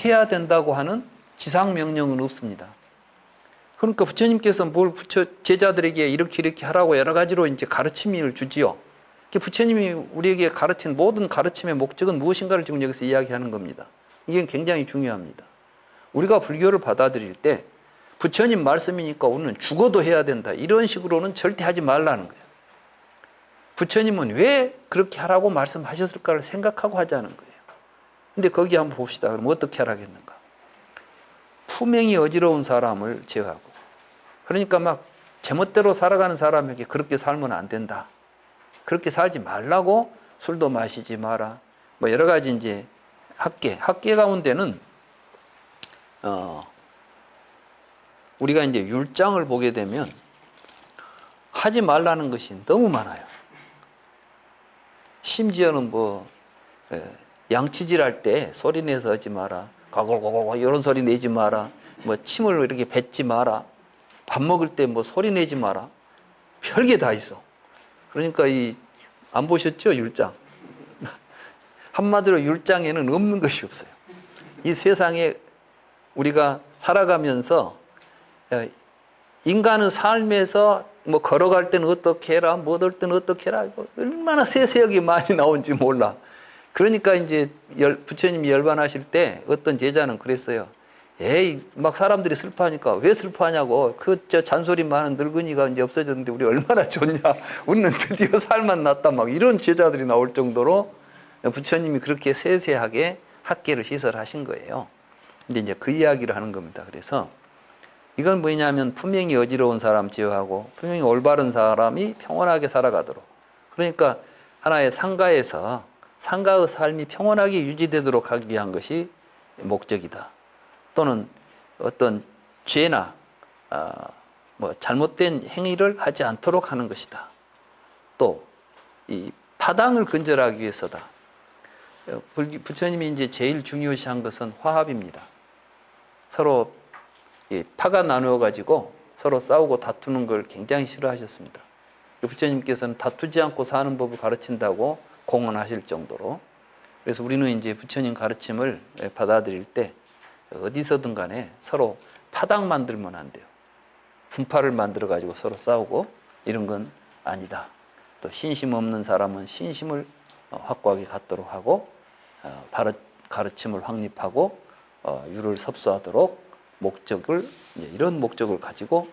해야 된다고 하는 지상명령은 없습니다. 그러니까 부처님께서 제자들에게 이렇게 하라고 여러 가지로 이제 가르침을 주지요. 부처님이 우리에게 가르친 모든 가르침의 목적은 무엇인가를 지금 여기서 이야기하는 겁니다. 이게 굉장히 중요합니다. 우리가 불교를 받아들일 때 부처님 말씀이니까 우리는 죽어도 해야 된다. 이런 식으로는 절대 하지 말라는 거예요. 부처님은 왜 그렇게 하라고 말씀하셨을까를 생각하고 하자는 거예요. 근데 거기 한번 봅시다. 그럼 어떻게 하라겠는가? 품행이 어지러운 사람을 제어하고, 그러니까 막 제멋대로 살아가는 사람에게 그렇게 살면 안 된다. 그렇게 살지 말라고, 술도 마시지 마라. 뭐 여러 가지 이제 학계 가운데는 우리가 이제 율장을 보게 되면 하지 말라는 것이 너무 많아요. 심지어는 뭐 양치질할 때 소리 내서 하지 마라. 가골가골 이런 소리 내지 마라. 뭐 침을 이렇게 뱉지 마라. 밥 먹을 때 뭐 소리 내지 마라. 별게 다 있어. 그러니까 안 보셨죠? 율장. 한마디로 율장에는 없는 것이 없어요. 이 세상에 우리가 살아가면서 인간의 삶에서 뭐 걸어갈 때는 어떻게 해라, 뭐 얻을 때는 어떻게 해라, 얼마나 세세하게 많이 나온지 몰라. 그러니까 이제 부처님이 열반하실 때 어떤 제자는 그랬어요. 에이, 막 사람들이 슬퍼하니까 왜 슬퍼하냐고. 저 잔소리 많은 늙은이가 이제 없어졌는데 우리 얼마나 좋냐. 우리는 드디어 살만 났다. 막 이런 제자들이 나올 정도로 부처님이 그렇게 세세하게 학계를 시설하신 거예요. 근데 이제 그 이야기를 하는 겁니다. 그래서 이건 뭐냐면 품행이 어지러운 사람 제어하고 품행이 올바른 사람이 평온하게 살아가도록. 그러니까 하나의 상가에서 상가의 삶이 평온하게 유지되도록 하기 위한 것이 목적이다. 또는 어떤 죄나 뭐 잘못된 행위를 하지 않도록 하는 것이다. 또 이 파당을 근절하기 위해서다. 부처님이 이제 제일 중요시한 것은 화합입니다. 서로 파가 나누어 가지고 서로 싸우고 다투는 걸 굉장히 싫어하셨습니다. 부처님께서는 다투지 않고 사는 법을 가르친다고 공언하실 정도로. 그래서 우리는 이제 부처님 가르침을 받아들일 때 어디서든 간에 서로 파당 만들면 안 돼요. 분파를 만들어 가지고 서로 싸우고 이런 건 아니다. 또 신심 없는 사람은 신심을 확고하게 갖도록 하고 가르침을 확립하고 유를 섭수하도록 이런 목적을 가지고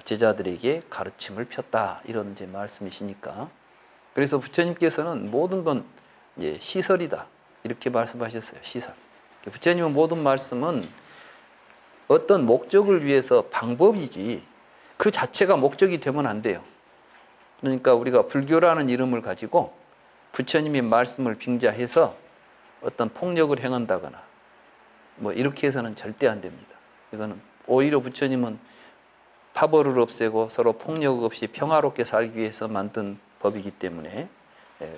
제자들에게 가르침을 폈다. 이런 이제 말씀이시니까. 그래서 부처님께서는 모든 건 이제 시설이다. 이렇게 말씀하셨어요. 시설. 부처님은 모든 말씀은 어떤 목적을 위해서 방법이지 그 자체가 목적이 되면 안 돼요. 그러니까 우리가 불교라는 이름을 가지고 부처님의 말씀을 빙자해서 어떤 폭력을 행한다거나 뭐 이렇게 해서는 절대 안 됩니다. 이거는 오히려 부처님은 파벌을 없애고 서로 폭력 없이 평화롭게 살기 위해서 만든 법이기 때문에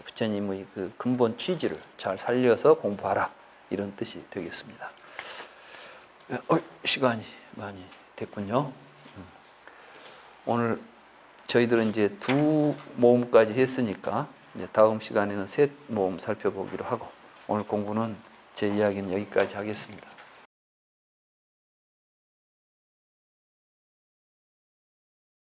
부처님의 그 근본 취지를 잘 살려서 공부하라. 이런 뜻이 되겠습니다. 시간이 많이 됐군요. 오늘 저희들은 이제 2모음까지 했으니까 이제 다음 시간에는 3모음 살펴보기로 하고 오늘 공부는 제 이야기는 여기까지 하겠습니다.